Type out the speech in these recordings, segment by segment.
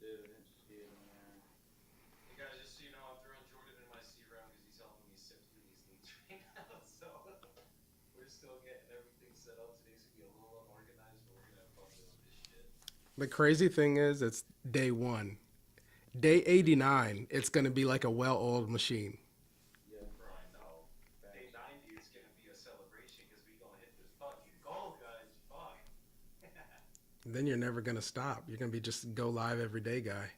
did. I didn't see it in there. Hey guys, just so you know, I'm throwing Jordan in my C round because he's helping me sift through these leads right now. So we're still getting everything set up. Today's gonna be a little unorganized, but we're gonna have fun doing this shit. The crazy thing is, it's day one. Day 89, it's going to be like a well oiled machine. Yep. Bro, I know. Day Facts. 90 is gonna be a celebration because we gonna hit this fucking goal, guys. Fuck. Then you're never going to stop. You're going to be just go live every day guy.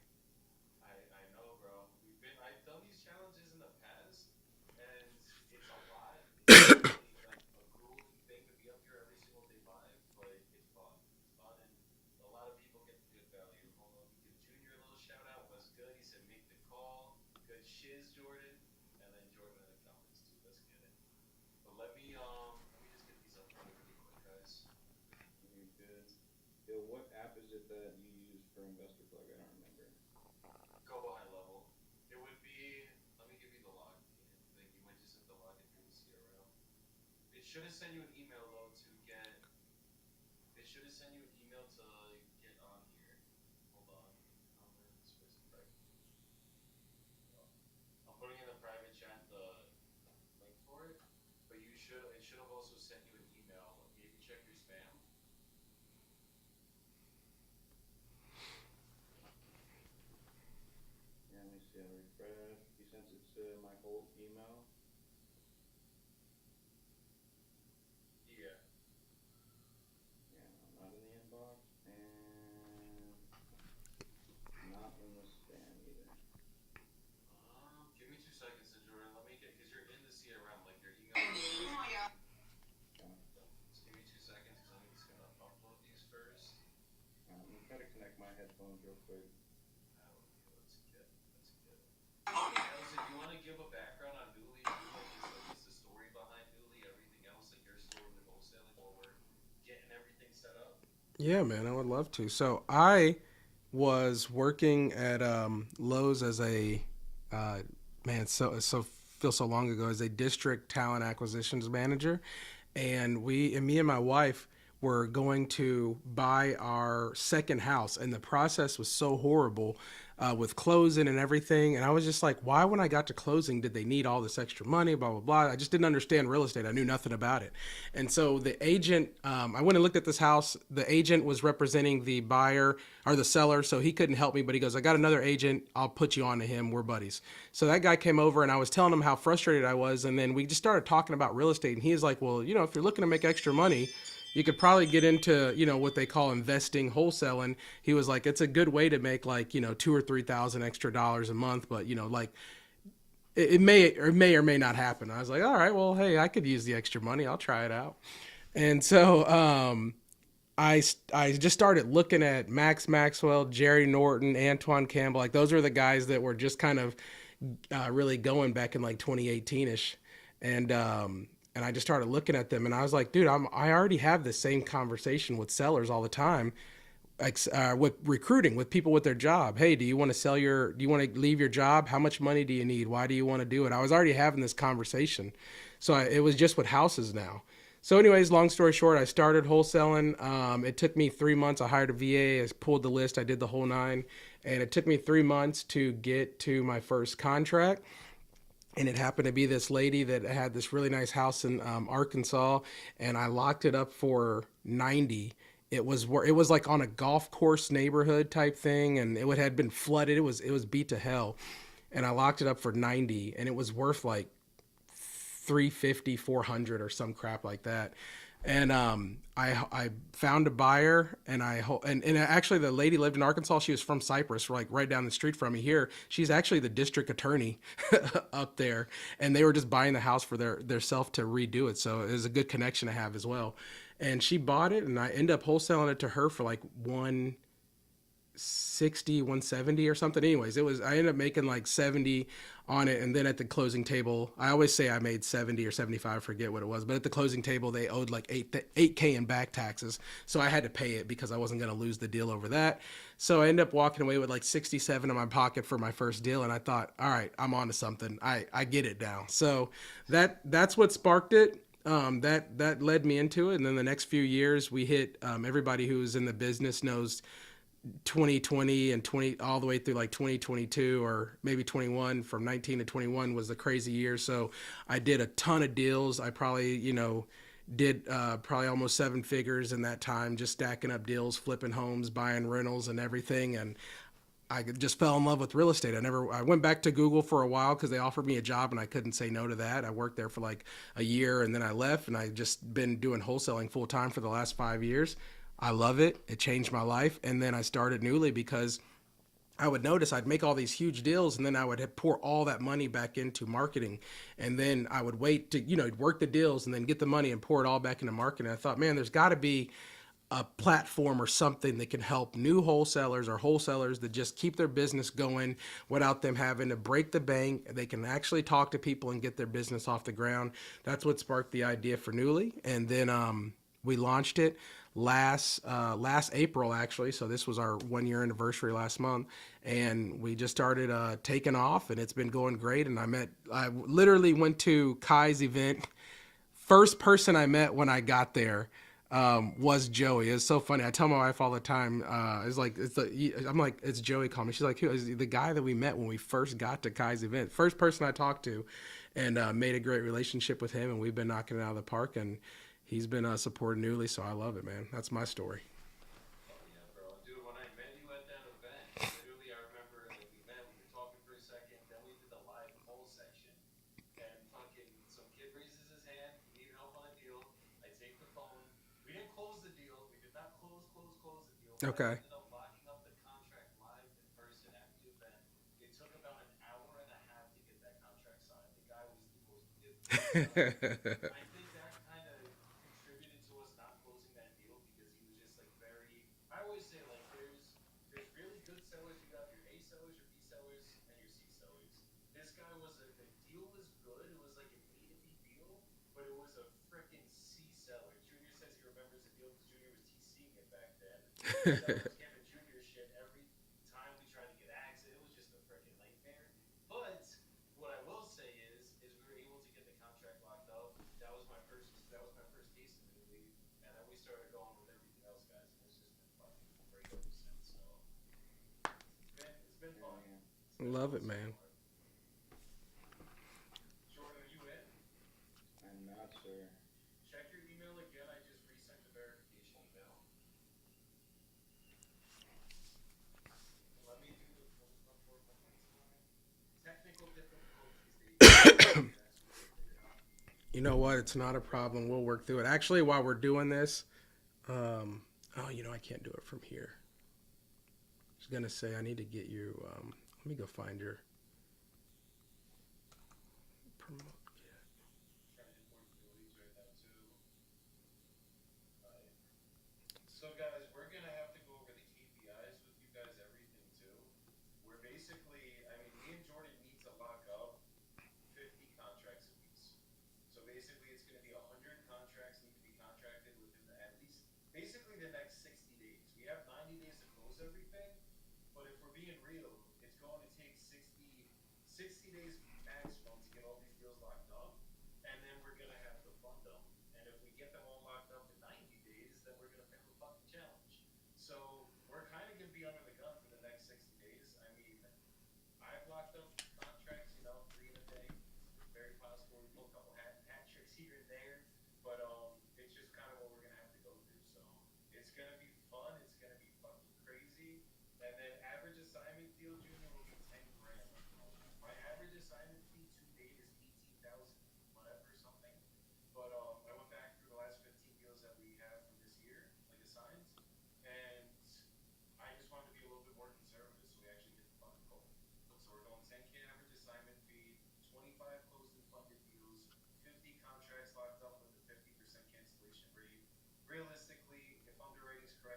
I know, bro. I've done these challenges in the past, and it's a lot. It's definitely like a grueling thing to be up here every single day live, but it's fun. It's fun, and a lot of people get the good value. Hold on, let me give Junior a little shout out. Was good. He said make the call. Good shiz, Jordan, and then Jordan in the comments too. Let's get it. But let me just get these up for you really quick, guys. You're good. Yo, what app is it that you use for Investor Plug? I don't remember. Go high level. It would be. Let me give you the login thing. You might just have to log in through the CRM. It should have sent you an email though to get. It should have sent you an email to get on here. Hold on. Where's the private? Oh. I'm putting in the private chat the link for it, but you should. It should have also sent you an email. Maybe check your spam. Yeah, let me see. I'll refresh. You sent it to my whole email. Yeah. Yeah, no, not in the inbox and not in the spam either. Give me 2 seconds, Jordan. Let me get because you're in the CRM. Like your email is in the CRM. Okay. Just give me 2 seconds because I'm just gonna upload these first. I'm gonna try to connect my headphones real quick. Okay, let's get it. Anything else? If you want to give a background on Newly too, like just the story behind Newly, everything else, like your story with wholesaling, while we're getting everything set up. Yeah, man, I would love to. So I was working at Lowe's as a uh, man, so feels so long ago, as a district talent acquisitions manager, and me and my wife were going to buy our second house, and the process was so horrible with closing and everything. And I was just like, why, when I got to closing, did they need all this extra money? Blah blah blah. I just didn't understand real estate. I knew nothing about it. And so the agent, I went and looked at this house. The agent was representing the buyer or the seller, so he couldn't help me. But he goes, I got another agent. I'll put you on to him. We're buddies. So that guy came over, and I was telling him how frustrated I was. And then we just started talking about real estate. And he was like, well, if you're looking to make extra money, you could probably get into what they call investing, wholesaling. He was like, it's a good way to make like 2 or 3 thousand extra dollars a month, but like it may or may not happen. I was like, all right, well, hey, I could use the extra money. I'll try it out. And so I just started looking at Max Maxwell, Jerry Norton, Antoine Campbell. Like those were the guys that were just kind of really going back in like 2018 ish, and I just started looking at them, and I was like, dude, I already have the same conversation with sellers all the time, like with recruiting, with people with their job. Hey, do you want to do you want to leave your job? How much money do you need? Why do you want to do it? I was already having this conversation, so it was just with houses now. So, anyways, long story short, I started wholesaling. It took me 3 months. I hired a VA. I pulled the list. I did the whole nine, and it took me 3 months to get to my first contract. And it happened to be this lady that had this really nice house in Arkansas, and I locked it up for 90. It was like on a golf course neighborhood type thing, and it had been flooded. It was beat to hell, and I locked it up for 90, and it was worth like 350, 400, or some crap like that. And I found a buyer, and and actually the lady lived in Arkansas. She was from Cyprus, like right down the street from me here. She's actually the district attorney up there, and they were just buying the house for their self to redo it. So it was a good connection to have as well. And she bought it, and I ended up wholesaling it to her for like 160, 170 or something. Anyways, I ended up making like 70 on it. And then at the closing table, I always say I made 70 or 75, I forget what it was, but at the closing table they owed like 8K in back taxes, so I had to pay it because I wasn't going to lose the deal over that. So I ended up walking away with like 67 in my pocket for my first deal, and I thought, all right, I'm on to something. I get it now. So that's what sparked it. That led me into it. And then the next few years we hit, everybody who's in the business knows 2020 and 20 all the way through like 2022 or maybe 21, from 19 to 21 was the crazy year. So I did a ton of deals. I probably, did probably almost seven figures in that time, just stacking up deals, flipping homes, buying rentals and everything. And I just fell in love with real estate. I went back to Google for a while because they offered me a job and I couldn't say no to that. I worked there for like a year and then I left, and I just been doing wholesaling full time for the last 5 years. I love it. It changed my life. And then I started Newly because I would notice I'd make all these huge deals and then I would pour all that money back into marketing. And then I would wait to, work the deals and then get the money and pour it all back into marketing. I thought, man, there's got to be a platform or something that can help new wholesalers or wholesalers that just keep their business going without them having to break the bank. They can actually talk to people and get their business off the ground. That's what sparked the idea for Newly. And then we launched it last April, actually. So this was our 1 year anniversary last month, and we just started taking off, and it's been going great. And I literally went to Kai's event. First person I met when I got there was Joey. It's so funny. I tell my wife all the time. I'm like, it's Joey. Call me. She's like, who is the guy that we met when we first got to Kai's event? First person I talked to, and made a great relationship with him, and we've been knocking it out of the park. And he's been supporting Newly, so I love it, man. That's my story. Hell yeah, bro. Dude, when I met you at that event, literally, I remember, like, we met, we were talking for a second, then we did the live poll section, and fucking some kid raises his hand, he needed help on a deal. I take the phone. We didn't close the deal. We did not close the deal, but I Okay. ended up locking up the contract live in person at the event. It took about an hour and a half to get that contract signed. The guy was the most difficult guy. And I think that kind of contributed to us not closing that deal because he was just like very. I always say like there's really good sellers. You have your A sellers, your B sellers, and your C sellers. This guy was the deal was good. It was like an A to B deal, but it was a freaking C seller. Junior says he remembers the deal because Junior was TCing it back then. The seller was giving Junior shit every time we tried to get access. It was just a freaking nightmare. But what I will say is we were able to get the contract locked up. That was my first taste of Newly, and then we started going with everything else, guys, and it's just been fucking great ever since. So it's been Hell fun. yeah. It's been Love fun it, so man. far. Jordan, are you in? I'm not, sir. Check your email again. I just resent the verification email. And let me do the close report one more time. Technical difficulties, they exist, guys. We will figure it out. You know what? It's not a problem. We'll work through it. Actually, while we're doing this, oh, I can't do it from here. I was gonna say I need to get you. Let me go find your promote. Trying to import the leads right now too. Right. So guys, we're gonna have to go over the KPIs with you guys, everything too. We're basically, I mean, me and Jordan need to lock up 50 contracts apiece. So basically, it's going to be 100 contracts need to be contracted within at least basically the next 60 days. We have 90 days to close everything, but if we're being real, it's going to take 60 days maximum to get all these deals locked up, and then we're going to have to fund them. And if we get them all locked up in 90 days, then we're going to fail the fucking challenge. So we're kind of going to be under the gun for the next 60 days. I mean, I've locked up contracts, 3 in a day. It's very possible we pull a couple hat tricks here and there, but it's just kind of what we're gonna have to go through. So it's gonna be fun. It's gonna be fucking crazy. And then average assignment deal, Junior, will be 10 grand at the moment. My average assignment fee to date is 18,000, whatever something. But I went back through the last 15 deals that we have from this year, like assigned, and I just wanted to be a little bit more conservative, so we actually hit the fucking goal. So we're going 10K average assignment fee, 25 closed and funded deals, 50 contracts locked up with a 50% cancellation rate. Realistically, if underwriting's correct,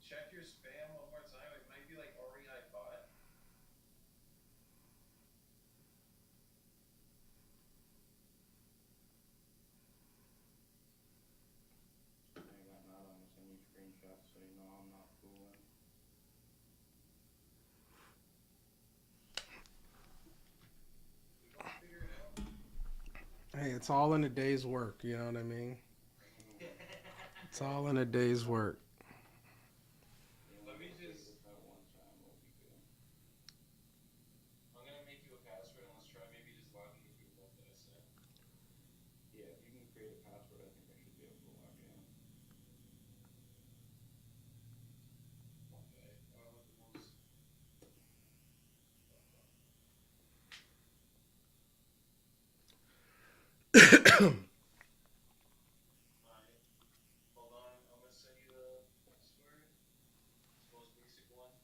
check your spam one more time. It might be like REI bot. I got not on to send you screenshots so you know I'm not fooling. We gonna figure it out. Hey, it's all in a day's work. You know what I mean? It's all in a day's work. Yeah, Let we're me gonna figure just. this out one time. We'll be good. I'm gonna make you a password and let's try maybe just logging into the link that I sent. Yeah, if you can create a password, I think I should be able to log in. Okay. I went with the most. Alright. Hold on. I'm gonna send you the password. It's the most basic one.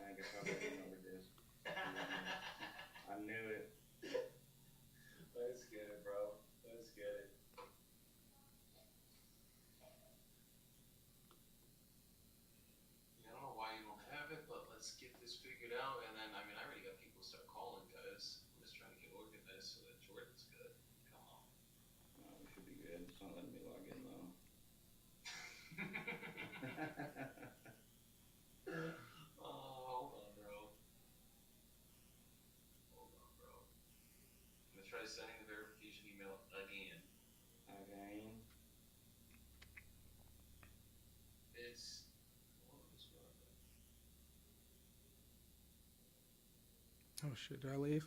I think I probably remembered this. I knew it. Let's get it, bro. Let's get it. Yeah, I don't know why you don't have it, but let's get this figured out. And then, I mean, I already got people start calling, guys. I'm just trying to get organized so that Jordan's good. Come on. No, we should be good. It's not letting me log in though. Hold on, bro. Hold on, bro. I'm gonna try sending the verification email again. Again. It's. What is wrong? Oh shit! Did I leave?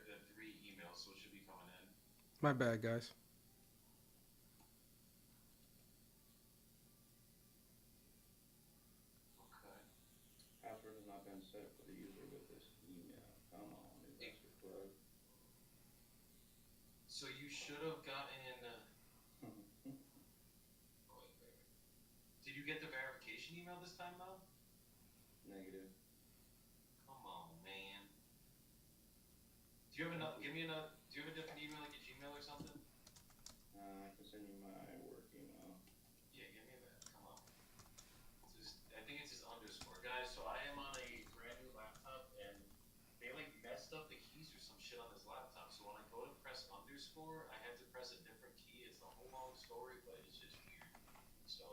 The 3 emails, so it should be coming in. My bad, guys. Okay. Password has not been set for the user with this email. Come on, investor plug. So you should have gotten. Oh, wait. Did you get the verification email this time, though? Negative. Come on, man. Do you have another? Give me another. Do you have a different email, like a Gmail or something? I can send you my work email. Yeah, give me that. Come on. I think it's just underscore, guys. So I am on a brand new laptop, and they like messed up the keys or some shit on this laptop. So when I go to press underscore, I have to press a different key. It's a whole long story, but it's just weird. So.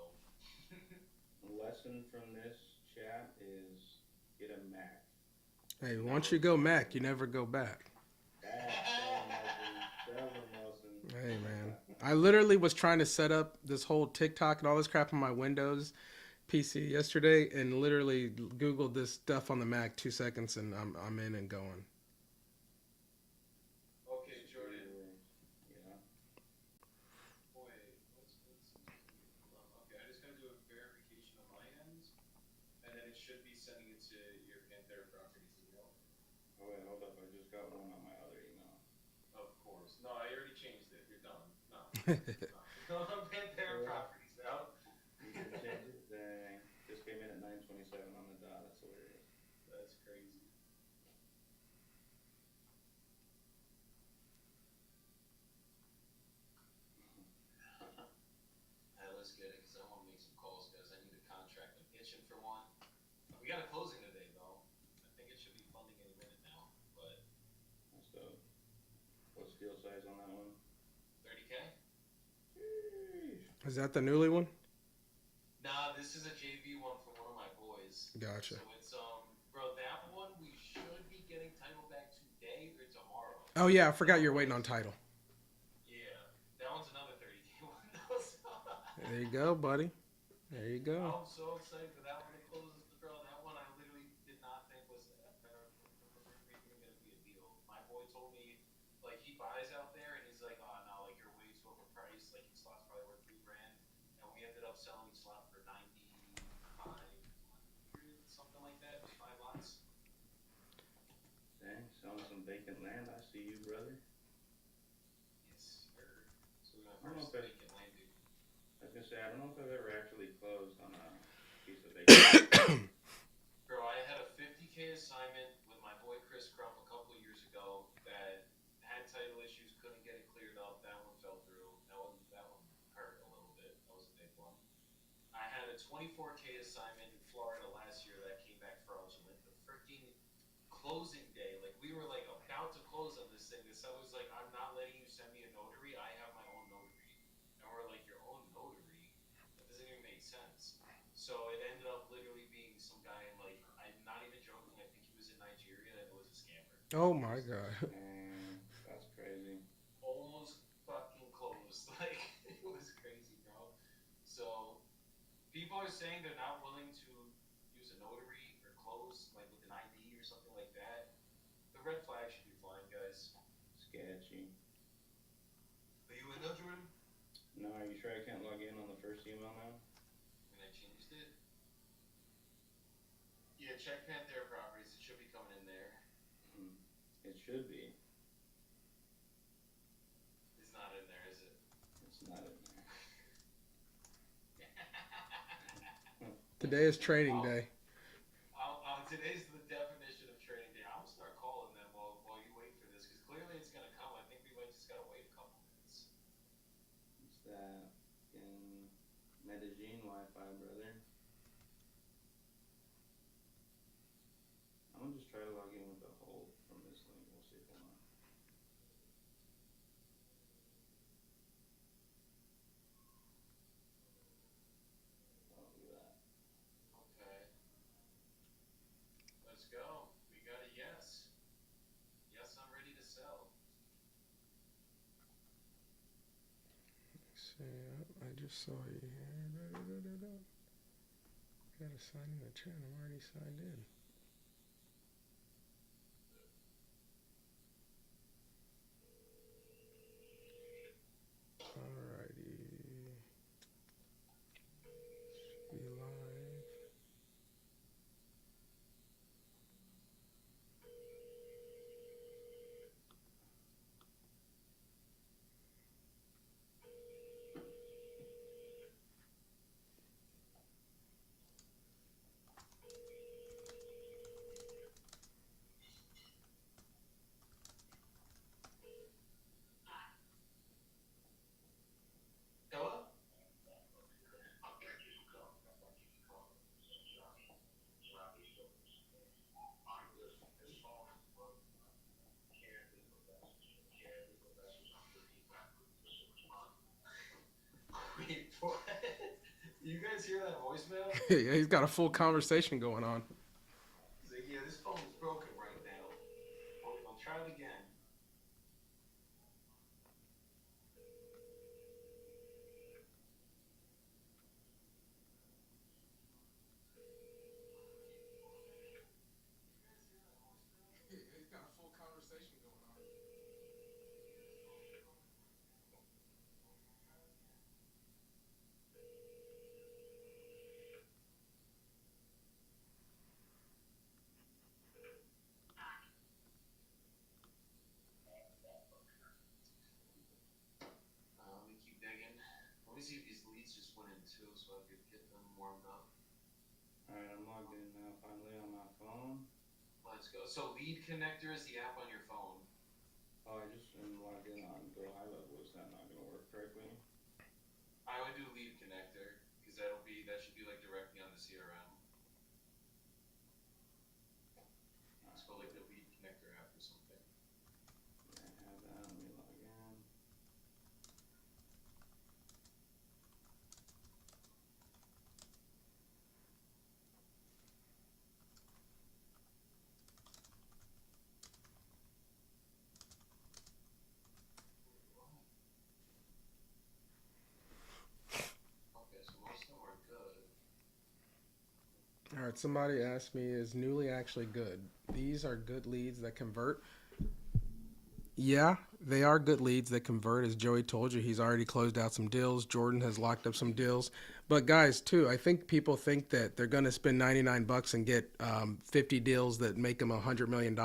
The lesson from this chat is get a Mac. Hey, once you go Mac, you never go back. Hey man, I literally was trying to set up this whole TikTok and all this crap on my Windows PC yesterday, and literally Googled this stuff on the Mac 2 seconds, and I'm in and going. Okay, Jordan. Yeah. Wait, okay, I just gotta do a verification on my end, and then it should be sending it to your Panther Properties email. Oh wait, hold up. I just got one on my other email. Of course. No, I already changed it. You're done. No. No, Panther Properties now. You can change it. Dang. Just came in at 9:27 on the dot. That's hilarious. That's crazy. Let's get it, because I want to make some calls, guys. I need a contract. I'm itching for one. We got a closing today, though. I think it should be funding any minute now, but. That's dope. What's deal size on that one? 30K? Is that the newly one? Nah, this is a JV one from one of my boys. Gotcha. So it's bro, that one we should be getting title back today or tomorrow. Oh yeah, I forgot you're waiting on title. Yeah, that one's another 30K one though. There you go, buddy. There you go. I'm so excited for that one to close, bro. That one I literally did not think was even gonna be a deal. My boy told me, like, he buys out there and he's like, oh no, like you're way too overpriced. Like your slot's probably worth $3,000, and we ended up selling say I don't know if I've ever actually closed on a piece of vacation. Bro, I had a 50K assignment with my boy Chris Crump a couple of years ago that had title issues, couldn't get it cleared up. That one fell through. That one hurt a little bit. That was a big one. I had a 24K assignment in Florida last year that came back fraudulent. The freaking closing day, like we were like about to close on this thing. This I was like, I'm not letting you send me a notary. I have my own notary, and we're like, your own notary? That doesn't even make sense. So it ended up literally being some guy in like, I'm not even joking. I think he was in Nigeria and it was a scammer. Oh my god. And that's crazy. Almost fucking closed. Like it was crazy, bro. So people are saying they're not willing to use a notary or close like with an ID or something like that. The red flag should be flying, guys. Sketchy. Are you in though, Jordan? No, are you sure I can't log in on the first email now? And I changed it. Yeah, check Pantera properties. It should be coming in there. It should be. It's not in there, is it? It's not in there. Today is trading day. Today's the definition of trading day. I'm gonna start calling them while you wait for this because clearly it's gonna come. I think we might just gotta wait a couple minutes. It's that in Medellin Wi-Fi, brother. I'm gonna just try to log in with a hold from this link. We'll see if it'll not. Oh, look at that. Okay. Let's go. We got a yes. Yes, I'm ready to sell. See, I just saw you here. Gotta sign in the chat. I'm already signed in. Alrighty. Should be live. Hello? Wait, what? You guys hear that voicemail? Yeah, he's got a full conversation going on. He's like, yeah, this phone's broken right now. I'll try it again. He's got a full conversation going on. Let me keep digging. Let me see if these leads just went in too, so I could get them warmed up. Alright, I'm logged in now finally on my phone. Let's go. So Lead Connector is the app on your phone. Oh, I just am logged in on Go High Level. Is that not gonna work correctly? I would do Lead Connector because that should be like directly on the CRM. Let's go like the Lead Connector app or something. Yeah, I have that. Let me log in. Okay, so most of them are good. All right, somebody asked me, is Newly actually good? These are good leads that convert. Yeah, they are good leads that convert. As Joey told you, he's already closed out some deals. Jordan has locked up some deals. But guys, too, I think people think that they're going to spend $99 and get 50 deals that make them $100 million.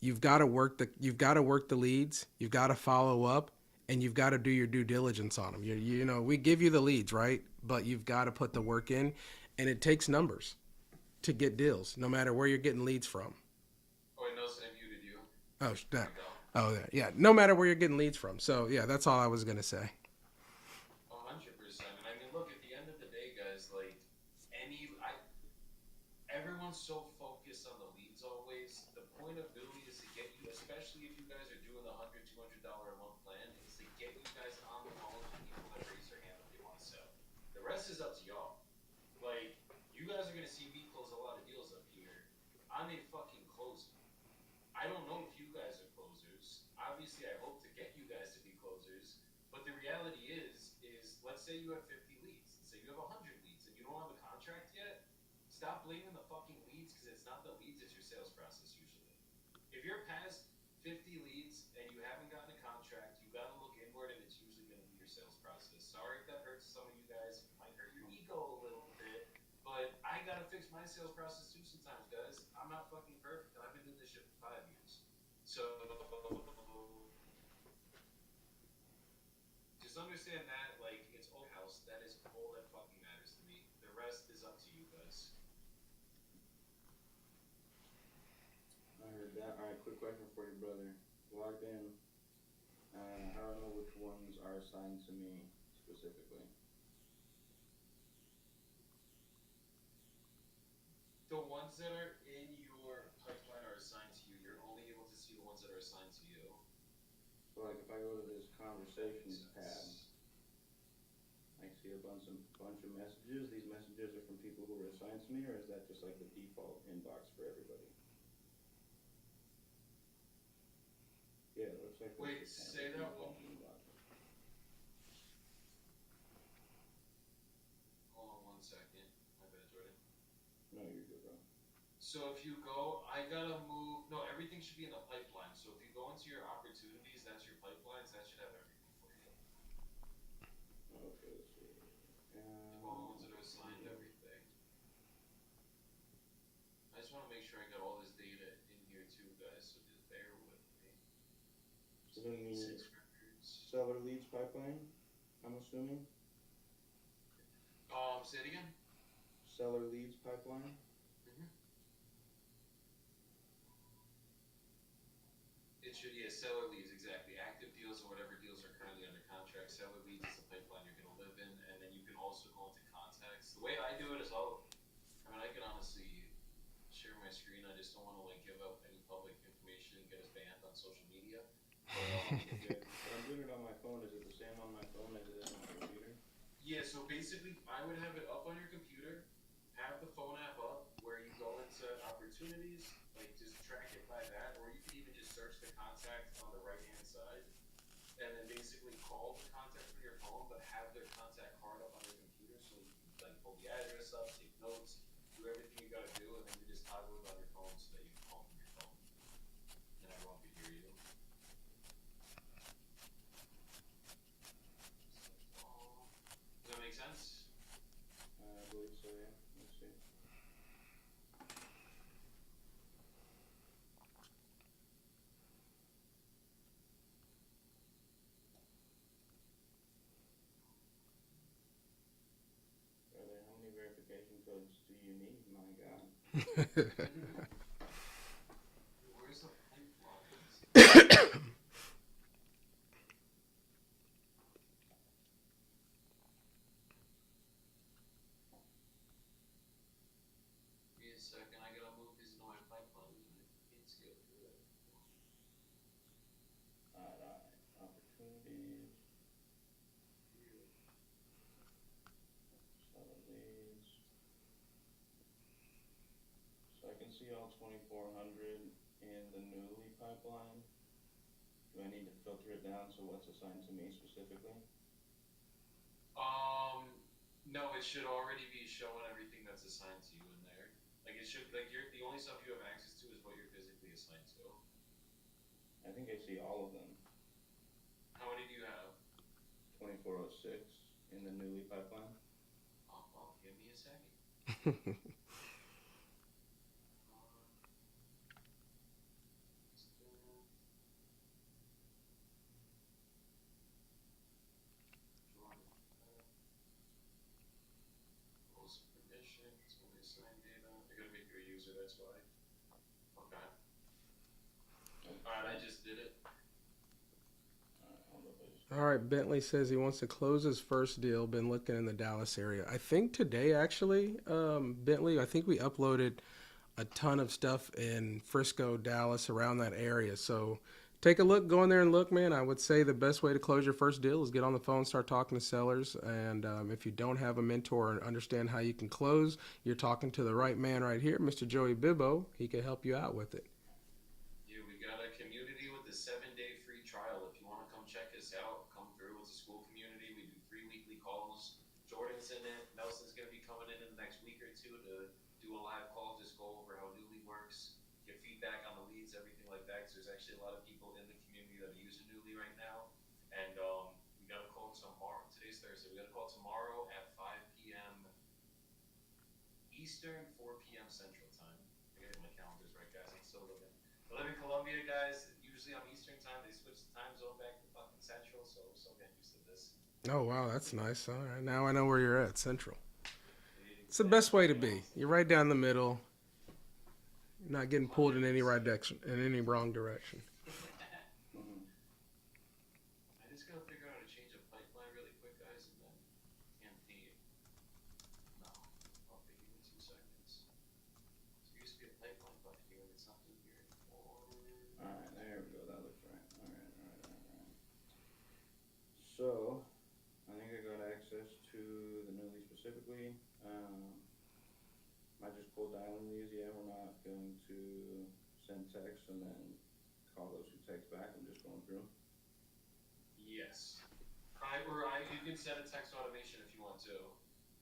You've got to work the leads. You've got to follow up, and you've got to do your due diligence on them. You know, we give you the leads, right? But you've got to put the work in, and it takes numbers to get deals, no matter where you're getting leads from. Oh, wait, Nelson, I muted you. Oh, There that. we go. Oh, yeah. No matter where you're getting leads from. So yeah, that's all I was gonna say. 100%. And I mean, look, at the end of the day, guys, like, everyone's so focused on the leads always. The point of Billy is to get you, especially if you guys are doing the $100, $200 a month plan, is to get you guys on the phone to people that raise their hand that they want to sell. The rest is up to y'all. Like, you guys are going to see me close a lot of deals up here. I'm a fucking closer. I don't know if you guys are closers. Obviously, I hope to get you guys to be closers. But the reality is let's say you have 50 leads. Let's say you have 100 leads and you don't have a contract yet. Stop blaming the fucking leads because it's not the leads, it's your sales process usually. If you're past 50 leads and you haven't gotten a contract, you got to look inward and it's usually going to be your sales process. Sorry if that hurts some of you guys. It might hurt your ego a little bit. But I got to fix my sales process too sometimes, guys. I'm not fucking perfect. And I've been doing this shit for 5 years. So just understand that, like, it's old house. That is all that fucking matters to me. The rest is up to you guys. I heard that. All right, quick question for you, brother. Logged in. I don't know which ones are assigned to me specifically. The ones that are in your pipeline are assigned to you. You're only able to see the ones that are assigned to you. So, like, if I go to this conversations Makes tab, sense. I see a bunch of messages. These messages are from people who were assigned to me, or is that just like the default inbox for everybody? Yeah, it looks like Wait, that's the say that default one. inbox. Hold on 1 second. My bad, Jordan. No, you're good, bro. So if you go, I gotta move. No, everything should be in the pipeline. So if you go into your opportunities, that's your pipelines. That should have everything for you. Okay, let's see. All the ones that are assigned everything. I just want to make sure I got all this data in here too, guys. So just bear with me. So then the 86 records. seller leads pipeline, I'm assuming? Say it again. Seller leads pipeline? It should, yeah, seller leads, exactly. Active deals or whatever deals are currently under contract. Seller leads is the pipeline you're going to live in, and then you can also go into contacts. The way I do it is I can honestly share my screen. I just don't want to, like, give out any public information and get us banned on social media. But, Yeah, but I'm doing it on my phone. Is it the same on my phone as it is on my computer? yeah, so basically, I would have it up on your computer, have the phone app up, where you go into opportunities, like, just track it by that, or you can even just search the contact on the right-hand side, and then basically call the contact from your phone, but have their contact card up on your computer, so you can, like, pull the address up, take notes, do everything you gotta do, and then you just toggle it on your phone so that you can call from your phone, and everyone can hear you. Does that make sense? I believe so, yeah. Let's see. Brother, how many verification codes do you need? My God. Where's the pipeline? Give me a second, I gotta move these into my pipeline. I can't scale through it. Alright, opportunities, seller leads. So I can see all 2,400 in the newly pipeline. Do I need to filter it down so what's assigned to me specifically? No, it should already be showing everything that's assigned to you in there. Like, it should, like, the only stuff you have access to is what you're physically assigned to. I think I see all of them. How many do you have? 2406 in the newly pipeline. Oh, well, give me a second. Alright, I just did it. Alright, hold up, I just All right, Bentley says he wants to close his first deal. Been looking in the Dallas area. I think today, actually, Bentley, I think we uploaded a ton of stuff in Frisco, Dallas, around that area. So take a look, go in there and look, man. I would say the best way to close your first deal is get on the phone, start talking to sellers. And if you don't have a mentor and understand how you can close, you're talking to the right man right here, Mr. Joey Bibbo. He can help you out with it. Yeah, we got a community with a 7-day free trial. If you want to come check us out, come through. It's a school community. We do 3 weekly calls. Jordan's in it. Nelson's going to be coming in the next week or two to do a live call, just go over how Newly works, get feedback on the leads, everything like that. Because there's actually a lot of people in the community that are using Newly right now. And we got a call tomorrow. Today's Thursday. We got a call tomorrow at 5 p.m. Eastern, 4 p.m. Central Time. I gotta get my calendars right, guys. I live in Colombia, guys. Usually on Eastern Time, they switch the time zone back to fucking Central, so we're still getting used to this. Oh, wow, that's nice. All right, now I know where you're at, Central. It's the best way to Exactly. be. You're right down the middle. You're not getting pulled in any right direction, in any wrong direction. Mhm. I just gotta figure out how to change a pipeline really quick, guys, and then campaign. No. Okay, give me 2 seconds. So there used to be a pipeline button here, and it's not doing here anymore. Alright, there we go. That looks right. Alright. So, I think I got access to the newly specifically. I just pulled dialing these. Yeah, we're not going to send text and then call those who text back. I'm just going through. Yes. You can set a text automation if you want to.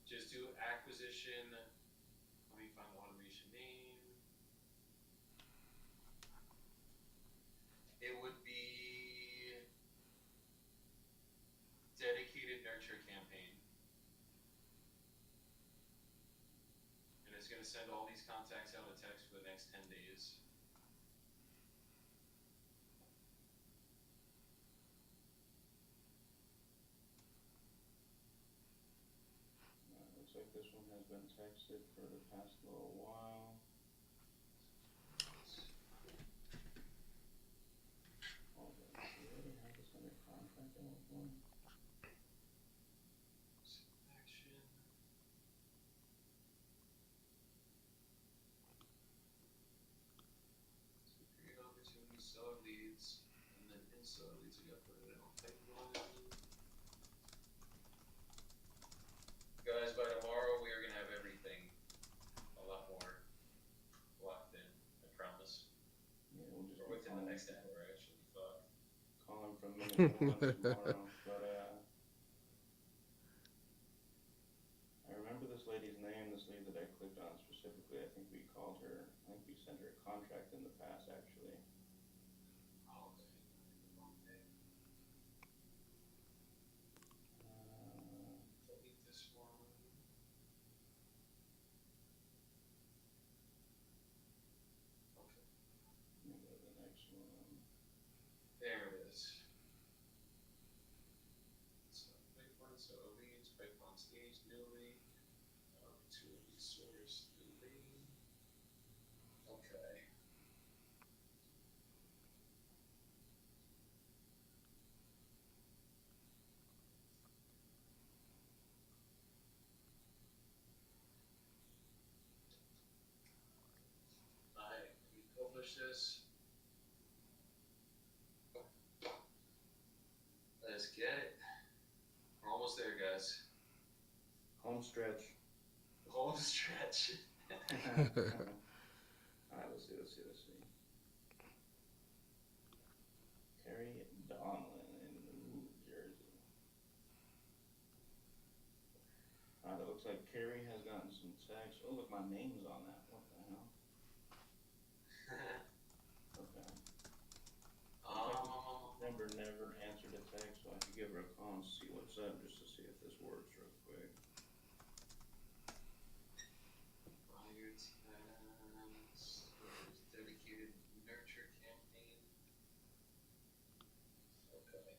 Just do acquisition. Let me find the automation name. It would be dedicated nurture campaign. And it's going to send all these contacts out a text for the next 10 days. Looks like this one has been texted for the past little while. Hold on. Do we already have this under contract at one point? Action. So create opportunities, sell leads, and then inside leads we got to put it in on pipeline. Guys, by tomorrow we are gonna have everything a lot more locked in. I promise. Yeah, we'll just Or be within the calling, next hour, actually. Fuck. calling from minute one tomorrow. But I remember this lady's name. This lady that I clicked on specifically. I think we called her. I think we sent her a contract in the past, actually. Oh, okay. Okay. Delete this one. Okay. Let me go to the next one. There it is. So pipeline, so leads, pipeline stage, newly, opportunity source, newly. Okay. Alright, let me publish this. Let's get it. We're almost there, guys. Home stretch. Home stretch. Alright, let's see. Carrie Donlin in New Jersey. Alright, it looks like Carrie has gotten some text. Oh, look, my name's on that. What the hell? Okay. Never answered a text, so I could give her a call and see what's up, just to see if this works real quick. Fire test. There's dedicated nurture campaign. Okay.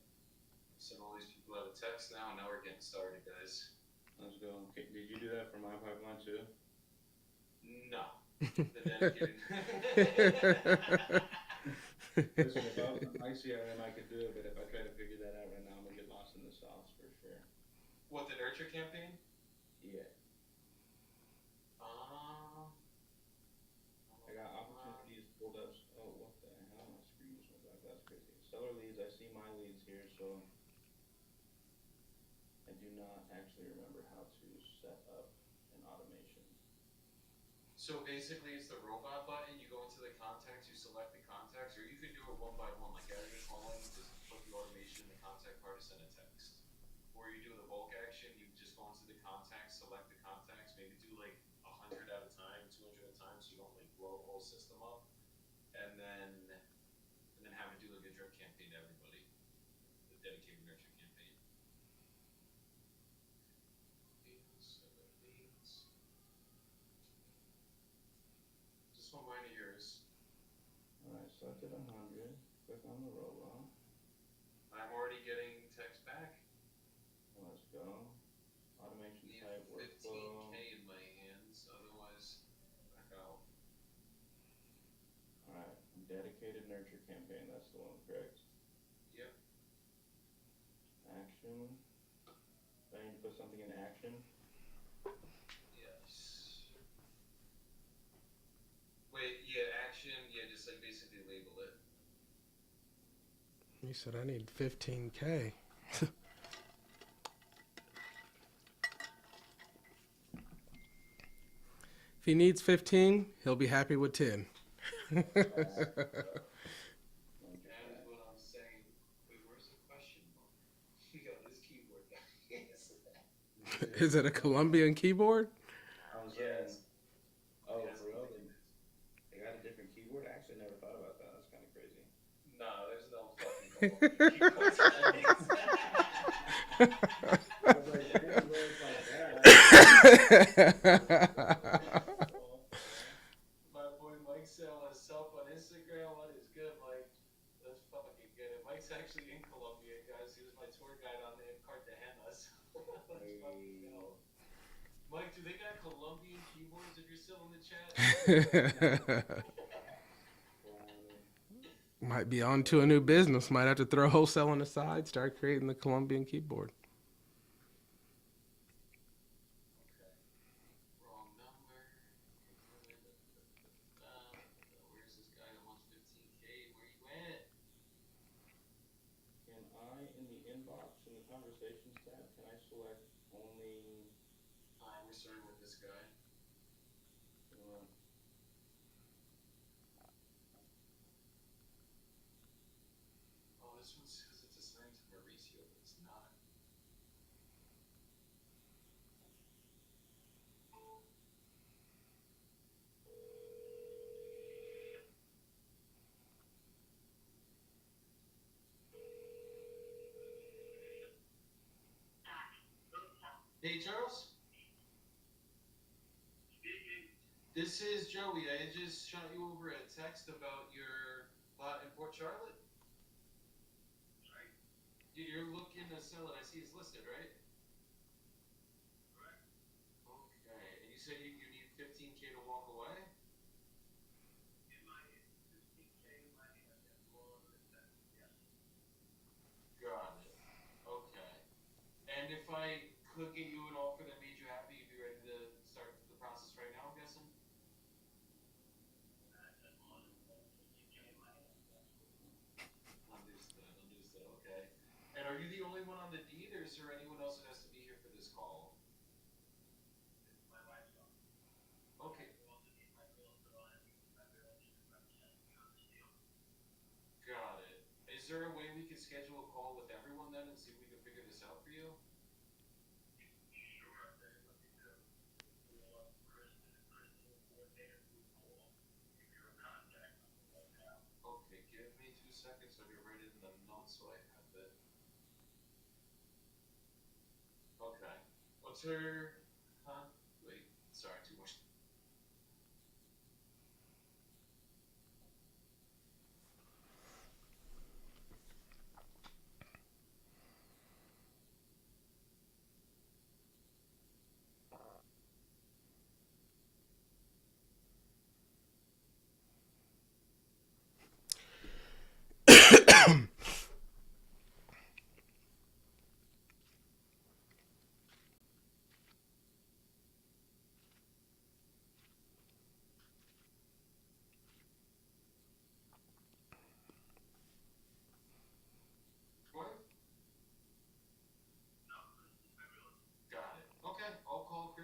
Send all these people out a text now, and now we're getting started, guys. Let's go. Okay, did you do that for my pipeline too? No. The dedicated. Listen, if I was a high CRM, I could do it, but if I try to figure that out right now, I'm gonna get lost in the sauce for sure. What, the nurture campaign? Yeah, Um, I got opportunities pulled up. Oh, what the hell? My screen just went black. That's crazy. Seller leads. I see my leads here, so I do not actually remember how to set up an automation. so basically, it's the robot button. You go into the contacts, you select the contacts, or you can do it one by one. Like as you're calling, just put the automation in the contact card to send a text. Or you do the bulk action. You just go into the contacts, select the contacts, maybe do like 100 at a time, 200 at a time, so you don't like blow the whole system up, and then have it do like a drip campaign to everybody, the dedicated nurture campaign. Leads. Just one mine of yours. All right, selected 100. Click on the robot. I'm already getting text back. Let's go. Automation Need type workflow. 15K in my hands, otherwise back out. All right, dedicated nurture campaign. That's the one, correct? Yep. Action. Do I need to put something in action? Yes. Wait, yeah, action, yeah, just like basically label it. You said I need 15K. If he needs 15, he'll be happy with 10. That is what I'm saying. Wait, where's the question mark? Yo, this keyboard guy. Is it a Colombian keyboard? I was Yes. oh, Yes, for real? it is. They got a different keyboard? I actually never thought about that. That's kind of crazy. Nah, there's no fucking Colombian keyboards. I was like, damn, bro, it's like that. My boy Mike selling himself on Instagram. What is good, Mike? Let's fucking get it. Mike's actually in Colombia, guys. He was my tour guide on the Cartagena. Let's fucking go. Mike, do they got Colombian keyboards if you're still in the chat? Might be on to a new business. Might have to throw wholesaling aside, start creating the Colombian keyboard. Okay. Wrong number. Where's this guy that wants 15K? Where you at? Can I, in the inbox, in the conversations tab, can I select only, We're starting with this guy. uh, Oh, this one says it's assigned to Mauricio, but it's not. Hey, Charles? This is Joey. I just shot you over a text about your lot in Port Charlotte. Right. Dude, you're looking to sell it. I see it's listed, right? Right. Okay. And you said you need 15K to walk away? Got it. Okay. And if I could get you an offer that made you happy, you'd be ready to start the process right now, I'm guessing? Understood. Okay. And are you the only one on the deed, or is there anyone else that has to be here for this call? Okay. Got it. Is there a way we could schedule a call with everyone then and see if we can figure this out for you? Okay, give me 2 seconds. Let me write it in the notes so I have it. Okay. What's her? Huh? Wait. Sorry, too much.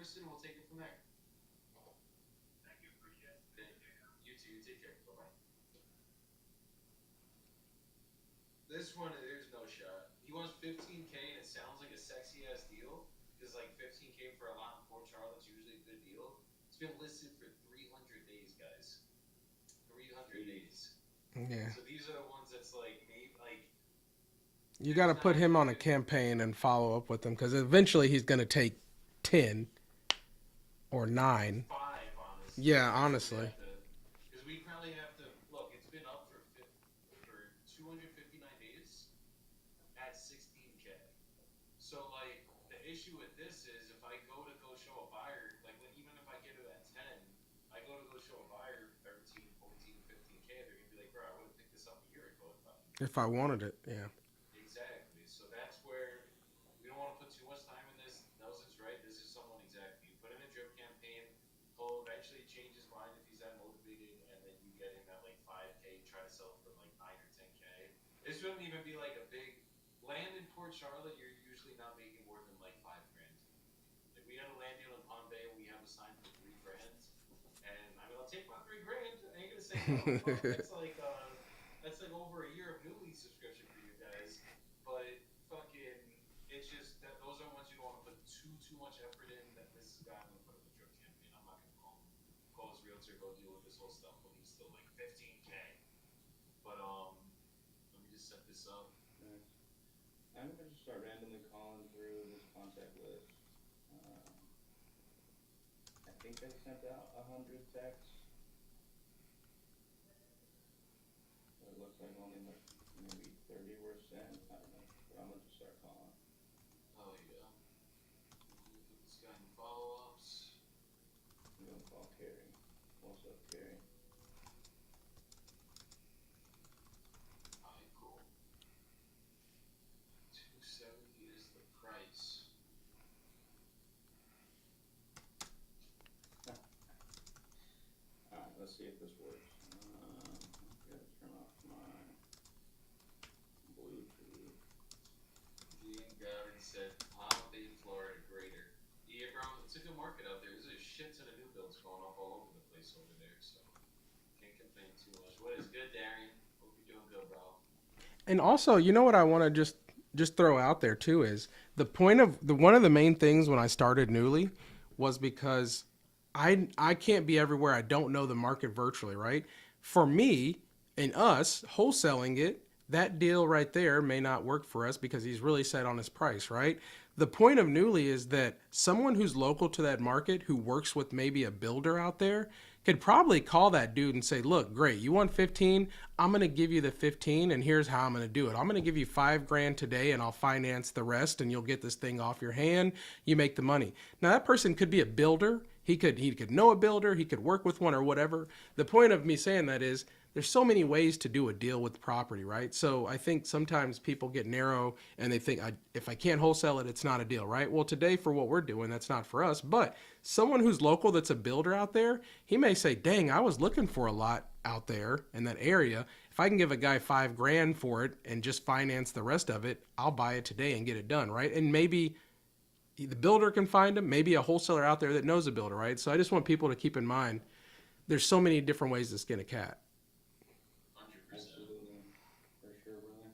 person, and we'll take it from there. Thank you too. You take care. Bye bye. This one, there's no shot. He wants 15K, and it sounds like a sexy ass deal. Because like 15K for a lot in Port Charlotte's usually a good deal. It's been listed for 300 days, guys. 300 days. Yeah. So these are the ones that's like maybe like You got to put him on a campaign and follow up with him because eventually he's going to take 10 or 9. 5, honestly. Yeah, honestly. Because we probably have to look. It's been up for 259 days at 16K. So like the issue with this is if I go show a buyer, like even if I get it at 10, I go show a buyer 13, 14, 15K, they're gonna be like, bro, I would have picked this up a year ago if I wanted it. Yeah. Exactly. So that's where we don't want to put too much time in this. Nelson's right. This is someone exactly. You put in a drip campaign, he'll eventually change his mind if he's that motivated, and then you get him at like 5K, try to sell it for like 9 or 10K. This wouldn't even be like a big land in Port Charlotte. You're usually not making more than like 5 grand. Like we had a land deal in Palm Bay, we have a sign for 3 grand, and I mean I'll take my 3 grand. I ain't gonna say no. That's like over a year of Newly subscription for you guys, but fucking it's just that those are ones you don't want to put too much effort in. That this is a guy I'm gonna put up a drip campaign. I'm not gonna call his realtor, go deal with this whole stuff when he's still like 15K. But let me just set this up. Nice. I'm gonna just start randomly calling through this contact list. I think I sent out 100 texts. It looks like only like maybe 30 were sent. I don't know, but I'm gonna just start calling. Oh yeah. Let me put this guy in follow-ups. I'm gonna call Carrie. What's up, Carrie? Alright, cool. 270 is the price. Alright, let's see if this works. Gotta turn off my Bluetooth. Dean Gowden said Palm Bay, Florida, greater. Yeah, bro, it's a good market out there. There's a shit ton of new builds going up all over the place over there, so can't complain too much. What is good, Darian? Hope you're doing good, bro. And also, you know what I want to just throw out there too is the point of one of the main things when I started Newly was because I can't be everywhere. I don't know the market virtually, right? For me and us wholesaling it, that deal right there may not work for us because he's really set on his price, right? The point of Newly is that someone who's local to that market who works with maybe a builder out there could probably call that dude and say, look, great, you want 15? I'm going to give you the 15 and here's how I'm going to do it. I'm going to give you 5 grand today and I'll finance the rest and you'll get this thing off your hand. You make the money. Now that person could be a builder. He could know a builder. He could work with one or whatever. The point of me saying that is there's so many ways to do a deal with property, right? So I think sometimes people get narrow and they think if I can't wholesale it, it's not a deal, right? Well, today for what we're doing, that's not for us. But someone who's local that's a builder out there, he may say, dang, I was looking for a lot out there in that area. If I can give a guy 5 grand for it and just finance the rest of it, I'll buy it today and get it done, right? And maybe the builder can find him, maybe a wholesaler out there that knows a builder, right? So I just want people to keep in mind there's so many different ways to skin a cat. 100%. Absolutely. For sure, brother.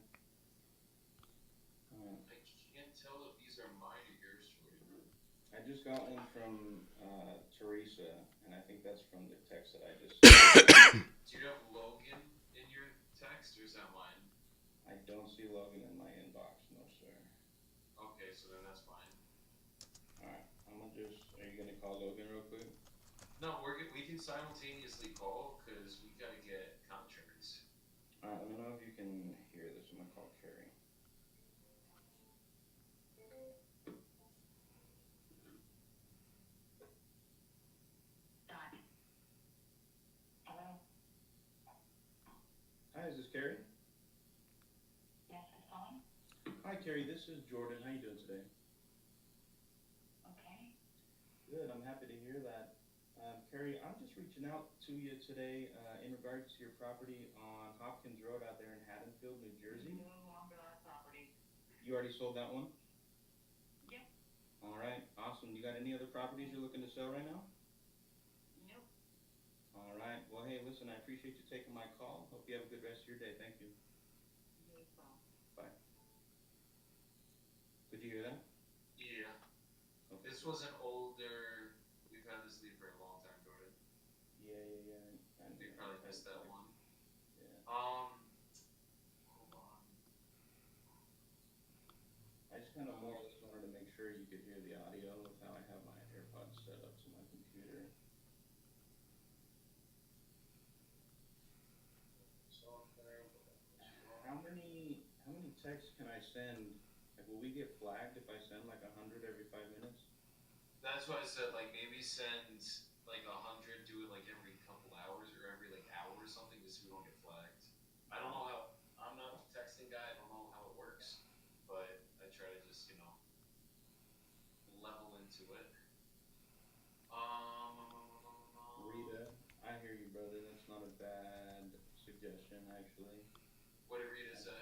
I can't tell if these are mine or yours, Jordan. I just got one from Teresa, and I think that's from the text that I just sent. Do you have Logan in your text, or is that mine? I don't see Logan in my inbox, no sir. Okay, so then that's mine. Alright, are you gonna call Logan real quick? No, we can simultaneously call because we gotta get contracts. Alright, let me know if you can hear this. I'm gonna call Carrie. Hello? Hi, is this Carrie? Yes, it's on? Hi Carrie, this is Jordan. How you doing today? Okay. Good, I'm happy to hear that. Carrie, I'm just reaching out to you today in regards to your property on Hopkins Road out there in Haddonfield, New Jersey. No longer our property. You already sold that one? Yep. Alright. right, awesome. You got any other properties you're looking to sell right now? Nope. All right. Well, hey, listen, I appreciate you taking my call. Hope you have a good rest of your day. Thank you. You as well. Bye. Did you hear that? Yeah. Okay. This was an older. We've had this lead for a long time, Jordan. Yeah. We probably missed that one. Yeah. Hold on. I just kind of more or less wanted to make sure you could hear the audio with how I have my AirPods set up to my computer. How many texts can I send? Like, will we get flagged if I send like 100 every 5 minutes? That's why I said like maybe send like 100, do it like every couple hours or every like hour or something, just so we don't get flagged. I don't know how. I'm not a texting guy. I don't know how it works, but I try to just level into it. Rita, I hear you, brother. That's not a bad suggestion, actually. What did Rita say?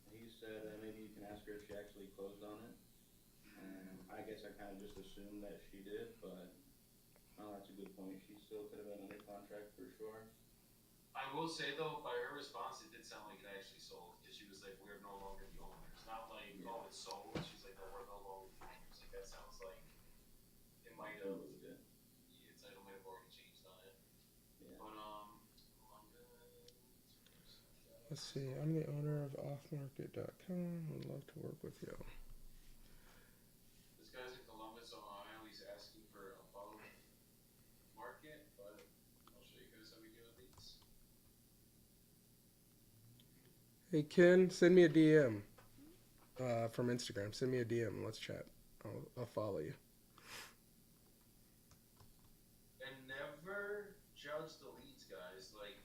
He said maybe you can ask her if she actually closed on it. I guess I kind of just assumed that she did, but that's a good point. She still could have been under contract for sure. I will say though, by her response, it did sound like it actually sold, because she was like, "We're no longer the owners." Not like, "Oh, it's sold." She's like, "No, we're no longer the owners." Like that sounds like it might have. Its title might have already changed on it. Yeah. But Let's see. I'm the owner of offmarket.com. Would love to work with you. This guy's in Columbus, Ohio. He's asking for above market, but I'll show you guys how we do it leads. Hey Ken, send me a DM from Instagram. Send me a DM. Let's chat. I'll follow you. And never judge the leads, guys. Like,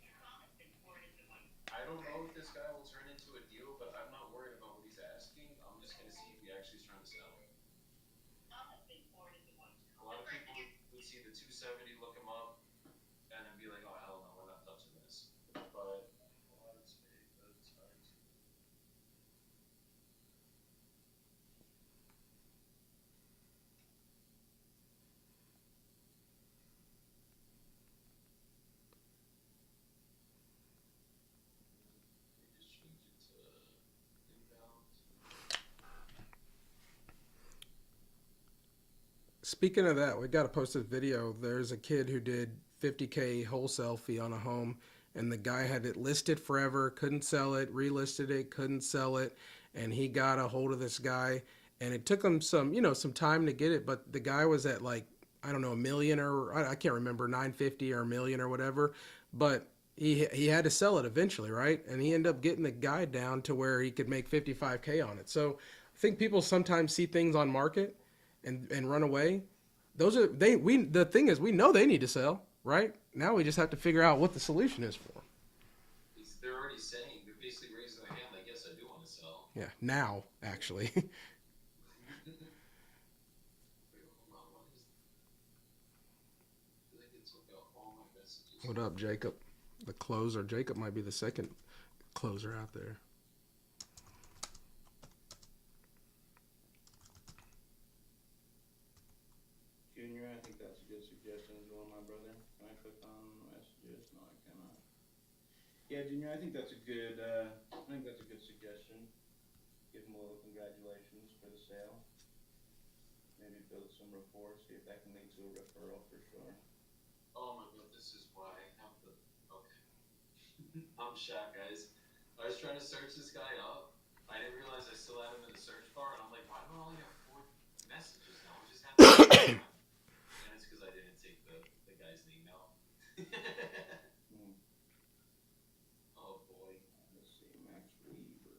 I don't know if this guy will turn into a deal, but I'm not worried about what he's asking. I'm just gonna see if he actually is trying to sell it. A lot of people would see the 270, look him up, and then be like, "Oh hell no, we're not touching this." But let's make the title. Just change it to inbound. Speaking of that, we got to post this video. There's a kid who did $50K wholesale fee on a home, and the guy had it listed forever, couldn't sell it, relisted it, couldn't sell it, and he got a hold of this guy, and it took him some time to get it, but the guy was at like, I don't know, a million, or I can't remember, 950 or a million or whatever, but he had to sell it eventually, right? And he ended up getting the guy down to where he could make 55K on it. So I think people sometimes see things on market and run away. The thing is, we know they need to sell, right? Now we just have to figure out what the solution is for them. They're already saying, they're basically raising their hand like, "Yes, I do want to sell." Yeah, now actually. Wait, hold on, what is? I feel like it took out all my messages. What up, Jacob? The closer. Jacob might be the second closer out there. Junior, I think that's a good suggestion as well, my brother. Can I click on messages? No, I cannot. Yeah, Junior, I think that's a good suggestion. Give him a little congratulations for the sale. Maybe build some rapport, see if that can lead to a referral for sure. Oh my god, this is why I have the. Okay. I'm shocked, guys. I was trying to search this guy up. I didn't realize I still had him in the search bar, and I'm like, why do I only have 4 messages now? I just have one. And it's because I didn't take the guy's name out. Oh boy. Let's see, Max Weaver.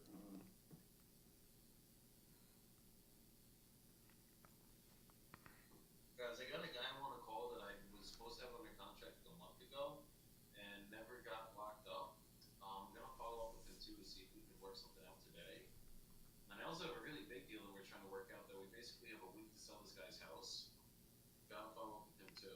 Guys, I got a guy I want to call that I was supposed to have under contract a month ago and never got locked up. I'm going to follow up with him too to see if we can work something out today. And I also have a really big deal that we're trying to work out that we basically have a week to sell this guy's house. Got to follow up with him too.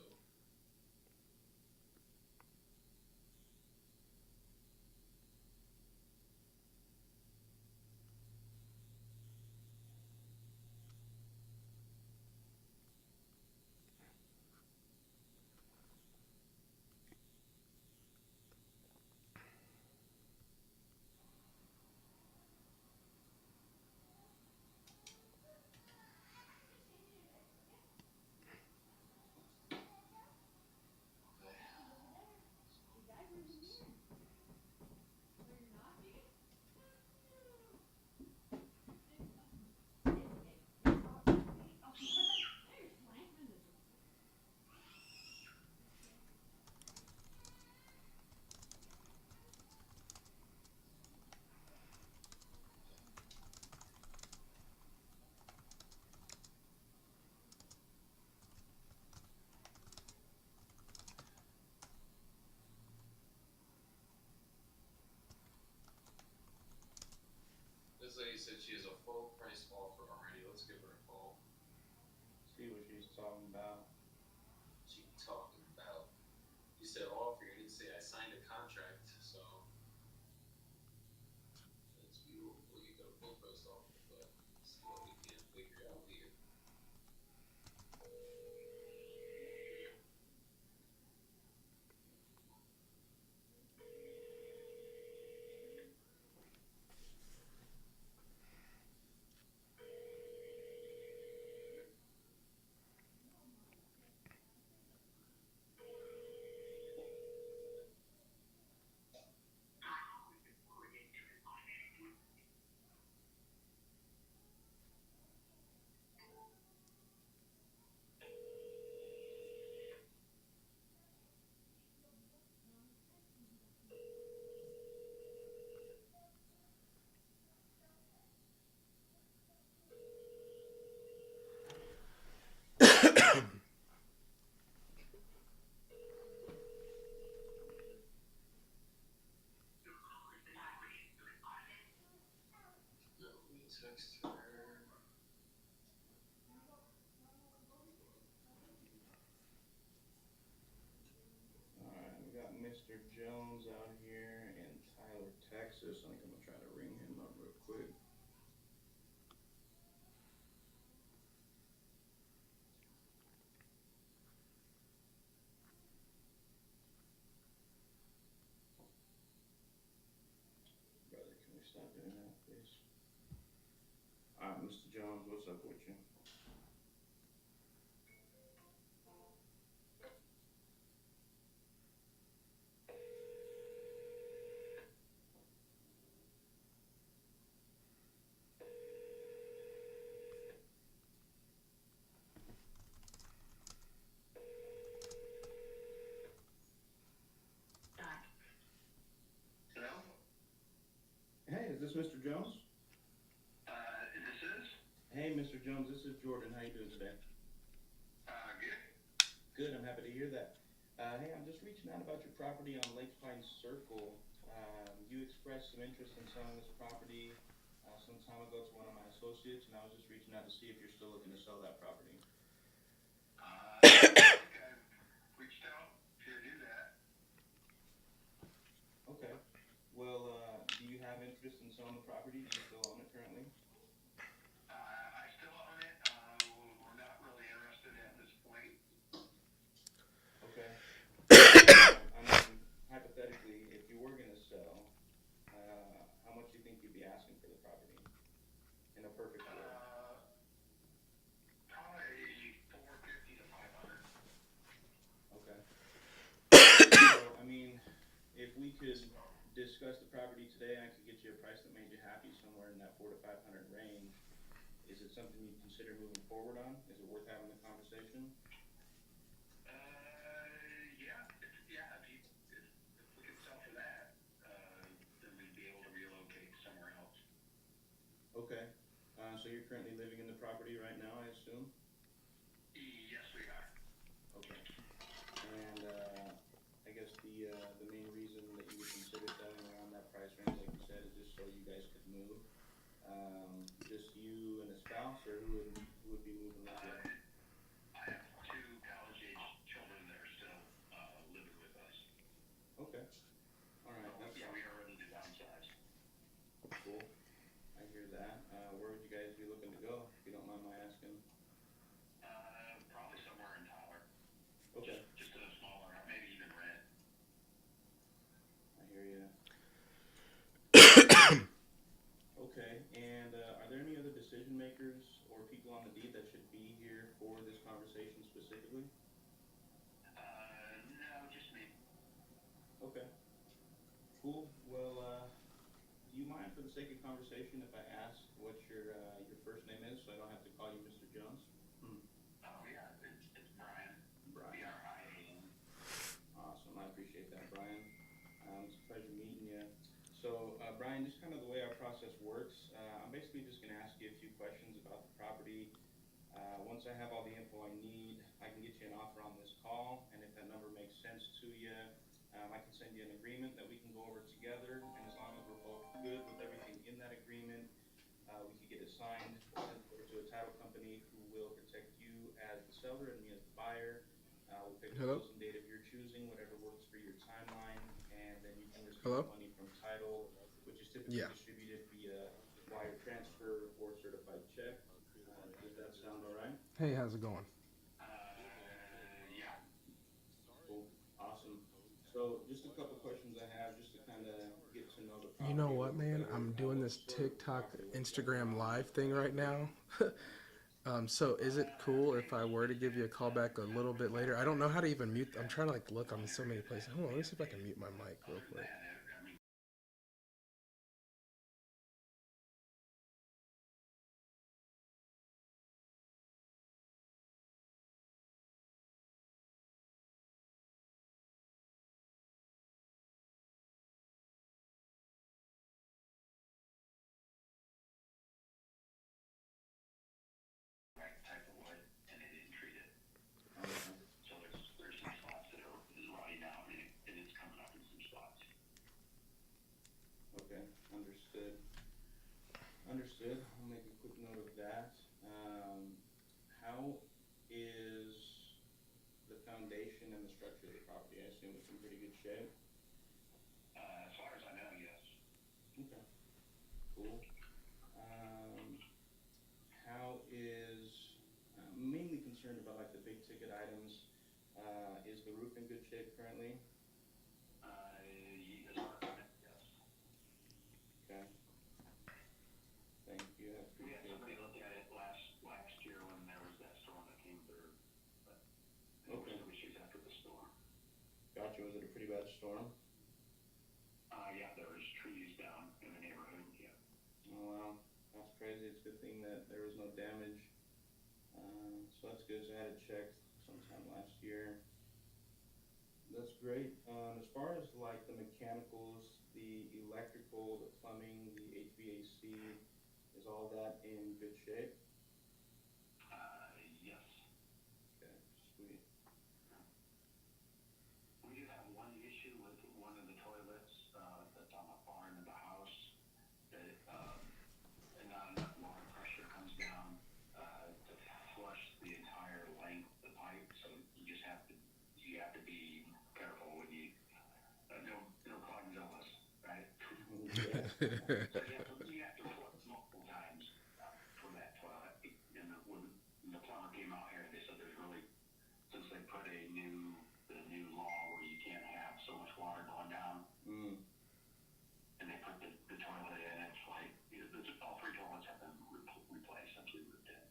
lady said she has a full price offer already. Let's give her a call. See what she's talking about. She talking about. You said offer. You didn't say I signed a contract. So that's beautiful. You got a full price offer, but see what we can figure out here. Let me text her. Alright, we got Mr. Jones out here in Tyler, Texas. I think I'm gonna try to ring him up real quick. Brother, can we stop doing that, please? Alright, Mr. Jones, what's up with you? Hello? Hey, is this Mr. Jones? This is? Hey, Mr. Jones, this is Jordan. How you doing today? Good. Good, I'm happy to hear that. Hey, I'm just reaching out about your property on Lake Pine Circle. You expressed some interest in selling this property some time ago to one of my associates, and I was just reaching out to see if you're still looking to sell that property. I think I've reached out to do that. Okay. Well, do you have interest in selling the property? Do you still own it currently? I still own it. We're not really interested at this point. Okay. I mean, hypothetically, if you were gonna sell, how much do you think you'd be asking for the property? In a perfect world. Probably 450 to 500. Okay. So, I mean, if we could discuss the property today, I could get you a price that made you happy somewhere in that 400 to 500 range. Is it something you'd consider moving forward on? Is it worth having the conversation? If we could sell for that, then we'd be able to relocate somewhere else. Okay. So you're currently living in the property right now, I assume? Yes, we are. Okay. And I guess the main reason that you would consider selling around that price range, like you said, is just so you guys could move. Just you and a spouse, or who would be moving with you? I have two college-age children that are still living with us. Okay. All right. That's Yeah, we are ready to downsize. cool. I hear that. Where would you guys be looking to go, if you don't mind my asking? Probably somewhere in Tyler. Okay. Just a smaller, maybe even rent. I hear you. Okay. And are there any other decision makers or people on the deed that should be here for this conversation specifically? No, just me. Okay. Cool. Well, do you mind, for the sake of conversation, if I ask what your first name is, so I don't have to call you Mr. Jones? Oh yeah, it's Brian. Brian. Brian. Awesome. I appreciate that, Brian. It's a pleasure meeting you. So, Brian, just kind of the way our process works, I'm basically just going to ask you a few questions about the property. Once I have all the info I need, I can get you an offer on this call, and if that number makes sense to you, I can send you an agreement that we can go over together, and as long as we're both good with everything in that agreement, seller and me as the buyer. We'll pick a Hello? closing date of your choosing, whatever works for your timeline, and then you can receive Hello? the money from title, which is typically Yeah. distributed via wire transfer or certified check. Does that sound all right? Hey, how's it going? Yeah. Cool. Awesome. So just a couple questions I have just to kind of get to know the You know property a what, little man? better. I'm doing What this sort of TikTok, property, what type of Instagram property live is thing that? right now. So is it cool if I were to give you a call back a little bit later? I don't know how to even mute. I'm trying to like look. I'm in so many places. Hold on, let me see if I can mute my mic real quick. Type of wood, and they didn't treat it. Okay. So there's some spots that are rotting out, and it's coming up in some spots. Okay. Understood. Understood. I'll make a quick note of that. How is the foundation and the structure of the property? I assume it's in pretty good shape. As far as I know, yes. Okay. Cool. How is mainly concerned about like the big ticket items. Is the roof in good shape currently? As far as I know, yes. Okay. Thank you. I We had appreciate somebody that. look at it last year when there was that storm that came through, but there was Okay. no issues after the storm. Gotcha. Was it a pretty bad storm? Yeah, there was trees down in the neighborhood. Yeah. Oh wow, that's crazy. It's a good thing that there was no damage. So that's good. So I had it checked sometime last year. That's great. As far as like the mechanicals, the electrical, the plumbing, the HVAC, is all that in good shape? Yes. Okay, sweet. We do have one issue with one of the toilets that's on the far end of the house. That not enough water pressure comes down to flush the entire length of the pipe. So you have to be careful when you no clogging right? Yeah. So you have to flush multiple times for that toilet. And when the plumber came out here, they said there's really, since they put the new law where you can't have so much water going down, Mm. and they put the toilet in, it's like, all three toilets have been replaced since we moved in.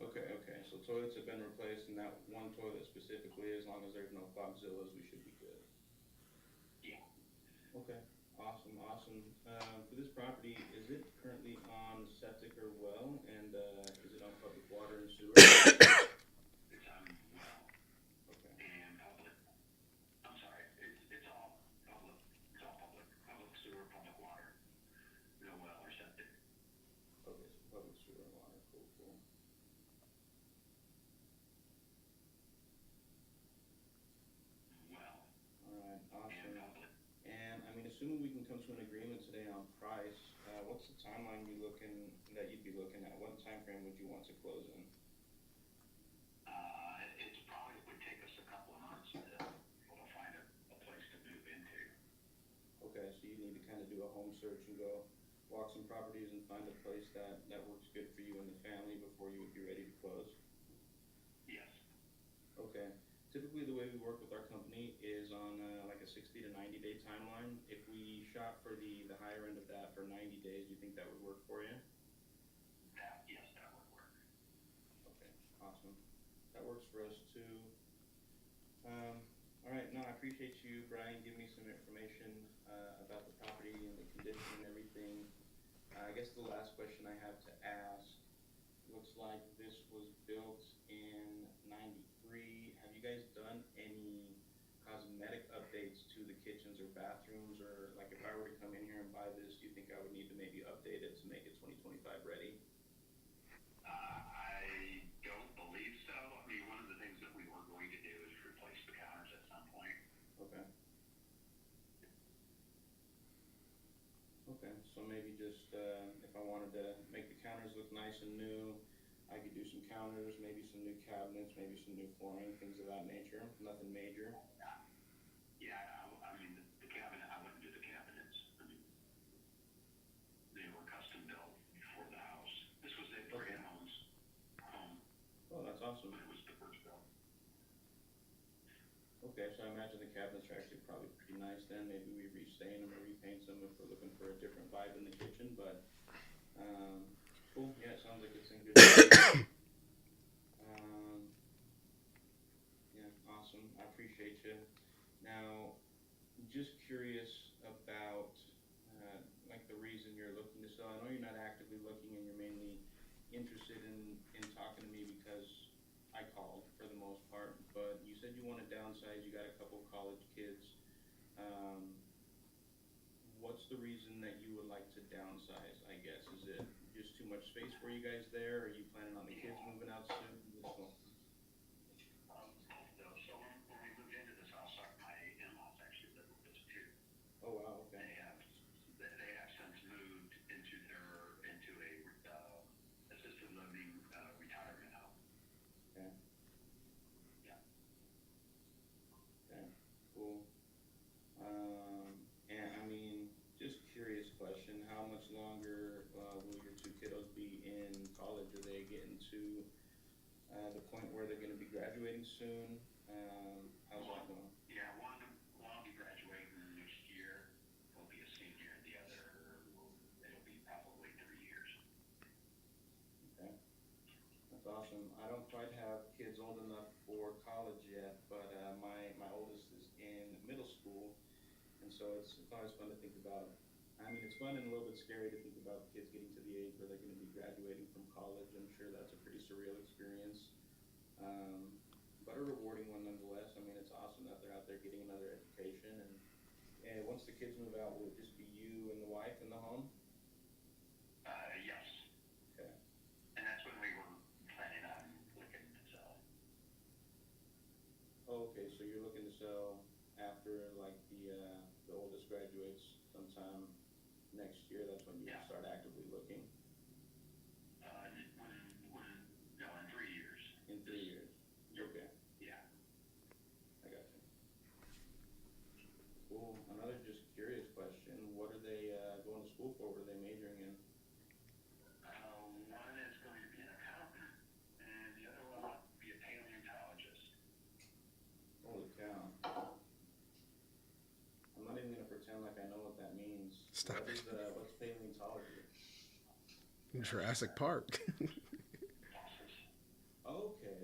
Okay, okay. So toilets have been replaced, and that one toilet specifically, as long as there's no clogzillas, we should be good. Yeah. Okay. Awesome, awesome. For this property, is it currently on septic or well, and is it on public water and sewer? It's on well Okay. and public. I'm sorry, it's all public. It's all public. Public sewer, public water. No well or septic. Okay, so public sewer and water. Cool, cool. Well All right, and awesome. public. And I mean, assuming we can come to an agreement today on price, what's the timeline that you'd be looking at? What time frame would you want to close in? It's probably would take us a couple of months to find a place to move into. Okay, so you need to kind of do a home search and go walk some properties and find a place that works good for you and the family before you would be ready to close. Yes. Okay. Typically, the way we work with our company is on like a 60 to 90 day timeline. If we shot for the higher end of that for 90 days, do you think that would work for you? Yes, that would work. Okay, awesome. That works for us too. All right, no, I appreciate you, Brian, giving me some information about the property and the condition and everything. I guess the last question I have to ask, looks like this was built in '93. Have you guys done any cosmetic updates to the kitchens or bathrooms? Or like if I were to come in here and buy this, do you think I would need to maybe update it to make it 2025 ready? I don't believe so. I mean, one of the things that we were going to do is replace the counters at some point. Okay. Okay, so maybe just if I wanted to make the counters look nice and new, I could do some counters, maybe some new cabinets, maybe some new flooring, things of that nature. Nothing major. Yeah, I mean, the cabinet, I wouldn't do the cabinets. I mean, they were custom built for the house. This was a Okay. pre-home's home Oh, that's awesome. when it was the first built. Okay, so I imagine the cabinets are actually probably pretty nice then. Maybe we restain them or repaint them if we're looking for a different vibe in the kitchen, but, cool. Yeah, it sounds like it's in good shape. Um, yeah, awesome. I appreciate you. Now, just curious about, like the reason you're looking to sell. I know you're not actively looking and you're mainly interested in talking to me because I called for the most part, but you said you want to downsize. You got a couple college kids. Um, what's the reason that you would like to downsize, I guess? Is it just too much space for you guys there? Are you planning on the kids moving out soon? What's going So when we moved into this house, my in-laws actually live with us too. Oh, wow, okay. They have since moved into a assisted living retirement home. Okay, Yeah. okay, cool. And I mean, just curious question, how much longer, will your two kiddos be in college? Are they getting to, the point where they're gonna be graduating soon? How's that going? Yeah, one will be graduating next year. Will be a senior, and the other it'll be probably 3 years. Okay, that's awesome. I don't quite have kids old enough for college yet, but, my oldest is in middle school, and so it's always fun to think about. I mean, it's fun and a little bit scary to think about kids getting to the age where they're going to be graduating from college. I'm sure that's a pretty surreal experience, but a rewarding one nonetheless. I mean, it's awesome that they're out there getting another education. And once the kids move out, will it just be you and the wife in the home? Yes, Okay. and that's when we were planning on looking to sell. Oh, okay, so you're looking to sell after like the oldest graduates sometime next year. That's when you Yeah. start actively looking. No, in 3 years. In 3 years. Okay, Yeah. I got you. Cool. Another just curious question. What are they going to school for? What are they majoring in? One is going to be an accountant, and the other one will be a paleontologist. Holy cow. I'm not even gonna pretend like I know what that means. Stop it. What's paleontology? Jurassic Park. Fossils. Okay.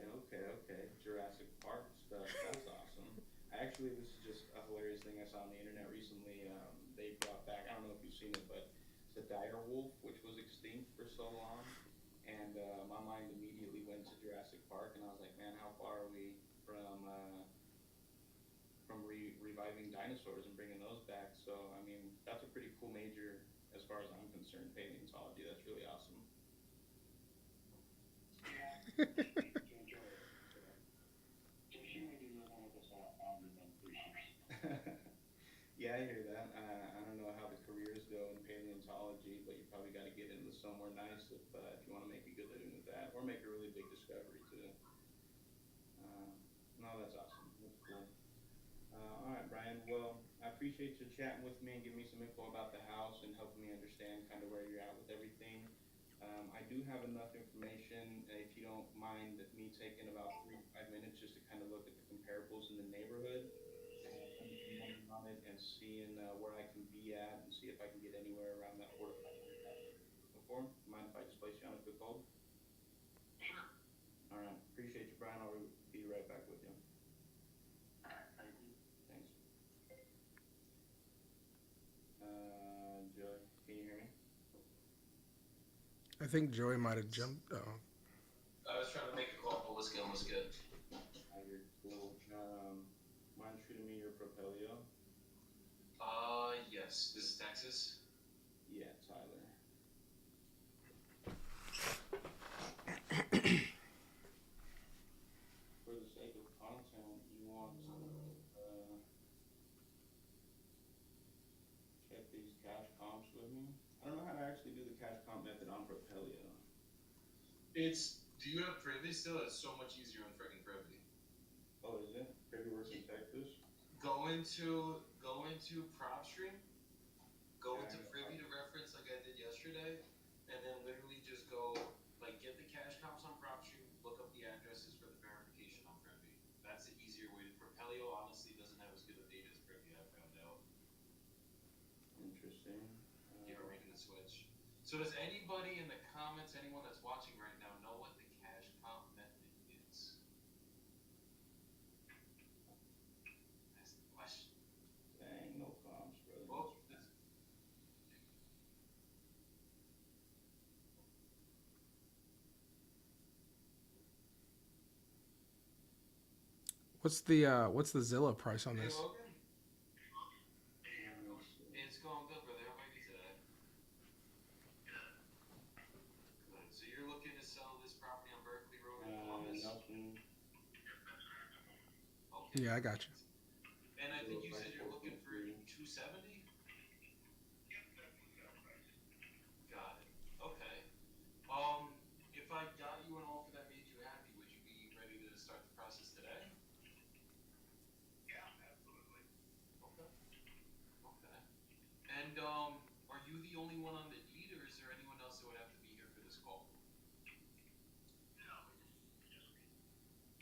Jurassic Park stuff. That's awesome. Actually, this is just a hilarious thing I saw on the internet recently. They brought back, I don't know if you've seen it, but the dire wolf, which was extinct for so long. And my mind immediately went to Jurassic Park, and I was like, man, how far are we from reviving dinosaurs and bringing those back? So, I mean, that's a pretty cool major as far as I'm concerned, paleontology. That's really awesome. Enjoy it. So she may be living with us longer than 3 years. Yeah, I hear that. I don't know how the careers go in paleontology, but you probably got to get into somewhere nice if you want to make a good living with that, or make a really big discovery too. No, that's awesome. That's cool. All right, Brian. Well, I appreciate you chatting with me and giving me some info about the house and helping me understand kind of where you're at with everything. I do have enough information, if you don't mind me taking about 3 to 5 minutes just to kind of look at the comparables in the neighborhood, running some numbers on it and seeing where I can be at and see if I can get anywhere around that 4 to 5 hundred before. Mind if I just place you on a quick hold? Sure. All right. Appreciate you, Brian. I'll be right back with you. All right, thank you. Thanks. Joey, can you hear me? I think Joey might have jumped. Oh, I was trying to make a call, but what's good? What's good? You're cool. Mind shooting me your Propelio? Yes. This is Texas. Yeah, Tyler. For the sake of content, you want to check these cash comps with me? I don't know how to actually do the cash comp method on Propelio. It's Do you have Privy still? It's so much easier on freaking Privy. Oh, is it? Maybe works in Texas? Go into PropStream, go Yeah, I into got Privy to reference like I did yesterday, and then literally just go like get the cash comps on PropStream, look up the addresses for the verification on Privy. That's the easier way. Propelio honestly doesn't have as good of data as Privy, I found out. interesting. Yeah, we're making the switch. So does anybody in the comments, anyone that's watching right now, know what the cash comp method is? That's the question. Dang, no comps, brother. Oh, What's the Zillow price on hey this? Logan, Let's see. it's going good, brother. How about you today? Good. So you're looking to sell this property on Berkeley Road in Columbus? Nothing. Okay. Yeah, I got you. And I think Zero you price said you're looking for 4.3. 270? Got it. Okay. If I got you an offer that made you happy, would you be ready to start the process today? Okay. Okay. And are you the only one on the deed, or is there anyone else that would have to be here for this call?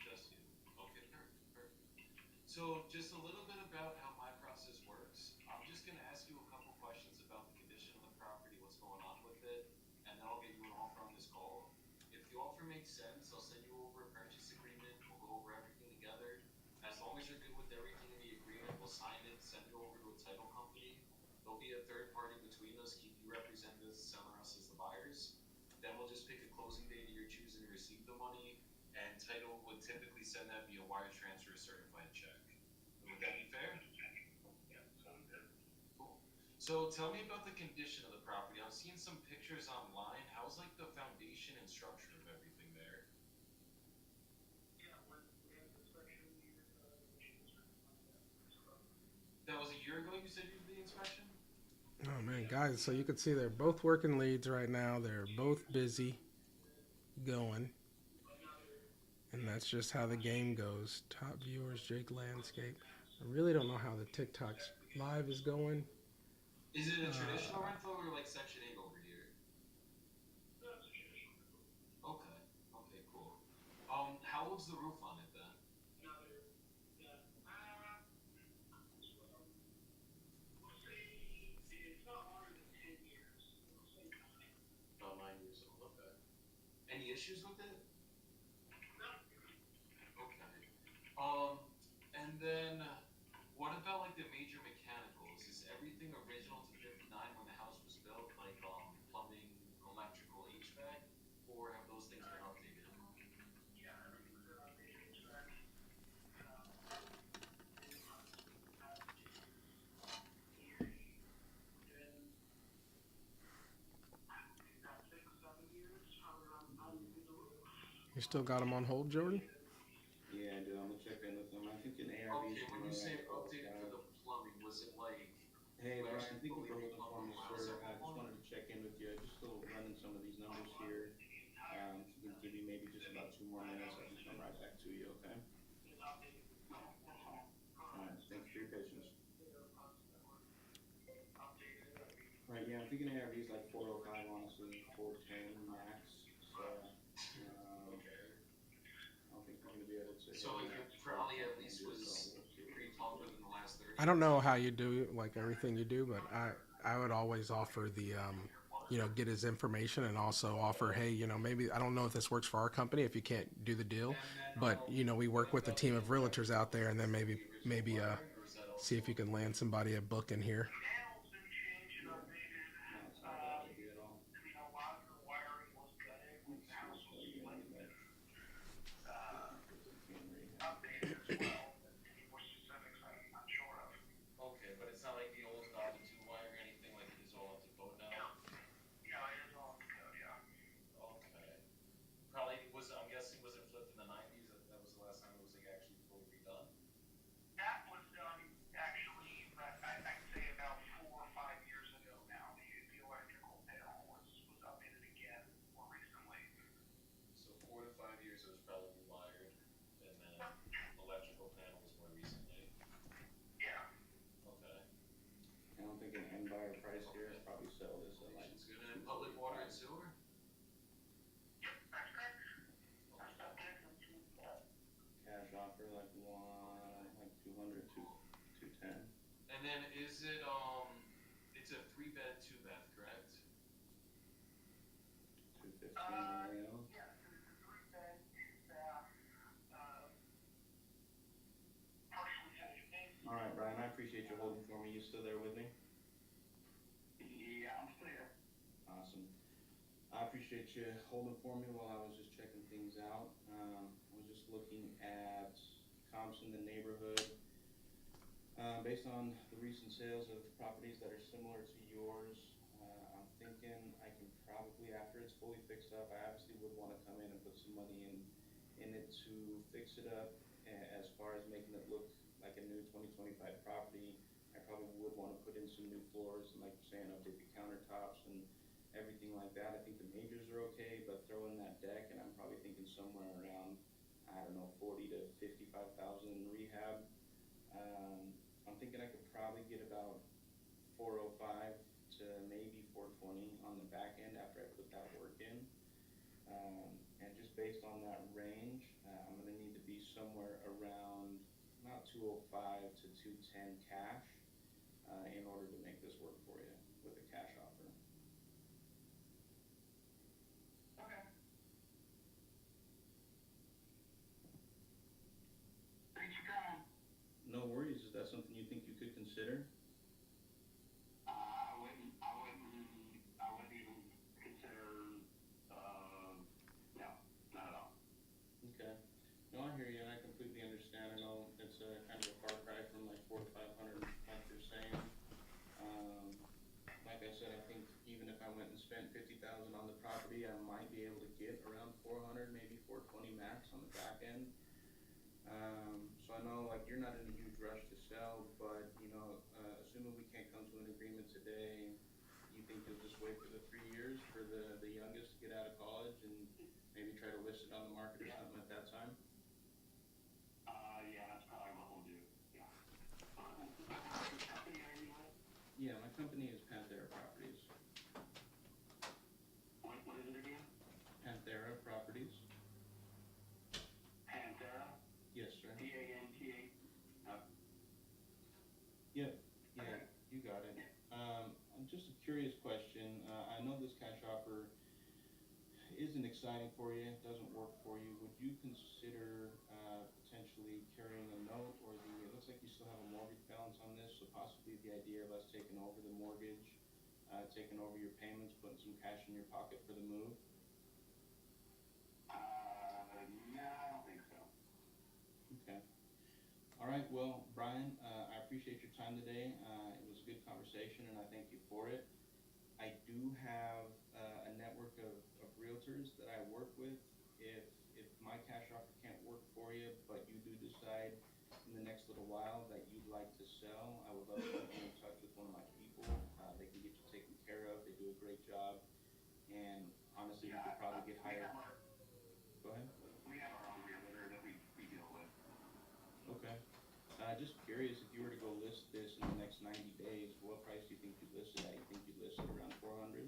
Just you. Okay, perfect, perfect. So just a little bit about how my process works. I'm just gonna ask you a couple questions about the condition of the property, what's going on with it, and then I'll get you an offer on this call. If the offer makes sense, I'll send you over a purchase agreement. We'll go over everything together. As long as you're good with everything in the agreement, we'll sign it, send it over to a title company. There'll be a third party between us, keep you represented as the seller, us as the buyers. Then we'll just pick a closing date of your choosing to receive the money, and title would typically send that via wire transfer, a certified check. Would that be fair? Cool. So tell me about the condition of the property. I'm seeing some pictures online. How's like the foundation and structure of everything there? That was a year ago you said you did the inspection? Oh man, guys, so you can see they're both working leads right now. They're both busy going. And that's just how the game goes. Top viewers, Jake Landscape. I really don't know how the TikTok's live is going. Is it a traditional rental or like Section 8 over here? Okay. Okay, cool. How old's the roof on it then? About 9 years old. Okay. Any issues with it? Okay. Um, and then what about like the major mechanicals? Is everything original to 59 when the house was built, like plumbing, electrical, HVAC, or have those things been updated? You still got them on hold, Jordan? Yeah, dude, I'm gonna check in with them. I think an ARV is Okay, when you somewhere say around updated for 12.5. the plumbing, was it like Hey, you Brian, actually thank you fully for holding for replumbed me, the last sir. several I just months? wanted to check in with you. Just still running some of these numbers here. If you can give me maybe just about 2 more minutes, I can come right back to you, okay? All right, thank you for your patience. Right, yeah, I'm thinking ARV is like 405, honestly, 410 max. So, Okay. I don't think we're gonna be able to hit So like that. it So probably what at we're gonna least do is was we'll see what we can pre-plumbed do. within the last 30 I don't days? know how you do like everything you do, but I would always offer the get his information and also offer, hey, maybe I don't know if this works for our company if you can't do the deal, And then but we what work with a about the team of realtors electrical? out there, and Is then it maybe the original maybe wiring or is that see also if you can land updated? somebody a book in here. Yeah, no, it's not a bad idea at all. Let's see what color you're gonna need there. 50/50 and rehab. Okay, but it's not like the old dog and two wire or anything, like it is all up to code now? Okay. Probably was, I'm guessing, was it flipped in the 90s? That was the last time it was like actually fully redone? So 4 to so it's probably rewired, and then electrical panels more recently. Yeah. Okay. And I'm thinking end buyer price here, Okay. probably sell this at like It's good. And public water and sewer? That's good. Okay. That's good. cash offer like 200, 210, And then is it it's a 3-bed, 2-bath, correct? 215 Yeah, it's a 3-bed, 2-bath, partially finished basement. All right, Brian, I appreciate you holding for me. You still there with me? Yeah, I'm still here. Awesome. I appreciate you holding for me while I was just checking things out. I was just looking at comps in the neighborhood. Based on the recent sales of properties that are similar to yours, I'm thinking I can probably, after it's fully fixed up, I obviously would want to come in and put some money in it to fix it up. As far as making it look like a new 2025 property, I probably would want to put in some new floors and, like you're saying, update the countertops and everything like that. I think the majors are okay, but throw in that deck, and I'm probably thinking somewhere around, I don't know, 40 to 55,000 in rehab. I'm thinking I could probably get about 405 to maybe 420 on the back end after I put that work in. And just based on that range, I'm going to need to be somewhere around about 205 to 210 cash in order to make this work for you with a cash offer. Okay. Thanks for coming. No worries. Is that something you think you could consider? I wouldn't even consider, no, not at all. Okay. No, I hear you, and I completely understand. I know it's a kind of a far cry from like 400 to 500, like you're saying. Like I said, I think even if I went and spent 50,000 on the property, I might be able to get around 400, maybe 420 max on the back end. So I know like you're not in a huge rush to sell, but assuming we can't come to an agreement today, you think you'll just wait for the 3 years for the youngest to get out of college and maybe try to list it on the market or something at that time? Yeah, that's probably what we'll do, yeah. What company are you with? Yeah, my company is Panthera Properties. What is it again? Panthera Properties? Panthera? Yes, sir. P-A-N-T-A? Yeah, you got it. Just a curious question. I know this cash offer isn't exciting for you, it doesn't work for you. Would you consider potentially carrying a note, or it looks like you still have a mortgage balance on this, so possibly the idea of us taking over the mortgage, taking over your payments, putting some cash in your pocket for the move? No, I don't think so. Okay. All right, well, Brian, I appreciate your time today. It was a good conversation, and I thank you for it. I do have a network of realtors that I work with. If my cash offer can't work for you, but you do decide in the next little while that you'd like to sell, I would love to put you in touch with one of my people. They can get you taken care of. They do a great job, and honestly, you could probably get hired. Go ahead. We have our own realtor that we deal with. Okay. Just curious, if you were to go list this in the next 90 days, what price do you think you'd list it at? You think you'd list it around 400?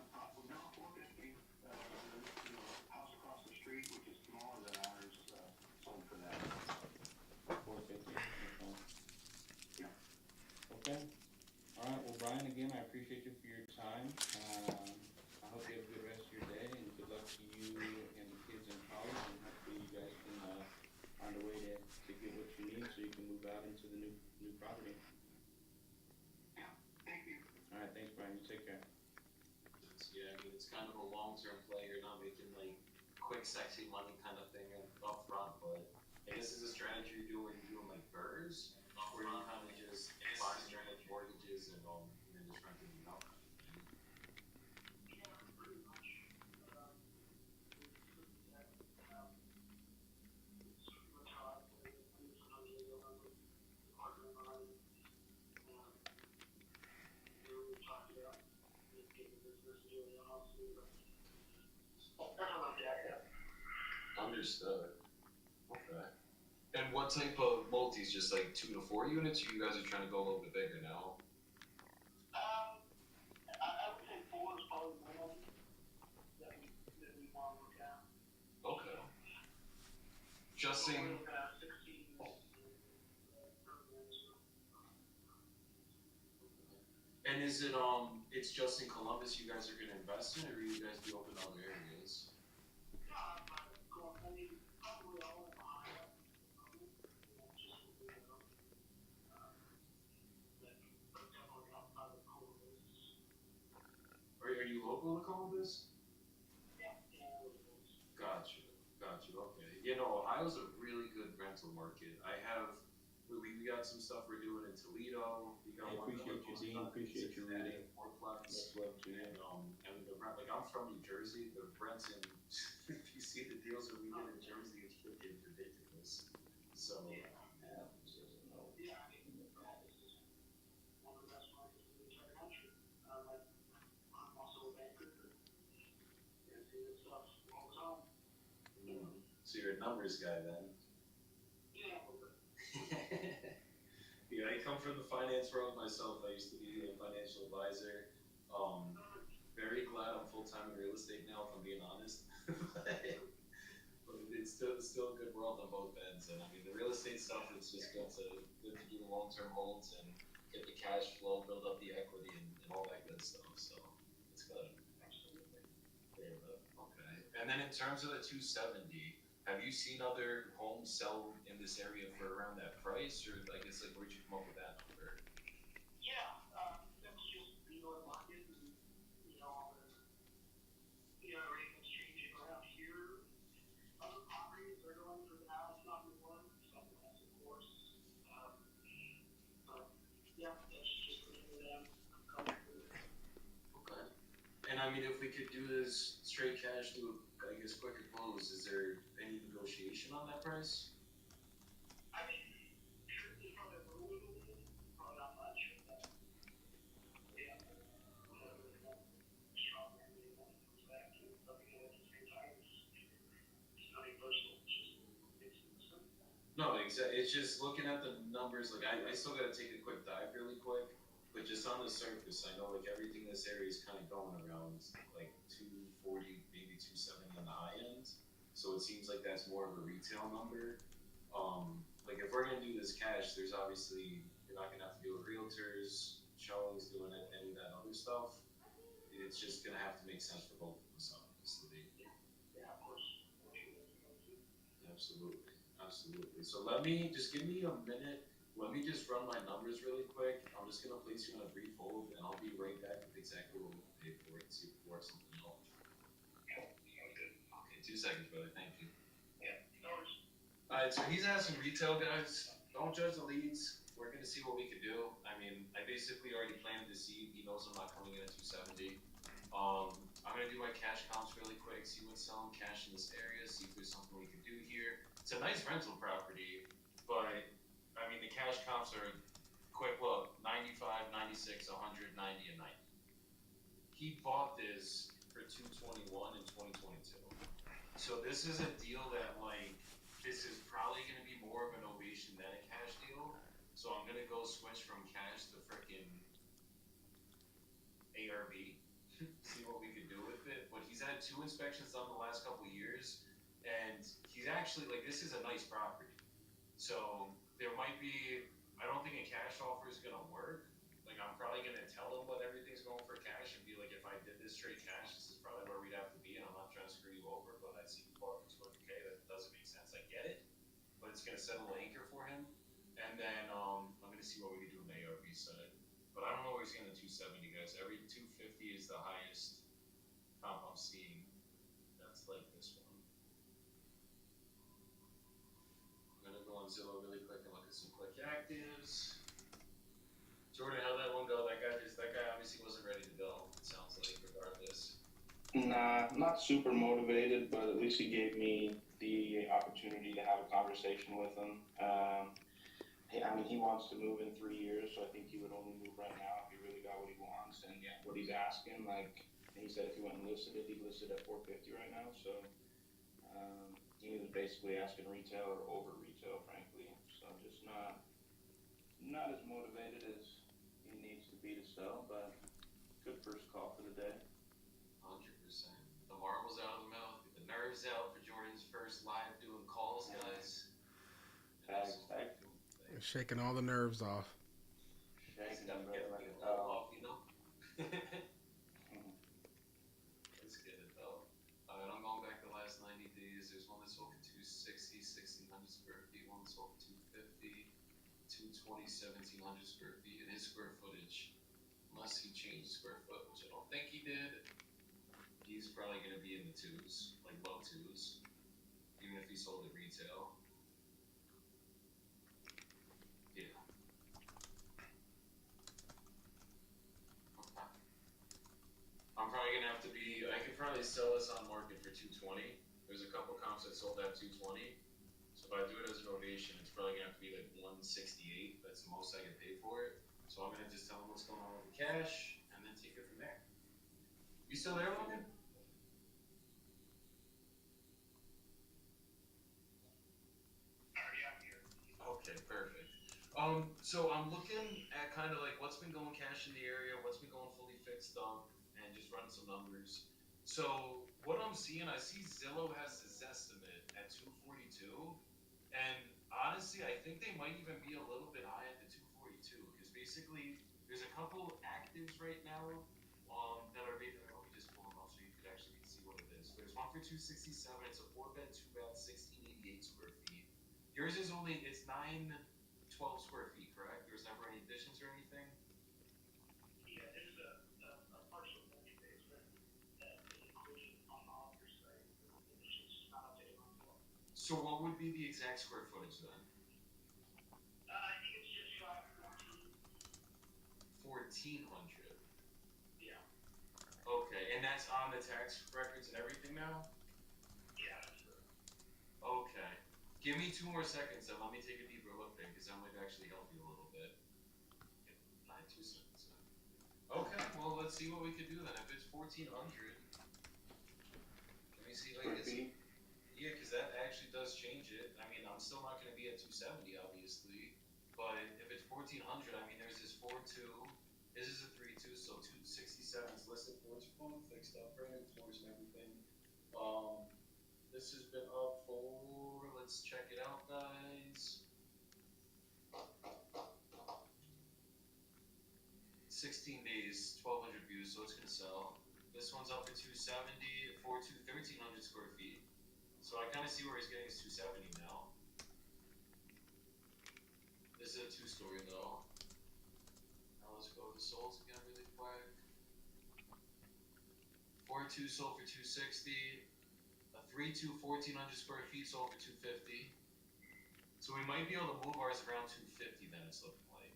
Probably not 450. House across the street, which is smaller than ours, sold for that. 450. Okay. Yeah. Okay. All right. Well, Brian, again, I appreciate you for your time. I hope you have a good rest of your day, and good luck to you and the kids in college. And hopefully, you guys can find a way to get what you need so you can move out into the new property. Yeah. Thank you. All right. Thanks, Brian. You take care. Yeah, I mean, it's kind of a long-term play. You're not making like quick, sexy money kind of thing up front, but I guess it's a strategy you're doing like burrs, where you kind of just buy straight mortgages and then just renting them out. Yeah, pretty much. That's how I play it. Sometimes I go out with a partner of mine, we talked about getting business, doing the house, stuff like that, yeah. Understood. Okay. And what type of multis? Just like 2 to 4 units, or you guys are trying to go a little bit bigger now? I would say four is probably the minimum that we want to look at. Okay. Just So seeing. we're looking at 16. And is it it's just in Columbus you guys are gonna invest in, or will you guys be open to other areas? Are you local to Columbus? Gotcha, gotcha. Okay. You know, Ohio's a really good rental market. We got some stuff we're doing in Toledo. We got I one appreciate you, Dean. Appreciate your reading. Fourplex. Much love to you. And the rent, like I'm from New Jersey, the rents in, if you see the deals that we get in Jersey, it's freaking ridiculous. So, so you're a numbers guy then. Yeah, I come from the finance world myself. I used to be a financial advisor. Very glad I'm full time in real estate now, if I'm being honest. But it's still a good world on both ends. And I mean, the real estate stuff is just good to do the long term holds and get the cash flow, build up the equity, and all that good stuff. So it's good. Absolutely. Fair enough. Okay. And then in terms of the 270, have you seen other homes sell in this area for around that price, or I guess like where'd you come up with that number? That's just dealer market, and everything's changing around here. Other properties are going for the house, not the one, some less, of course. But yeah, that's just the name of them. Okay. And I mean, if we could do this straight cash, do I guess quicker close, is there any negotiation on that price? I mean, sure, there's probably a little wiggle room, probably not much. But yeah, whatever they want, strong remedy when it comes back to it. But again, at the same time, it's nothing personal. It's just it's simple. No, exactly. It's just looking at the numbers. Like I still got to take a quick dive really quick, but just on the surface, I know like everything in this area is kind of going around like 240, maybe 270 on the high end. So it seems like that's more of a retail number. Like if we're gonna do this cash, there's obviously you're not gonna have to deal with realtors, showings, doing it, any of that other stuff. It's just gonna have to make sense for both of us, obviously. Yeah, of course. Absolutely, absolutely. So let me just give me a minute. Let me just run my numbers really quick. I'm just gonna place you on a brief hold, and I'll be right back with exactly what we'll pay for it and see if it works something out. Sounds good. Okay, 2 seconds, brother. Thank you. Yeah, no worries. All right, so he's asking retail guys. Don't judge the leads. We're gonna see what we can do. I mean, I basically already planted the seed. He knows I'm not coming in at 270. I'm gonna do my cash comps really quick, see what's selling cash in this area, see if there's something we can do here. It's a nice rental property, but I mean the cash comps are quick look: 95, 96, 100, 90, and 90. He bought this for 221 in 2022. So this is a deal that like this is probably gonna be more of an ovation than a cash deal. So I'm gonna go switch from cash to frickin' ARV. See what we can do with it. But he's had 2 inspections done the last couple years, and he's actually like this is a nice property. So there might be. I don't think a cash offer is gonna work. Like I'm probably gonna tell him what everything's going for cash and be like, if I did this straight cash, this is probably where we'd have to be. And I'm not trying to screw you over, but I see you bought for 200K. That doesn't make sense. I get it, but it's gonna set a anchor for him. And then I'm gonna see what we can do on the ARV side. But I don't know where he's getting the 270, guys. Every 250 is the highest comp I'm seeing. That's like this one. I'm gonna go on Zillow really quick and look at some quick actives. Jordan, how'd that one go? That guy obviously wasn't ready to go. It sounds like, regardless. Nah, not super motivated, but at least he gave me the opportunity to have a conversation with him. I mean, he wants to move in 3 years, so I think he would only move right now if he really got what he wants and what he's asking. Like he said, if he went and listed it, he'd list it at 450 right now. So, he was basically asking retail or over retail, frankly. So just not as motivated as he needs to be to sell, but good first call for the day. 100%. The marbles out of the mouth, get the nerves out for Jordan's first live doing calls, guys. Tags, tags. Shaking all the nerves off. Shaking Gotta them, get brother, like a the roll dog. off, you know? Let's get it though. Alright, I'm going back the last 90 days. There's one that sold for 260, 1,600 square feet. One that sold for 250, 220, 1,700 square feet. And his square footage, unless he changed square foot, which I don't think he did, he's probably going to be in the twos, like low twos, even if he sold at retail. Yeah. Okay. I'm probably going to have to be, I could probably sell this on market for 220. There's a couple comps that sold at 220. So if I do it as an ovation, it's probably going to have to be like 168. That's the most I can pay for it. So I'm going to just tell him what's going on with the cash and then take it from there. You still there, Logan? Okay, perfect. So I'm looking at kind of like what's been going cash in the area, what's been going fully fixed up, and just running some numbers. So what I'm seeing, I see Zillow has this estimate at 242, and honestly, I think they might even be a little bit high at the 242 because basically there's a couple actives right now that are maybe. Let me just pull them up so you could actually see what it is. There's one for 267. It's a 4-bed, 2-bath, 1688 square feet. Yours is only, it's 912 square feet, correct? There's never any additions or anything? Yeah, there's a partial mortgage basement that is included on the offer site. It's just not updated on the floor. So what would be the exact square footage then? I think it's just shy of 14. 1,400. Yeah. Okay, and that's on the tax records and everything now? Yeah, that's right. Okay. Give me 2 more seconds then. Let me take a deeper look then, because that might actually help you a little bit. Get my 2 cents in. Okay, well, let's see what we could do then. If it's 1,400, let me see. Like, yeah, because that actually does change it. I mean, I'm still not going to be at 270, obviously. But if it's 1,400, I mean, there's this 4.2. This is a 3.2, so 267 is listed for it's fully fixed up, brand new floors and everything. This has been up for, let's check it out, guys. 16 days, 1,200 views, so it's gonna sell. This one's up for 270 for 1,300 square feet. So I kind of see where he's getting his 270 now. This is a 2-story though. Now let's go to the solds again really quick. 4.2 sold for 260. A 3.2 1,400 square feet sold for 250. So we might be able to move ours around 250 then, it's looking like.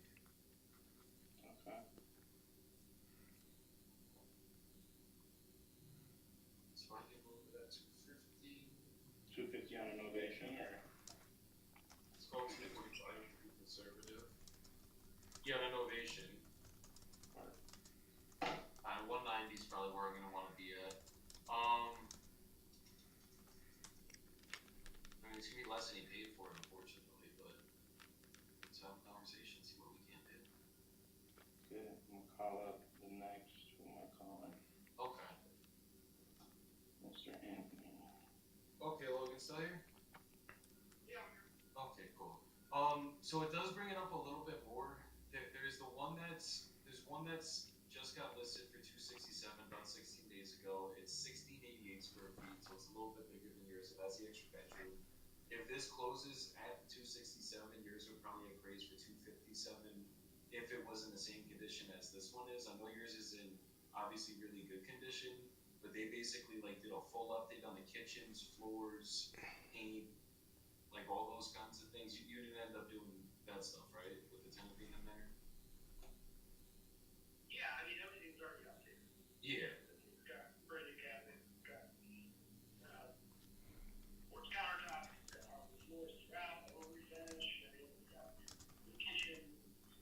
Okay. So I can move it at 250. 250 on an ovation, or? Let's go 245 to be conservative. Yeah, an ovation. 190 is probably where I'm gonna want to be at. I mean, it's gonna be less than he paid for it, unfortunately, but let's have a conversation, see what we can do. Good. We'll call up the next. Who am I calling? Okay. Mr. Anthony. Okay, Logan, still here? Yeah. Okay, cool. So it does bring it up a little bit more. There's one that's just got listed for 267 about 16 days ago. It's 1,688 square feet, so it's a little bit bigger than yours. So that's the extra bedroom. If this closes at 267, yours would probably appraise for 257. If it was in the same condition as this one is, I know yours is in obviously really good condition, but they basically like did a full update on the kitchens, floors, paint, like all those kinds of things. You didn't end up doing that stuff, right? With the tenant being in there? Yeah, I mean, everything's already updated. Yeah. We've got brand new cabinets, we've got quartz countertops, the floors throughout, the whole refinish. I mean, we've got the kitchen,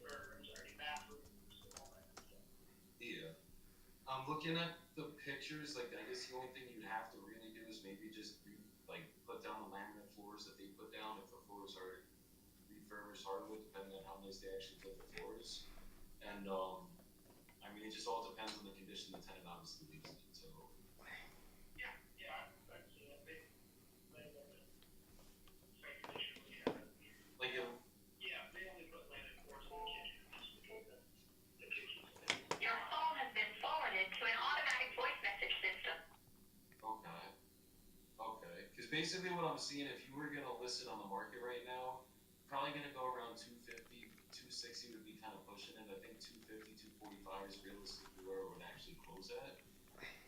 or I'm sorry, bathrooms, and all that good stuff. Yeah. I'm looking at the pictures, like I guess the only thing you'd have to really do is maybe just like put down the laminate floors that they put down if the floors are refurbished hardwood, depending on how nice they actually put the floors. And I mean, it just all depends on the condition the tenant obviously leaves it in. So Yeah, yeah, I've seen it. They same condition we have it. like it, Yeah, they only put laminate floors in the kitchen, just because the kitchen's a bit. Your call has been forwarded to an automatic voice message system. okay, okay. Because basically what I'm seeing, if you were gonna list it on the market right now, probably gonna go around 250, 260 would be kind of pushing it. I think 250, 245 is realistically where it would actually close at.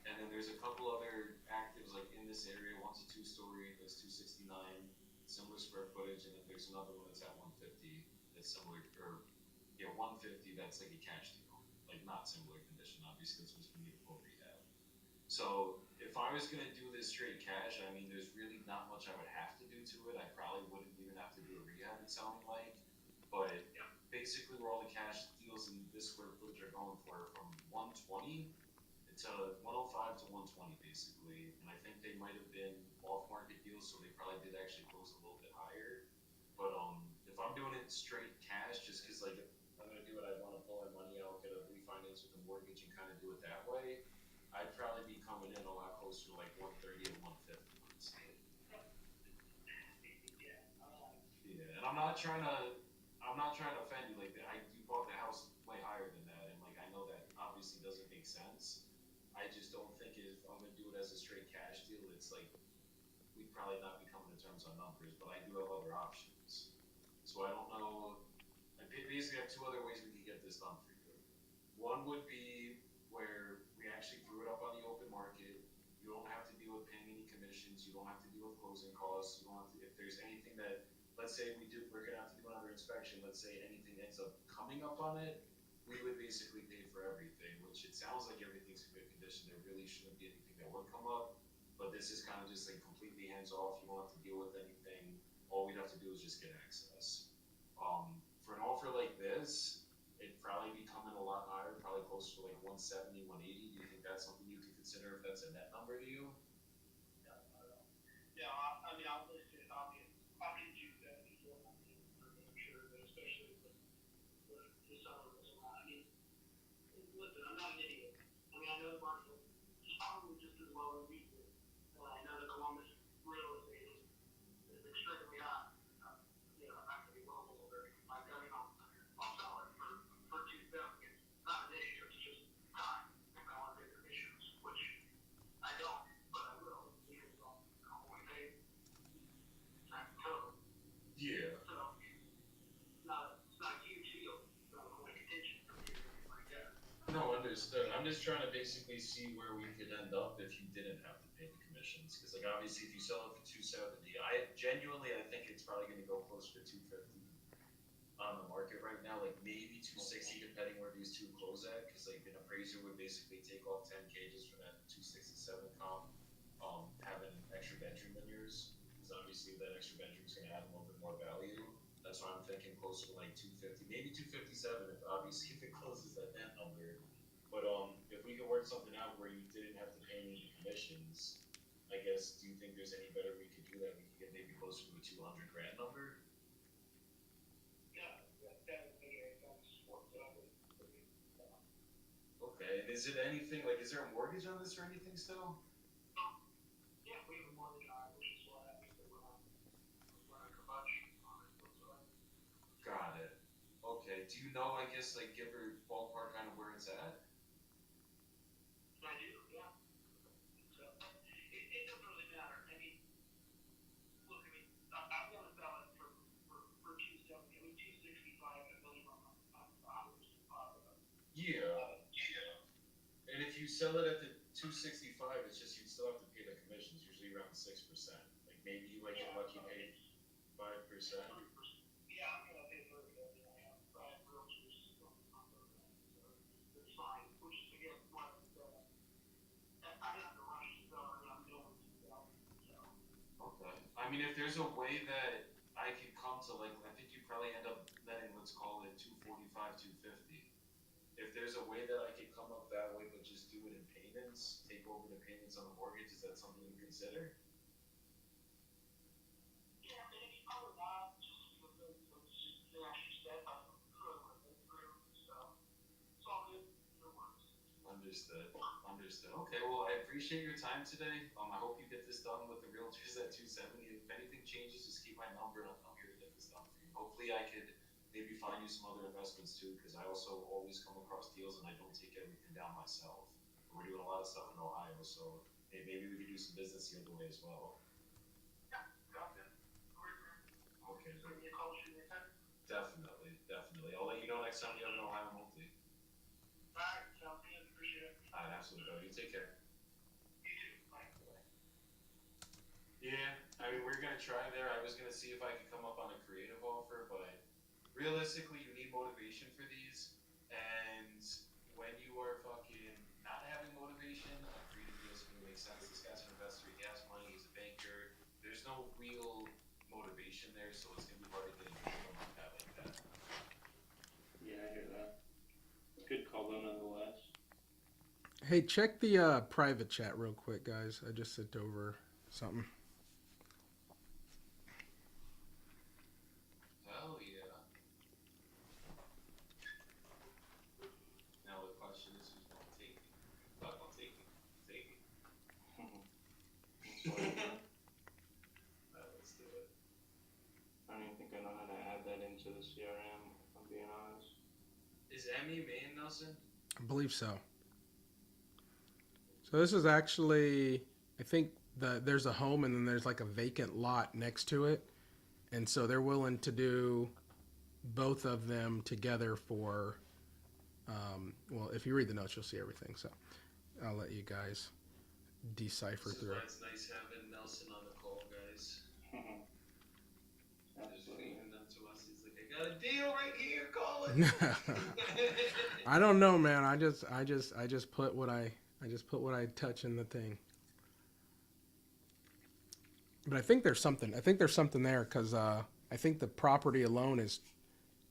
And then there's a couple other actives like in this area. One's a 2-story, that's 269, similar square footage, and then there's another one that's at 150. That's similar, or yeah, 150. That's like a cash deal, like not similar condition. Obviously, this was gonna need a full rehab. So if I was gonna do this straight cash, I mean, there's really not much I would have to do to it. I probably wouldn't even have to do a rehab. It sounded like, but basically, where all the cash deals in this square footage are going for from 120 to 105 to 120 basically, and I think they might have been off-market deals, so they probably did actually close a little bit higher. But if I'm doing it straight cash, just because like if I'm gonna do it, I want to pull my money out, get a refinance with the mortgage, and kind of do it that way. I'd probably be coming in a lot closer to like 130 to 150, honestly. Yeah, and I'm not trying to offend you. Like you bought the house way higher than that, and like I know that obviously doesn't make sense. I just don't think if I'm gonna do it as a straight cash deal, it's like we'd probably not be coming to terms on numbers, but I do have other options. So I don't know. I basically have two other ways we could get this done for you. One would be where we actually threw it up on the open market. You don't have to deal with paying any commissions. You don't have to deal with closing costs. You don't have to, if there's anything that, let's say we're gonna have to do another inspection. Let's say anything ends up coming up on it, we would basically pay for everything, which it sounds like everything's in good condition. There really shouldn't be anything that would come up, but this is kind of just like completely hands off. You won't have to deal with anything. All we'd have to do is just get access. For an offer like this, it'd probably be coming a lot higher, probably closer to like 170, 180. Do you think that's something you could consider if that's a net number to you? Yeah, I mean, I'll list it. I'll get you that before I'm sure that especially with the summer was around. I mean, listen, I'm not an idiot. I mean, I know the market is probably just as low as we do. I know the Columbus real estate is extremely high. You know, not gonna be local or like I mean, I'll sell it for 2,000. It's not an issue. It's just time. If I want to get commissions, which I don't, but I will because I'll only pay that total. Yeah. So it's not a huge deal. It's not a point of contention for me or anything like that. No, understood. I'm just trying to basically see where we could end up if you didn't have to pay the commissions. Because, like, obviously, if you sell it for 270, I think it's probably going to go closer to 250 on the market right now. Like maybe 260, depending where these two close at. Because like an appraiser would basically take off 10K just for that 267 comp, having an extra bedroom in yours. Because obviously that extra bedroom is going to add a little bit more value. That's why I'm thinking closer to like 250, maybe 257 if obviously if it closes at that number. But if we could work something out where you didn't have to pay any commissions, I guess, do you think there's any better we could do that? We could get maybe closer to a 200 grand number? Yeah, that would make it work out. Okay, and is it anything, like, is there a mortgage on this or anything still? Yeah, we have a mortgage on it, which is why we're not much on it whatsoever. Got it. Okay, do you know, I guess, like, give her ballpark kind of where it's at? I do, yeah. So it doesn't really matter. I mean, look, I mean, I'm gonna sell it for 270. I mean, 265 at a minimum. I'm positive. Yeah. And if you sell it at the 265, it's just you'd still have to pay the commissions, usually around 6%. Like maybe you might get lucky, pay 5%. Yeah, I'm gonna pay for it. I have 5 realtors on those things, so it's fine. Which is again what I have to rush to sell it. I'm going to sell it. So. Okay. I mean, if there's a way that I could come to, like, I think you probably end up netting, let's call it 245, 250. If there's a way that I could come up that way, but just do it in payments, take over the payments on the mortgage, is that something you consider? Understood. Understood. Okay, well, I appreciate your time today. I hope you get this done with the realtors at 270. If anything changes, just keep my number, and I'm here to get this done for you. Hopefully, I could maybe find you some other investments too, because I also always come across deals and I don't take everything down myself. We're doing a lot of stuff in Ohio, so maybe we could do some business the other way as well. Got it. Okay, Give me a call, shoot me a text. definitely, definitely. I'll let you know next time you have an Ohio multi. Alright, sounds good, appreciate it. All right, absolutely. You take care. You too, bye. Yeah, I mean, we're gonna try there. I was gonna see if I could come up on a creative offer, but realistically, you need motivation for these. And when you are fucking not having motivation, a creative deal is gonna make sense. This guy's an investor. He has money. He's a banker. There's no real motivation there, so it's gonna be hard to get a deal done like that. Yeah, I hear that. Good call though, nonetheless. Hey, check the private chat real quick, guys. I just sent over something. Hell yeah. Now the question is, who's gonna take it? I'm gonna take it. Take it. Alright, let's do it. I don't even think I know how to add that into the CRM, if I'm being honest. Is Emmy Maine, Nelson? I believe so. So this is actually, I think there's a home and then there's like a vacant lot next to it. And so they're willing to do both of them together for, well, if you read the notes, you'll see everything. So I'll let you guys decipher This is through why it. it's nice having Nelson on the call, guys. Just feeding them to us. He's like, I got a deal right here. Call it. I don't know, man. I just put what I touch in the thing. But I think there's something. There because I think the property alone is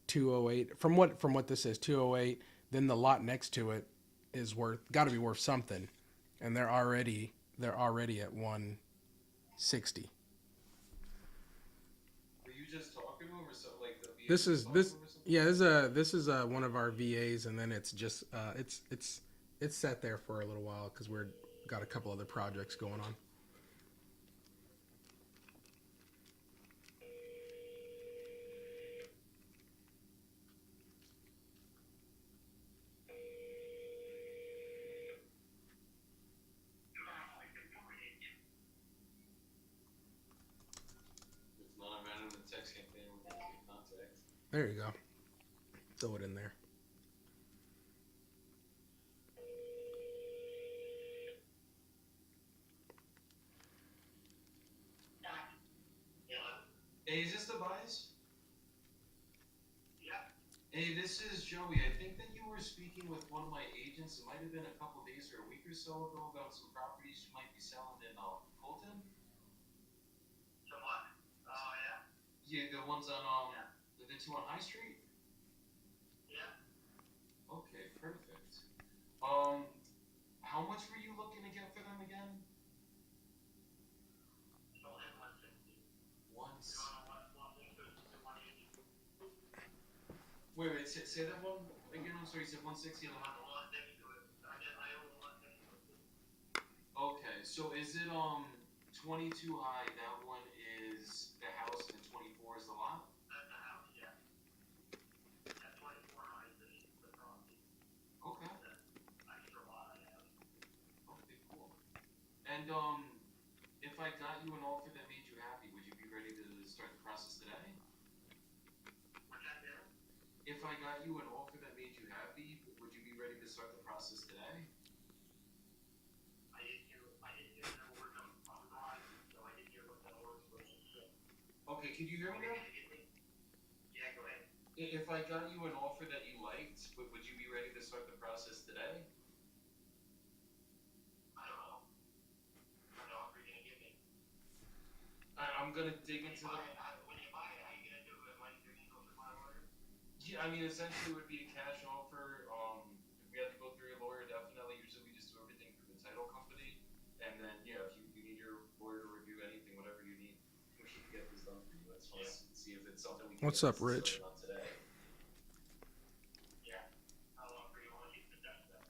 208. From what this is, 208. Then the lot next to it is got to be worth something, and they're already at 160. Were you just talking to him or something? Like the VA This was is talking this to him or something? yeah. This is one of our VAs, and then it's just it's sat there for a little while because we're got a couple other projects going on. If not, I ran him the text campaign. We're gonna get contact. There you go. Throw it in there. Hey, is this the buys? Yeah. Hey, this is Joey. I think that you were speaking with one of my agents. It might have been a couple days or a week or so ago about some properties you might be selling in Colton. So what? Oh, yeah. Yeah, the ones on Yeah. the two on High Street. Yeah. Okay, perfect. How much were you looking to get for them again? Sold at 160. Once. You want to 180? Wait, say that one again. I'm sorry, you said 160 on the I want next to it. I own one next to it. Okay, so is it 22 high? That one is the house, and 24 is the lot. That's the house, yeah. That 24 high is the property. Okay. That extra lot I have. Okay, cool. And if I got you an offer that made you happy, would you be ready to start the process today? What's that there? If I got you an offer that made you happy, would you be ready to start the process today? I didn't hear the word on the line, so I didn't hear what that word was. Okay, can you hear me now? Yeah, go ahead. If I got you an offer that you liked, would you be ready to start the process today? I don't know. What offer are you gonna give me? I'm gonna dig into the. When you buy it, how you gonna do it? Am I gonna go through my lawyer? Yeah, I mean, essentially, it would be a cash offer. If we had to go through your lawyer, definitely. Usually, we just do everything through the title company, and then if you need your lawyer to review anything, whatever you need, we should get this done for you. Let's see if it's something we can. What's get up, this Rich? started on today. Yeah. How long for you want to keep the debt then?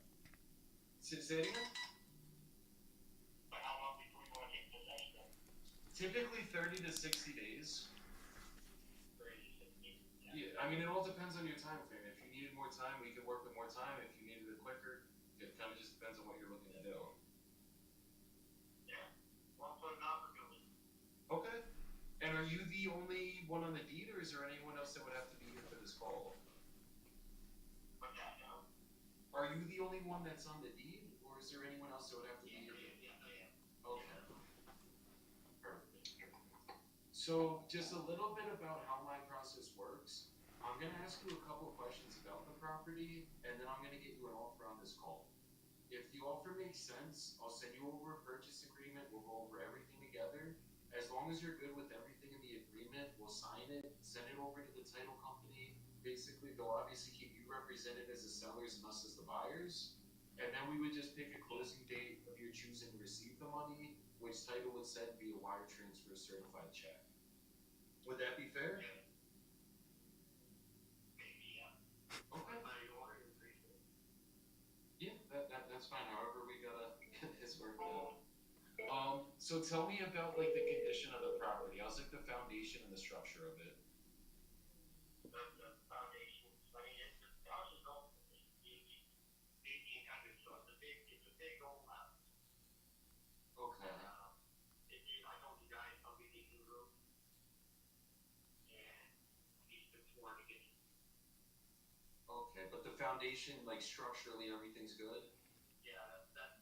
Say it again? But how long before you want to take possession of it? Typically 30 to 60 days. 30 to 60. Yeah, I mean, it all depends on your time frame. If you needed more time, we could work with more time. If you needed it quicker, it kind of just depends on what you're looking to do. Yeah. Well, put an offer to it. Okay. And are you the only one on the deed, or is there anyone else that would have to be here for this call? What's that now? Are you the only one that's on the deed, or is there anyone else that would have to be here? Yeah, I am. Okay. Perfect. So just a little bit about how my process works. I'm going to ask you a couple of questions about the property, and then I'm going to get you an offer on this call. If the offer makes sense, I'll send you over a purchase agreement. We'll go over everything together. As long as you're good with everything in the agreement, we'll sign it, send it over to the title company. Basically, they'll obviously keep you represented as the sellers and us as the buyers. And then we would just pick a closing date of your choosing to receive the money, which title would send via wire transfer certified check. Would that be fair? Maybe, yeah. Okay. My order increased. Yeah, that's fine. However, we gotta get this worked out. So tell me about like the condition of the property. How's like the foundation and the structure of it? The foundation, I mean, the house is old. It's 1800, so it's a big old house. Okay. I told you guys I'll be the new roof. And he's been sworn to get. Okay, but the foundation, like structurally, everything's good. Yeah, that's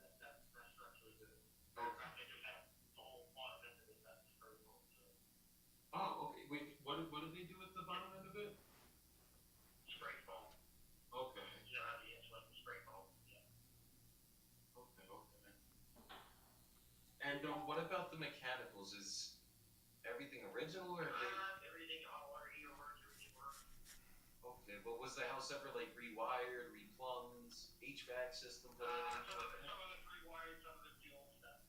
structurally good. Okay. I just had a whole lot of it that's very old. So. Oh, okay. Wait, what did they do at the bottom end of it? Spray foam. Okay. You know how the insulated spray foam? Yeah. Okay. And what about the mechanicals? Is everything original or? Everything all everything works. Okay, but was the house ever like rewired, replumbed, HVAC system put in? Some of it's rewired, some of it's the old stuff.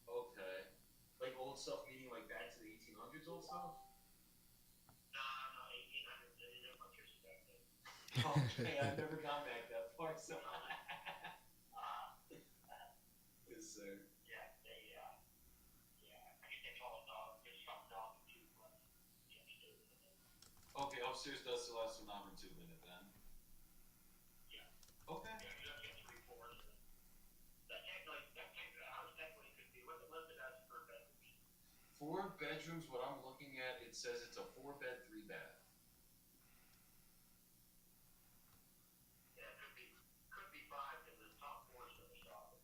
Okay. Like old stuff meaning like back to the 1800s old stuff? No, 1800s. They didn't have electricity back then. Okay, I've never gone back that far, so. Yes, sir. Yeah, I think they call it there's something off the tube left. Yeah, upstairs. Okay, upstairs does still have some knob and tube in it then. Yeah. Okay. Yeah, you have to get 3/4 of it. The house technically could be, what's it listed as per bedrooms? 4 bedrooms, what I'm looking at, it says it's a 4-bed, 3-bath. Yeah, it could be 5 because the top floor is gonna stop it.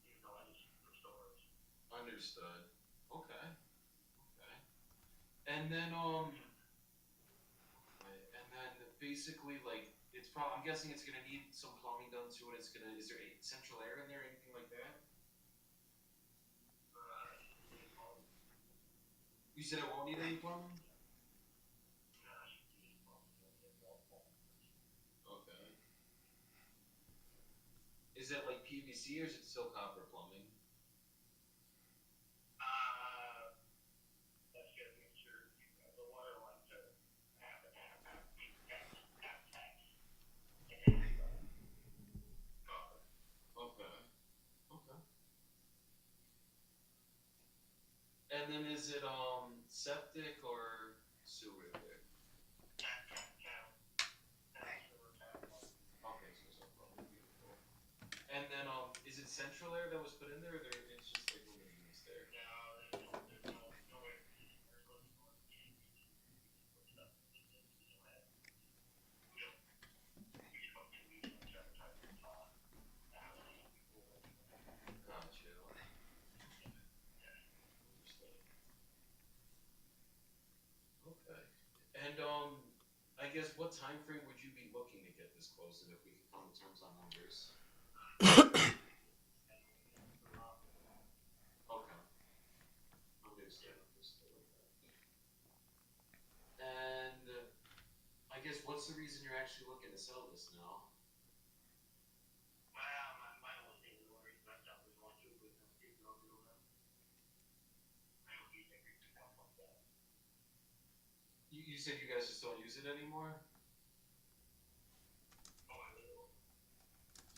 Even though that is for storage. Understood. Okay. And then basically like it's probably I'm guessing it's gonna need some plumbing done to it. Is there a central air in there, anything like that? You said it won't need any plumbing? Okay. Is it like PVC or is it still copper plumbing? That's good. Make sure the water lines are half and half taps. Copper. Okay. And then is it septic or sewer there? Tap. Okay, so septic. Beautiful. And then is it central air that was put in there, or it's just like little units there? No, there's no way. Gotcha. Okay. And I guess what time frame would you be looking to get this closed in if we can come to terms on numbers? Okay. Understood. And I guess what's the reason you're actually looking to sell this now? Well, my only thing is worried about that was going through with them getting no deal now. I don't need everything else like that. You said you guys just don't use it anymore? Oh, I will.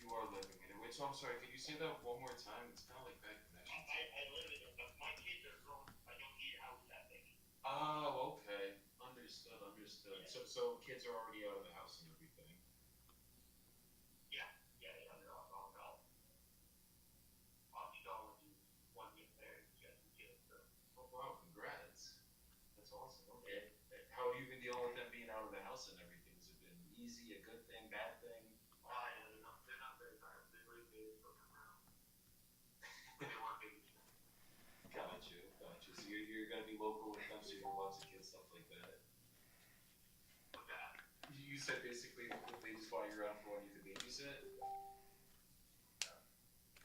You are living so I'm sorry. Can you say that one more time? It's kind of like bad connection. I live in it, but my kids are grown. I don't need a house that big. Oh, okay. Understood. Understood. So kids are already out of the house and everything. Yeah, yeah, yeah. They're all gone. Obviously, all of you one get married, you got two kids. So. Oh wow! Congrats. That's awesome. Okay. How have you been dealing with them being out of the house and everything? Has it been easy, a good thing, bad thing? Oh, yeah, they're not very tired. They really made it from around. They want babies. Got you. Got you. So you're gonna be local with them, so you can watch the kids, stuff like that. What's that? You said basically they just bought you around for when you could babysit.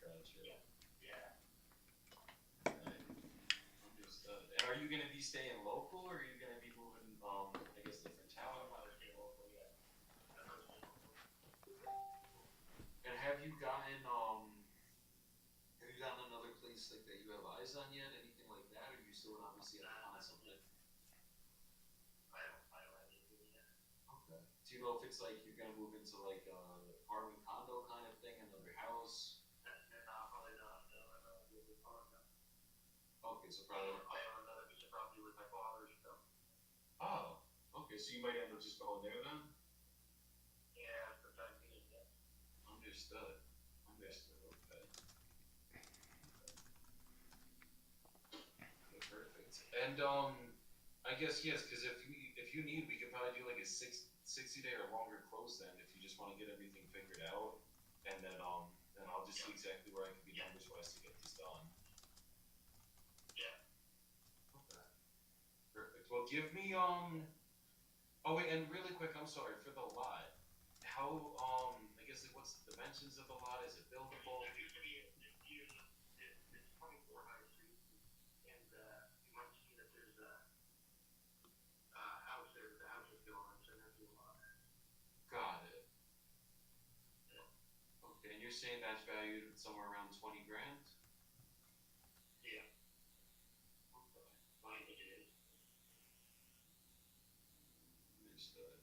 Gotcha. Yeah. Yeah. Okay. Understood. And are you gonna be staying local, or are you gonna be moving? I guess different I town. don't want to stay local yet. I don't stay local. And have you gotten another place like that you have eyes on yet? Anything like that, or you still obviously have to find something? I don't have anything yet. Okay. Do you know if it's like you're gonna move into like a apartment condo kind of thing, another house? No, probably not. No, I'm not good with farm now. Okay, so probably. I own another piece of property with my father, so. Oh, okay. So you might end up just going there then. Yeah, for the time being, yeah. Understood. Understood. Okay. Okay, perfect. And I guess yes, because if you need, we could probably do like a 60-day or longer close then if you just want to get everything figured out, and then I'll just see exactly where I can be numbers wise to get this done. Yeah. Okay. Perfect. Well, give me Oh wait, and really quick, I'm sorry for the lot. How I guess like, what's the dimensions of the lot? Is it buildable? It used to be, it's 24 High Street, and you might see that there's a house there. The house is gone, so there's a lot. Got it. Yeah. Okay, and you're saying that's valued at somewhere around 20 grand? Yeah, Okay. I think it is. Understood.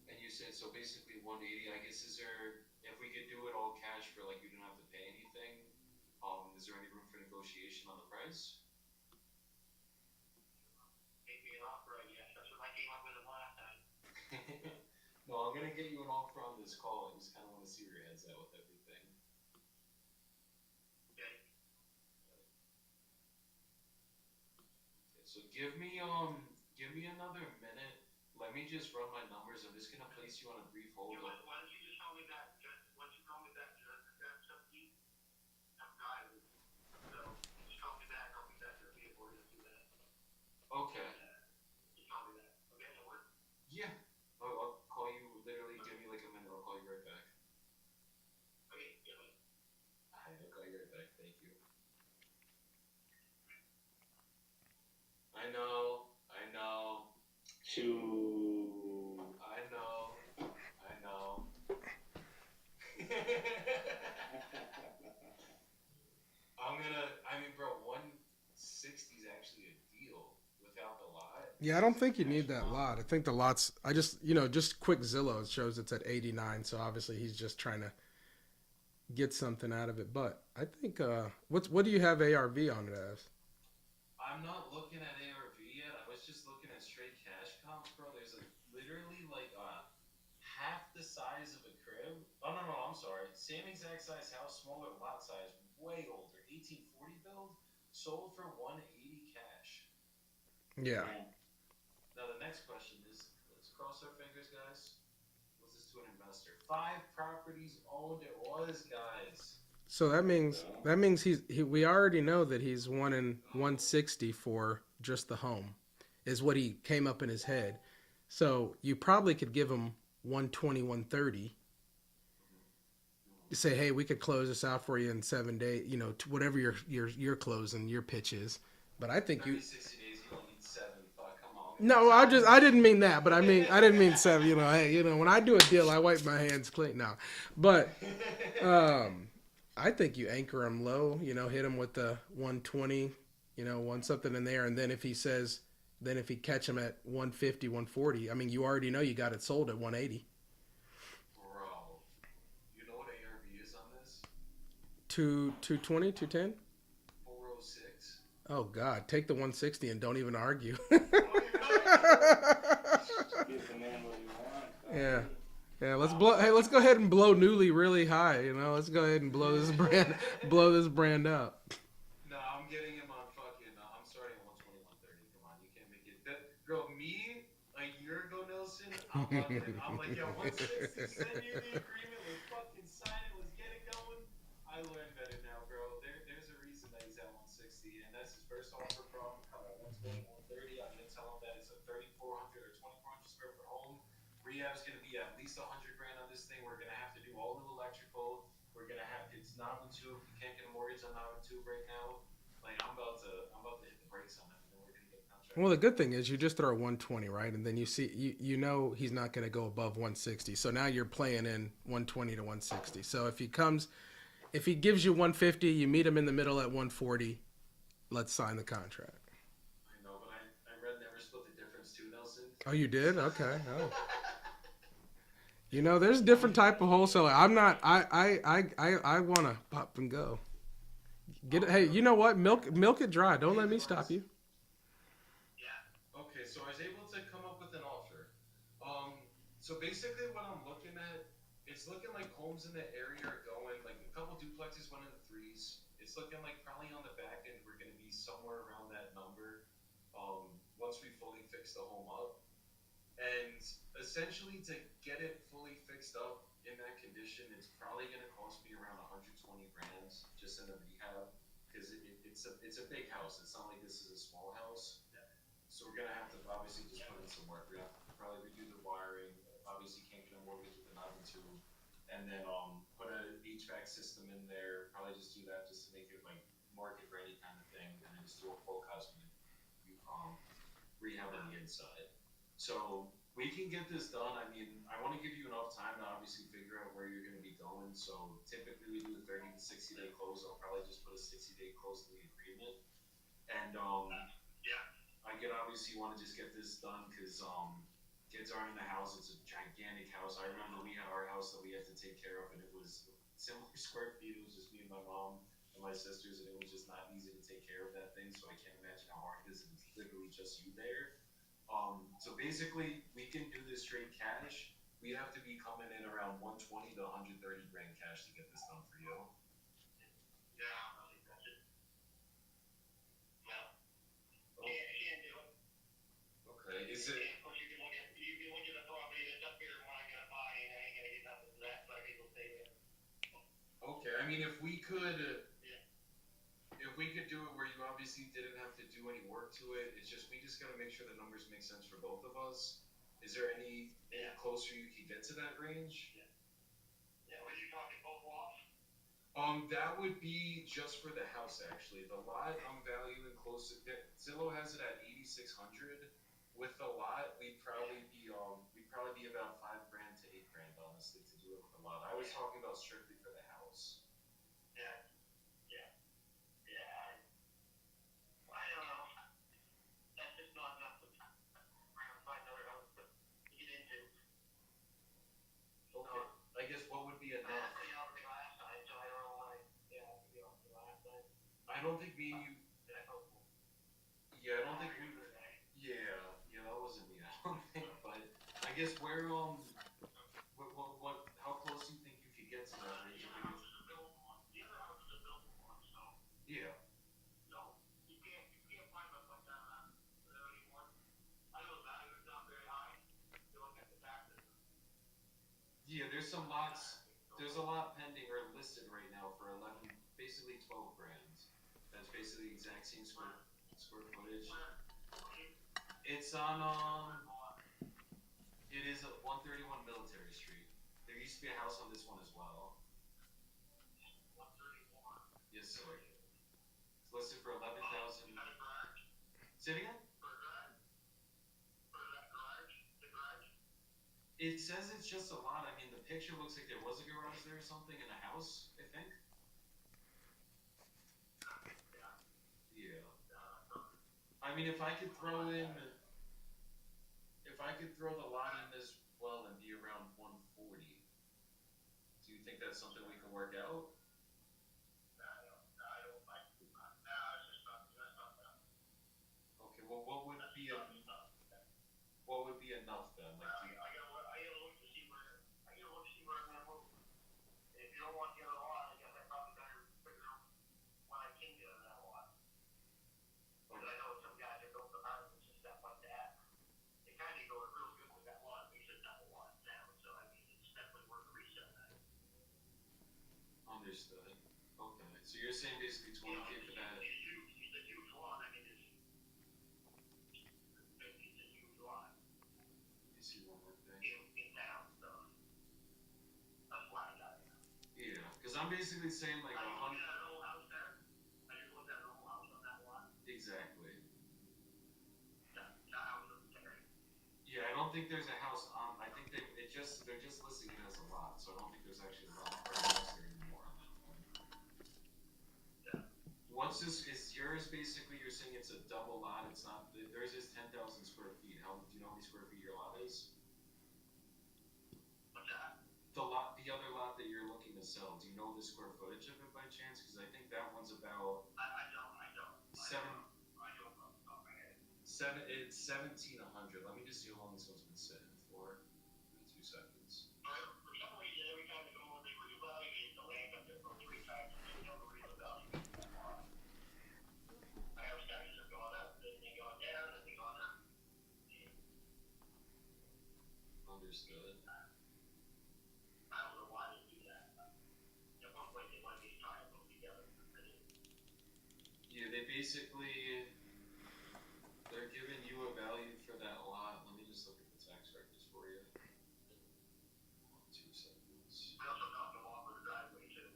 And you said so basically 180. I guess is there if we could do it all cash for like you don't have to pay anything? Is there any room for negotiation on the price? Make me an offer, I guess. That's what I came up with the last time. No, I'm gonna get you an offer on this call. I just kind of want to see where your head's at with everything. Okay. Okay, so give me another minute. Let me just run my numbers. I'm just gonna place you on a brief hold. Why don't you just call me back? Once you call me back, that's up to you. I'm driving. So just call me back. I'll be back in the vehicle in a few minutes. Okay. Just call me back. Okay, that work? Yeah. I'll call you literally. Give me like a minute. I'll call you right back. Okay, yeah. Alright, I'll call you right back. Thank you. I know. Shoo. I know. Bro, 160 is actually a deal without the lot. Yeah, I don't think you need that lot. I think the lot's. I just quick Zillow shows it's at 89. So obviously he's just trying to get something out of it. But I think what do you have ARV on it as? I'm not looking at ARV yet. I was just looking at straight cash comps, bro. There's literally like half the size of a crib. Oh no, I'm sorry. Same exact size house, smaller lot size, way older. 1840 build, sold for 180 cash. Yeah. Now the next question is, let's cross our fingers, guys. What's this to an investor? 5 properties owned. It was, guys. So that means we already know that he's wanting 160 for just the home, is what he came up in his head. So you probably could give him 120, 130. You say, hey, we could close this out for you in 7 days. You know, whatever your closing, your pitch is. But I think 60 days. You don't need 75. Come on. No, I didn't mean that, but I didn't mean 7. You know, hey, when I do a deal, I wipe my hands clean now. But I think you anchor him low. You know, hit him with the 120. You know, one something in there, and then if he catch him at 150, 140, I mean, you already know you got it sold at 180. Bro, you know what ARV is on this? 220, 210. 406. Oh God, take the 160 and don't even argue. Don't even argue. Give the man what he wants. Yeah. Yeah, let's blow. Hey, let's go ahead and blow Newly really high. You know, let's go ahead and blow this brand, blow this brand up. No, I'm getting him on fucking. I'm starting at 120, 130. Come on, you can't make it. Bro, me a year ago, Nelson. I'm like, yo, 160. Send you the agreement. Let's fucking sign it. Let's get it going. I learned better now, bro. There's a reason that he's at 160, and that's his first offer from come at 120, 130. I'm gonna tell him that it's a 3,400 or 2,400 square foot home. Rehab's gonna be at least 100 grand on this thing. We're gonna have to do all new electrical. We're gonna have it's not on tube. You can't get a mortgage on not on tube right now. Like I'm about to hit the brakes on that, and then we're gonna get a contract. Well, the good thing is you just throw 120, right? And then you see you know he's not going to go above 160. So now you're playing in 120 to 160. So if he gives you 150, you meet him in the middle at 140. Let's sign the contract. I know, but I read Never Split the Difference too, Nelson. Oh, you did? Okay. Oh. You know, there's different type of wholesaler. I'm not. I want to pop and go. Get it. Hey, you know what? Milk it dry. Don't let me stop you. Okay, so I was able to come up with an offer. So basically what I'm looking at, it's looking like homes in the area are going, like a couple duplexes went in the threes. It's looking like probably on the back end we're gonna be somewhere around that number. Once we fully fix the home up. And essentially to get it fully fixed up in that condition, it's probably gonna cost me around 120 grand just in the rehab. Because it's a big house. It's not like this is a small house. So we're gonna have to obviously just put in some work. We have to probably redo the wiring. Obviously, can't get a mortgage with an oven tube, and then put a HVAC system in there. Probably just do that just to make it like market ready kind of thing, and then just do a full cosmetic rehab on the inside. So we can get this done. I mean, I want to give you enough time to obviously figure out where you're going to be going. So typically we do a 30 to 60 day close. I'll probably just put a 60-day close to the agreement, and I could obviously want to just get this done because kids aren't in the house. It's a gigantic house. I remember we had our house that we had to take care of, and it was similar square feet. It was just me and my mom and my sisters, and it was just not easy to take care of that thing. So I can't imagine how hard it is. It's literally just you there. So basically, we can do this straight cash. We have to be coming in around 120 to 130 grand cash to get this done for you. Yeah, I think that's it. No. Can't do it. Okay. Is it? Of course, you can look at the property that's up here and what I'm gonna buy, and I ain't gonna get nothing for that, so I think we'll stay there. Okay. I mean, if we could do it where you obviously didn't have to do any work to it, it's just we just gotta make sure the numbers make sense for both of us. Is there any closer you can get to that range? Yeah, were you talking both lots? That would be just for the house actually. The lot I'm valuing close to Zillow has it at 8,600. With the lot, we'd probably be about 5 grand to 8 grand honestly to do it with the lot. I was talking about strictly for the house. Yeah. I don't know. That's just not enough to find another house to get into. Okay. I guess what would be enough? I offered me last time, so I don't know why. Yeah, I think you offered me last time. I don't think me and you. Did I hope? Yeah, I don't think we. Yeah, that wasn't me. I don't think, but I guess where what how close do you think you could get to that range? The other house is a built one, so. Yeah. No, you can't find much like that there anymore. I know the value is not very high. You look at the taxes. Yeah, there's some lots. There's a lot pending or listed right now for 11, basically 12 grand. That's basically the exact same square footage. It's on it is at 131 Military Street. There used to be a house on this one as well. 131. Yes, sir. It's listed for 11,000. Is that a garage? Say it again? For a garage? For that garage? The garage? It says it's just a lot. I mean, the picture looks like there was a garage there or something in a house, I think. Yeah. I mean, if I could throw the lot in as well and be around 140, do you think that's something we can work out? be what would be enough then? Like, do you, I gotta look to see where I'm gonna move. And if you don't want the other lot, I guess I probably better figure out what I can get on that lot. Because I know some guys that built apartments and stuff like that. They kind of go real good with that lot. They said double lot now, so I mean it's definitely worth a resale. understood? Okay, so you're saying basically 20K for that? It's a huge lot. I mean it's a huge lot You see one more thing? in town, so that's why I got it. Yeah, because I'm basically saying like I just looked 100. at an old house there. I just looked at an old house on that lot. Exactly. The house was there. Yeah, I don't think there's a house on. I think they're just listing it as a lot, so I don't think there's actually a lot or a house there anymore on that one. Yeah. What's this? Is yours basically? You're saying it's a double lot. It's not. Theirs is 10,000 square feet. How do you know how many square feet your lot is? What's that? The other lot that you're looking to sell. Do you know the square footage of it by chance? Because I think that one's about I don't. seven. I don't know off the top of my head. It's 1,700. Let me just see how long this one's been sitting for. Give me 2 seconds. For some reason, every time they go over, they reevaluate the land up there about 3 times, and they never reevaluate that lot. My house taxes have gone up, then they gone down, and they gone up. Understood. I don't know why they do that. At one point, they wanted me to tie them together. Yeah, they basically they're giving you a value for that lot. Let me just look at the tax records for you. 2 seconds. I also knocked them off with a driveway, too.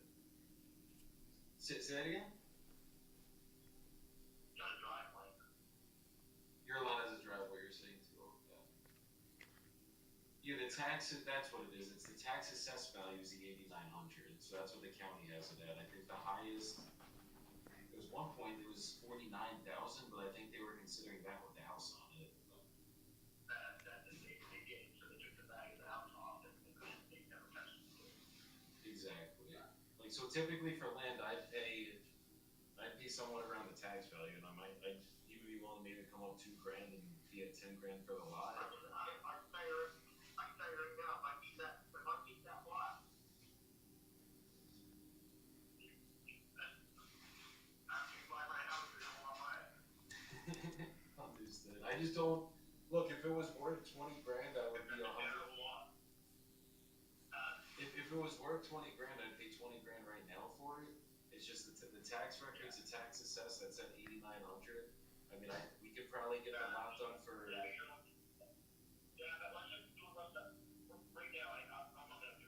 Say that again? Got a driveway. Your lot has a driveway, you're saying too. Okay. Yeah, the tax, that's what it is. It's the tax assessed value is the 8,900. So that's what the county has it at. I think the highest, there was one point it was 49,000, but I think they were considering that with the house on it. They did, so they took the value of the house off, and they never touched it. Exactly. Like, so typically for land, I'd pay somewhat around the tax value, and I'd even be willing to maybe come up $2,000 and be at 10 grand for the lot. I can tell you right now, if I keep that lot, after you buy my house, you're gonna want my. Understood. I just don't look. If it was worth 20 grand, I would be 100. If it was worth 20 grand, I'd pay 20 grand right now for it. It's just the tax records, the tax assessed. That's at 8,900. I mean, we could probably get the lot done for. Yeah, but let's just do it right now. I'm not gonna be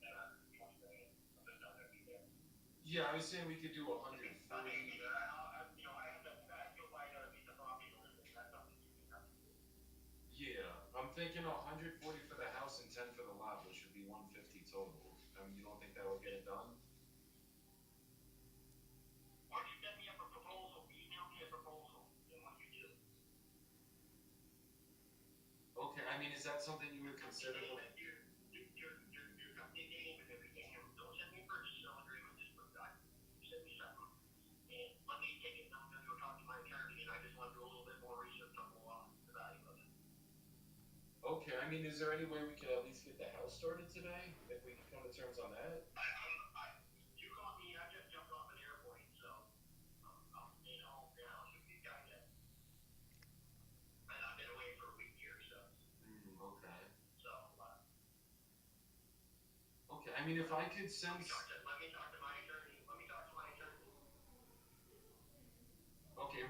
at 20 grand. I'm just not gonna be there. Yeah, I was saying we could do 140. I have that. You'll buy another piece of property or something. That's something you can have to do. Yeah, I'm thinking 140 for the house and 10 for the lot, which should be 150 total. I mean, you don't think that would get it done? Why don't you get me up a proposal? Email me a proposal, and what you do. Okay, I mean, is that something you would consider? Your company name and everything. Don't send me a purchase agreement. Just send me something. And let me take it. I'm gonna go talk to my attorney, and I just want to do a little bit more research on the law, the value of it. Okay, I mean, is there any way we could at least get the house started today? If we could come to terms on that? You caught me. I just jumped off an airplane, so should be kind of. And I've been away for a week here, so. Okay. So. Okay, I mean, if I could send. Let me talk to my attorney. Okay,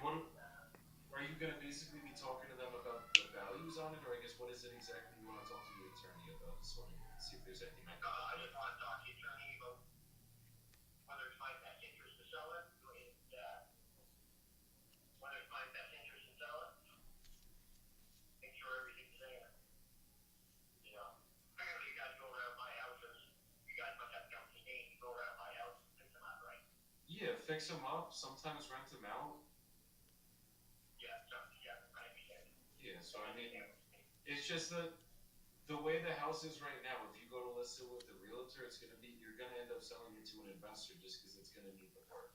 are you gonna basically be talking to them about the values on it, or I guess what is it exactly you want to talk to your attorney about? Just want to see if there's anything I can. I just want to talk to the attorney about whether it's my best interest to sell it, whether it's my best interest to sell it, make sure everything's there. Apparently you guys go around my houses. You guys must have company name. You go around my house and fix them up, right? Yeah, fix them up. Sometimes rent them out. I understand. Yeah, so I mean, it's just that the way the house is right now, if you go to list it with the realtor, you're gonna end up selling it to an investor just because it's gonna need the work.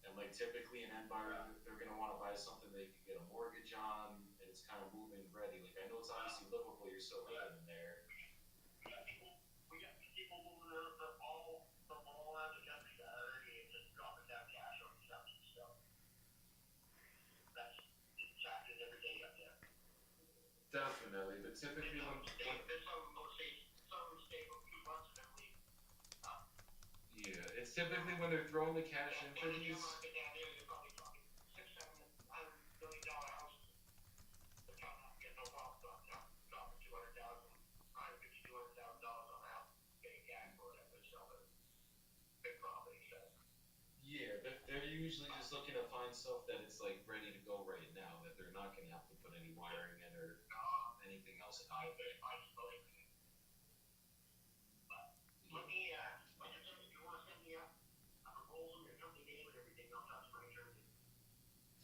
And like typically an end buyer, they're gonna want to buy something they can get a mortgage on, and it's kind of move-in ready. Like I know it's obviously livable, you're still living in there. We got people moving around from all around the country already and just dropping down cash on these houses. So that's it's happening every day up there. Definitely, but typically Some of them stay for a few months and then leave. yeah, it's typically when they're throwing the cash in for these. Market down there, you're probably talking $600-700 million houses. They're coming up, getting no problem, dropping $200,000 on the house, getting cash for it after they sell their big property. So Yeah, they're usually just looking to find stuff that it's like ready to go right now, that they're not gonna have to put any wiring in or anything else in it. I suppose. But let me, like I said, if you want to send me a proposal, your company name and everything, I'll talk to my attorney.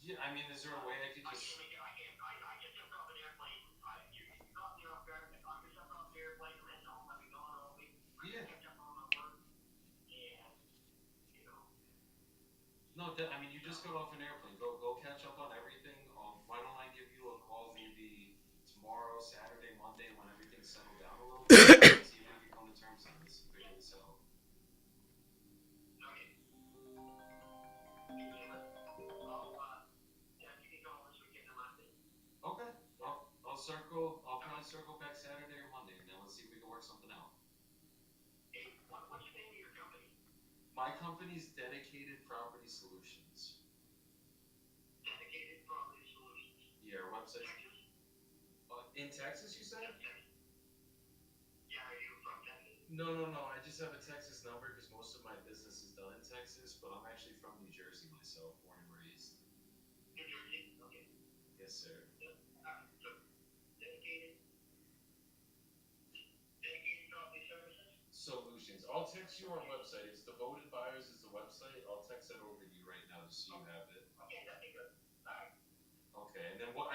Yeah, I mean, is there a way I could just? I can jump off an airplane. You drop me off there. I can jump off the airplane and head home. Let me know and I'll be. Yeah. Catch up on my work. And, you know. No, I mean, you just got off an airplane. Go catch up on everything. Why don't I give you a call maybe tomorrow, Saturday, Monday, when everything's settled down a little bit? See if we can come to terms on this and figure this out. Okay. Yeah, you can call this weekend or Monday. Okay. I'll probably circle back Saturday or Monday, and then let's see if we can work something out. Hey, what's the name of your company? My company's Dedicated Property Solutions. Dedicated Property Solutions. Yeah, our website. Texas? In Texas, you said? Yeah, are you from Texas? No. I just have a Texas number because most of my business is done in Texas, but I'm actually from New Jersey myself, born and raised. New Jersey? Okay. Yes, sir. So, dedicated property services? Solutions. I'll text you our website. It's Devoted Buyers is the website. I'll text it over to you right now just so you have it. Okay, that'd be good. All right. Okay, and then what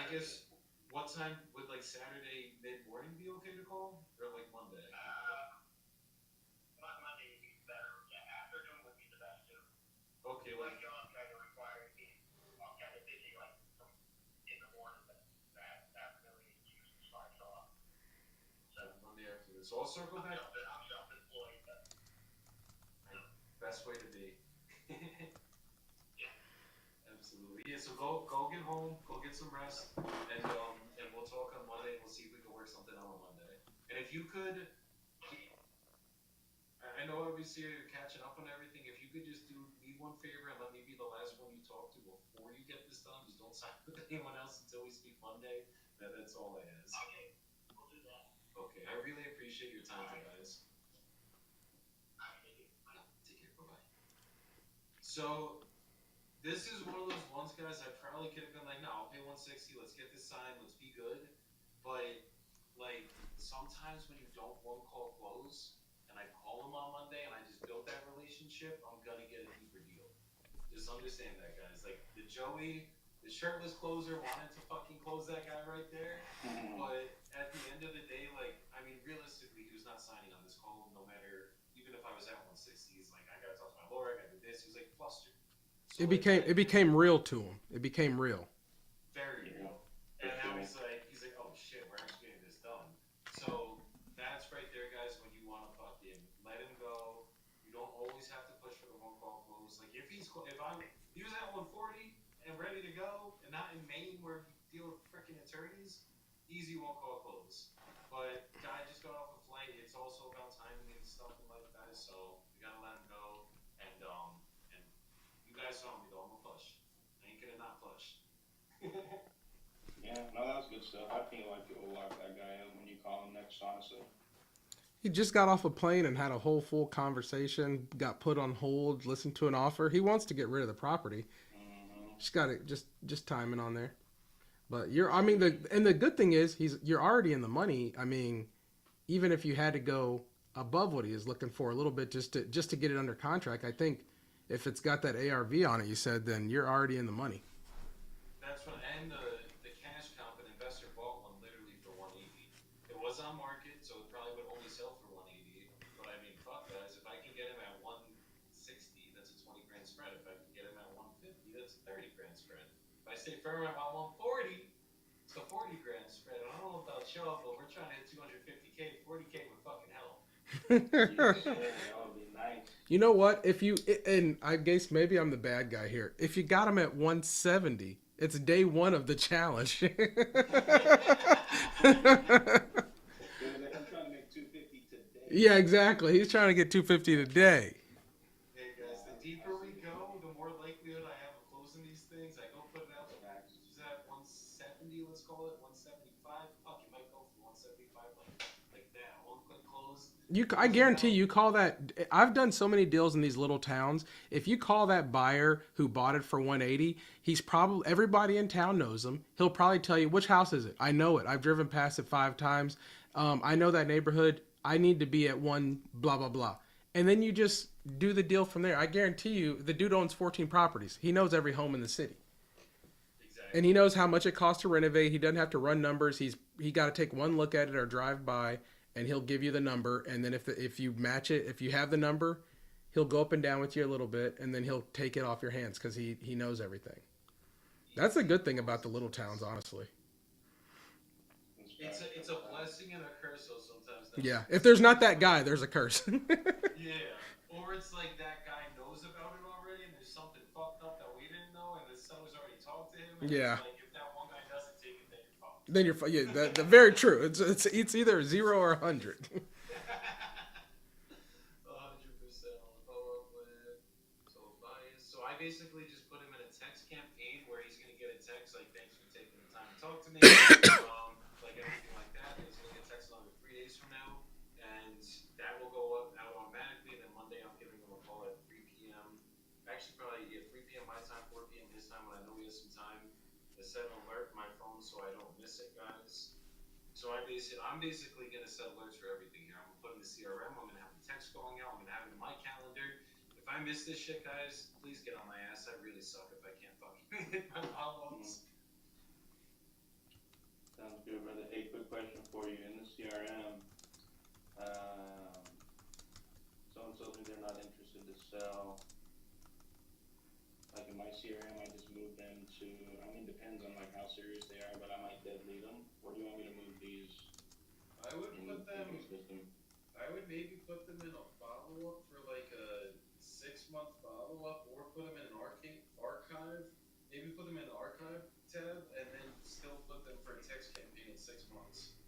time would like Saturday mid-morning be okay to call? Or like Monday? Monday would be better. Yeah, afternoon would be the best too. Okay, My like job kind of requires me. I'm kind of busy like in the morning, but that afternoon usually starts off. So Monday afternoon. So I'll circle back. I'm self-employed, but Best way to be. yeah. Absolutely. Yeah, so go get home, go get some rest, and we'll talk on Monday and we'll see if we can work something out on Monday. And if you could, I know obviously you're catching up on everything. If you could just do me one favor and let me be the last one you talk to before you get this done, just don't sign with anyone else until we speak Monday. That's all I ask. Okay, we'll do that. Okay, I really appreciate your time, guys. All right, thank you. Take care. Bye bye. So. This is one of those ones, guys. I probably could have been like, no, I'll pay 160. Let's get this signed. Let's be good. But like sometimes when you don't one call close, and I call them on Monday, and I just built that relationship, I'm gonna get a deeper deal. Just understand that, guys. Like the Joey, the shirtless closer, wanted to fucking close that guy right there, but at the end of the day, like I mean, realistically, he was not signing on this call. No matter, even if I was at 160, he's like, I gotta talk to my lawyer. I gotta do this. He was like flustered. So it became real to him. It became real. Very real. And now he's like, oh shit, we're actually getting this done. So that's right there, guys. When you want to fucking let him go, you don't always have to push for the one call close. Like if he was at 140 and ready to go, and not in Maine where you deal with freaking attorneys, easy one call close. But guy just got off a flight. It's also about timing and stuff like that. So we gotta let him go. And you guys saw me though. I'm a push. I ain't gonna not push. Yeah, no, that was good stuff. I feel like it will lock that guy up when you call him next, honestly. He just got off a plane and had a whole full conversation, got put on hold, listened to an offer. He wants to get rid of the property. Mm-hmm. Just got it, just timing on there. But the good thing is you're already in the money. I mean, even if you had to go above what he is looking for a little bit just to get it under contract, I think if it's got that ARV on it, you said, then you're already in the money. That's what, and the cash comp, an investor bought one literally for 180. It was on market, so it probably would only sell for 180. But I mean, fuck guys, if I can get him at 160, that's a 20 grand spread. If I can get him at 150, say, firm, I want 140. It's a 40 grand spread. I don't know if they'll show up, but we're trying to hit 250K. 40K would fucking help. Yes, sir. That would be nice. You know what? If you, and I guess maybe I'm the bad guy here. If you got him at 170, it's day one of the challenge. Dude, like, I'm trying to make 250 today. Yeah, exactly. He's trying to get 250 today. Hey guys, the deeper we go, the more likelihood I have of closing these things. I go put it out. Is that 170? Let's call it 175. Fuck, you might go for 175 like that. One quick close. I guarantee you call that. I've done so many deals in these little towns. If you call that buyer who bought it for 180, he's probably, everybody in town knows him. He'll probably tell you, which house is it? I know it. I've driven past it 5 times. I know that neighborhood. I need to be at one blah blah blah. And then you just do the deal from there. I guarantee you, the dude owns 14 properties. He knows every home in the city. Exactly. And he knows how much it costs to renovate. He doesn't have to run numbers. He got to take one look at it or drive by, and he'll give you the number. And then if you match it, if you have the number, he'll go up and down with you a little bit, and then he'll take it off your hands because he knows everything. That's a good thing about the little towns, honestly. It's a blessing and a curse, though. Sometimes. Yeah, if there's not that guy, there's a curse. Yeah, or it's like that guy knows about it already, and there's something fucked up that we didn't know, and the seller's already talked to him. And Yeah. It's like if that one guy doesn't take it, then you're fucked. Then you're yeah, the very true. It's either 0 or 100. 100%. I'll follow up with bias. So I basically just put him in a text campaign where he's gonna get a text like, "Thanks for taking the time to talk to me," like everything like that. He's gonna get a text another 3 days from now, and that will go up out automatically. And then Monday, I'm giving him a call at 3 p.m. Actually, probably 3 p.m. my time, 4 p.m. his time when I know he has some time. To set an alert in my phone so I don't miss it, guys. So I'm basically gonna set alerts for everything here. I'm gonna put in the CRM. I'm gonna have the text going out. I'm gonna have it in my calendar. If I miss this shit, guys, please get on my ass. I really suck if I can't fucking hit my follow-ups. Sounds good, brother. Hey, quick question for you. In the CRM, someone told me they're not interested to sell. Like in my CRM, I just move them to, I mean, depends on like how serious they are, but I might dead lead them. Or do you want me to move these I would in put them. your system? I would maybe put them in a follow-up for like a 6-month follow-up, or put them in an archive. Maybe put them in the archive tab, and then still put them for a text campaign in 6 months.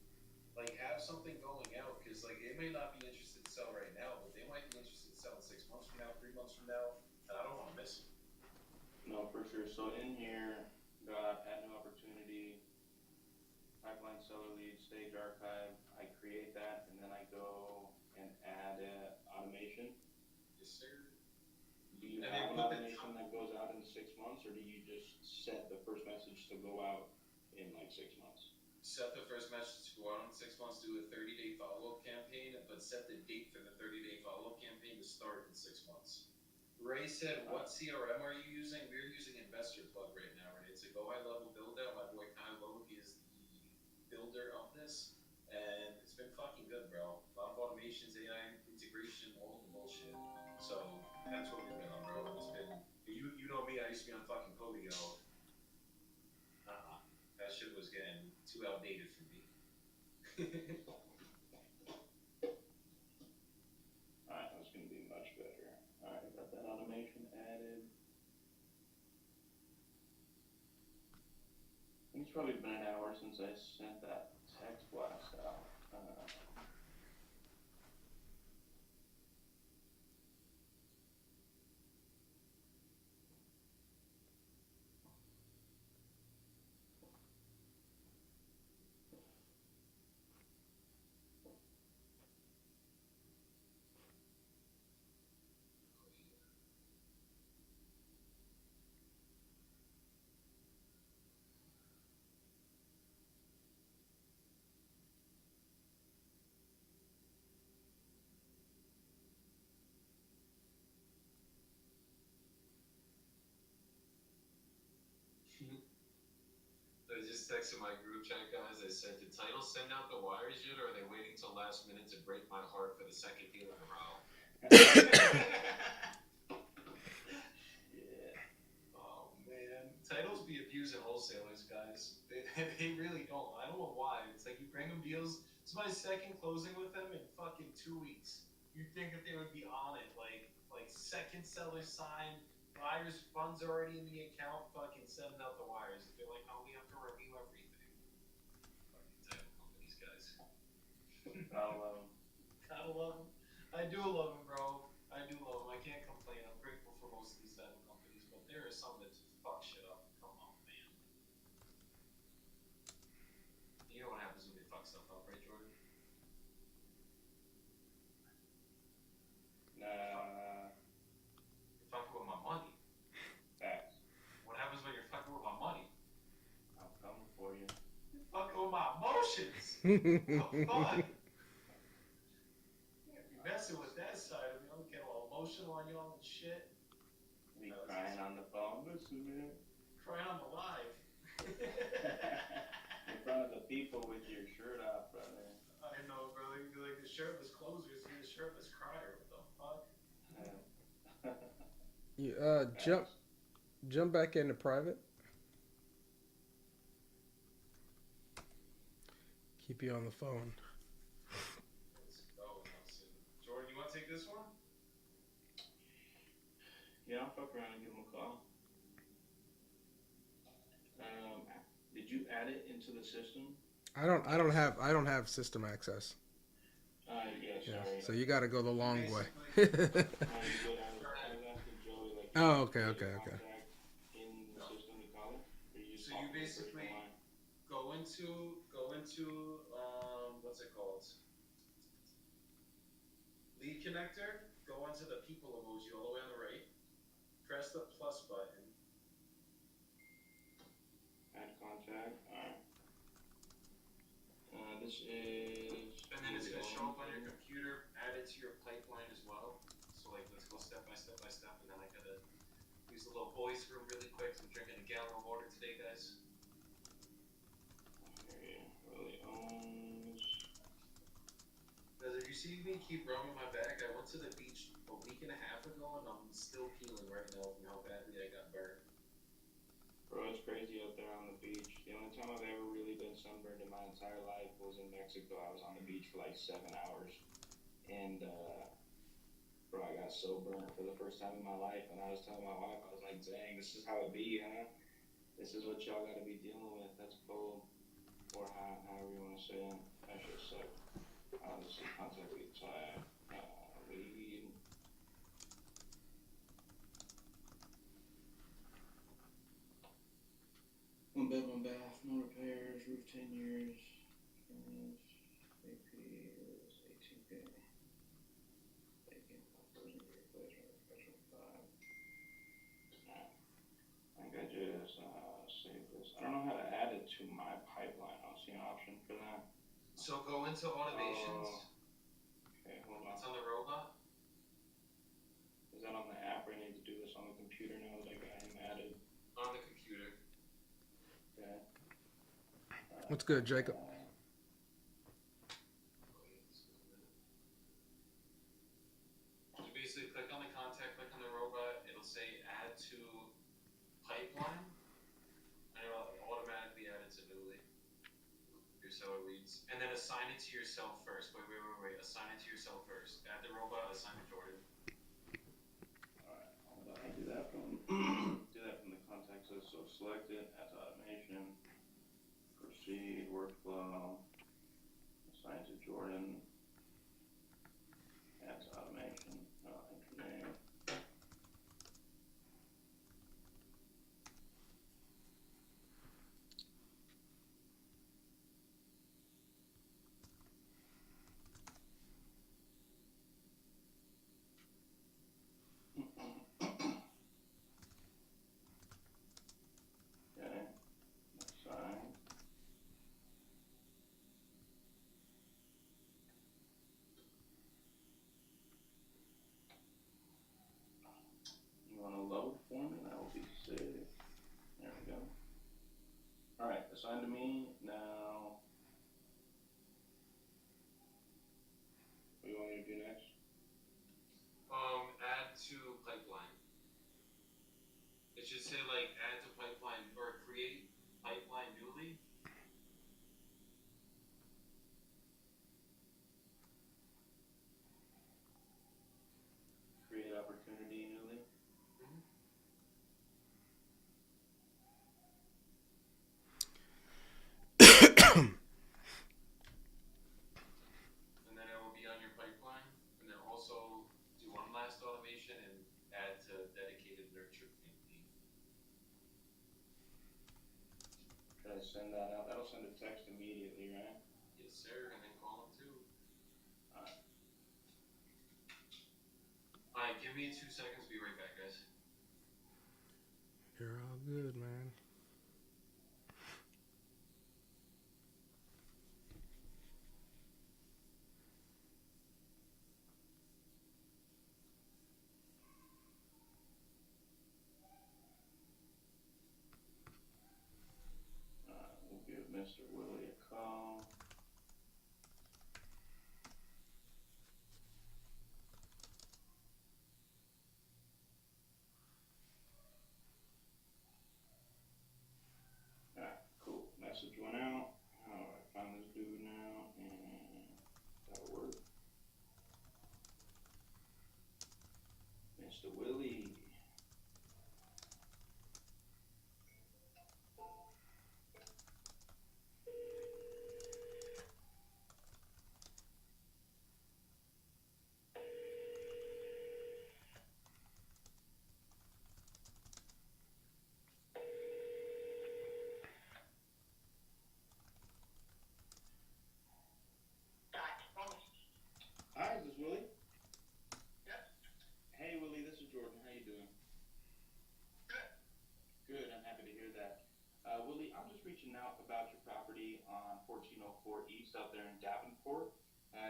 Like have something going out, because like they may not be interested to sell right now, but they might be interested to sell in 6 months from now, 3 months from now, and I don't want to miss it. No, for sure. So in here, got add new opportunity, pipeline seller lead, stage archive. I create that, and then I go and add automation. Yes, sir. Do you And have then an put the automation that goes out in 6 months, or do you just set the first message to go out in like 6 months? Set the first message to go out in 6 months, do a 30-day follow-up campaign, but set the date for the 30-day follow-up campaign to start in 6 months. Ray said, "What CRM are you using?" We're using Investor Plug right now, right? It's a go high level build out. My boy Kyle Logue is the builder of this, and it's been fucking good, bro. A lot of automations, AI integration, all the bullshit. So that's what we've been on, bro. It's been you know me. I used to be on fucking Podio. That shit was getting too outdated for me. Alright, that's gonna be much better. Alright, got that automation added. I think it's probably been an hour since I sent that text blast out. I just texted my group chat guys. I said, "Did title send out the wires yet, or are they waiting till last minute to break my heart for the second deal in a row?" Yeah. Oh man, titles be a using wholesalers, guys. They really don't. I don't know why. It's like you bring them deals. It's my second closing with them in fucking 2 weeks. You'd think that they would be on it, like second seller signed, buyer's funds already in the account, fucking sending out the wires. They're like, oh, we have to review everything. Fucking title companies, guys. Gotta love 'em. Gotta love them. I do love them, bro. I do love them. I can't complain. I'm grateful for most of these title companies, but there are some that just fuck shit up. Come on, man. You know what happens when they fuck stuff up, right, Jordan? Nah, You're fucking with my money. facts. What happens when you're fucking with my money? I'm coming for you. You're fucking with my emotions. The fuck? Can't be messing with that side of me. I'm getting all emotional on y'all and shit. Be crying on the phone. Listen, man. Crying on the live. In front of the people with your shirt off, brother. I know, brother. You'd be like the shirtless closers, you're the shirtless crier. What the fuck? You jump back into private. Keep you on the phone. Let's go, Nelson. Jordan, you want to take this one? Yeah, I'll fuck around and give him a call. Did you add it into the system? I don't have system access. Yeah, Yeah. sorry. So you got to go the long way. You good? I was asking Joey, like, Oh, okay. in the system to call it? Or you just So you talk to the basically person online? go into what's it called? Lead connector. Go onto the people emoji all the way on the right. Press the plus button. Add contact. Alright. This is. And then it's gonna show up on your computer, add it to your pipeline as well. So like, let's go step by step by step, and then I gotta use the little boys room really quick. I'm drinking a gallon of water today, guys. Okay, really owns. Because if you see me keep rubbing my back, I went to the beach a week and a half ago, and I'm still peeling right now from how badly I got burned. Bro, it's crazy out there on the beach. The only time I've ever really been sunburned in my entire life was in Mexico. I was on the beach for like 7 hours. And, bro, I got so burnt for the first time in my life. And I was telling my wife, I was like, dang, this is how it be, huh? This is what y'all gotta be dealing with. That's cold. Or however you wanna say it. That shit sucked. This is contact lead type. Lead. One bed, one bath, no repairs, roof 10 years, furnace, AP is 18K. Vacant, closing replacement, refreshment 5. Alright. I think I just save this. I don't know how to add it to my pipeline. I don't see an option for that. So go into automations. Okay, hold on. It's on the robot. Is that on the app or I need to do this on the computer now that I got him added? On the computer. Okay. What's good, Jacob? So basically click on the contact, click on the robot, it'll say add to pipeline, and it'll automatically add it to Newly. Here's how it reads. And then assign it to yourself first. Wait. Assign it to yourself first. Add the robot, assign it to Jordan. Alright, hold on. I do that from the context list. So select it, add to automation, proceed, workflow, assign to Jordan, add to automation, enter name. Okay, assign. You want to load for me? That will be sick. There we go. Alright, assign to me. Now, what do you want me to do next? Add to pipeline. It should say like add to pipeline or create send that out. That'll send a text immediately, right? Yes, sir, and then call him too. Alright. Alright, give me 2 seconds. Be right back, guys. You're all good, man. We'll give Mr. Willie a call. Alright, cool. Message went out. Alright, find this dude now, and that'll work. Mr. Willie. Hi, is this Willie? Yes. Hey, Willie, this is Jordan. How you doing? Good. Good, I'm happy to hear that. Willie, I'm just reaching out about your property on 1404 East out there in Davenport.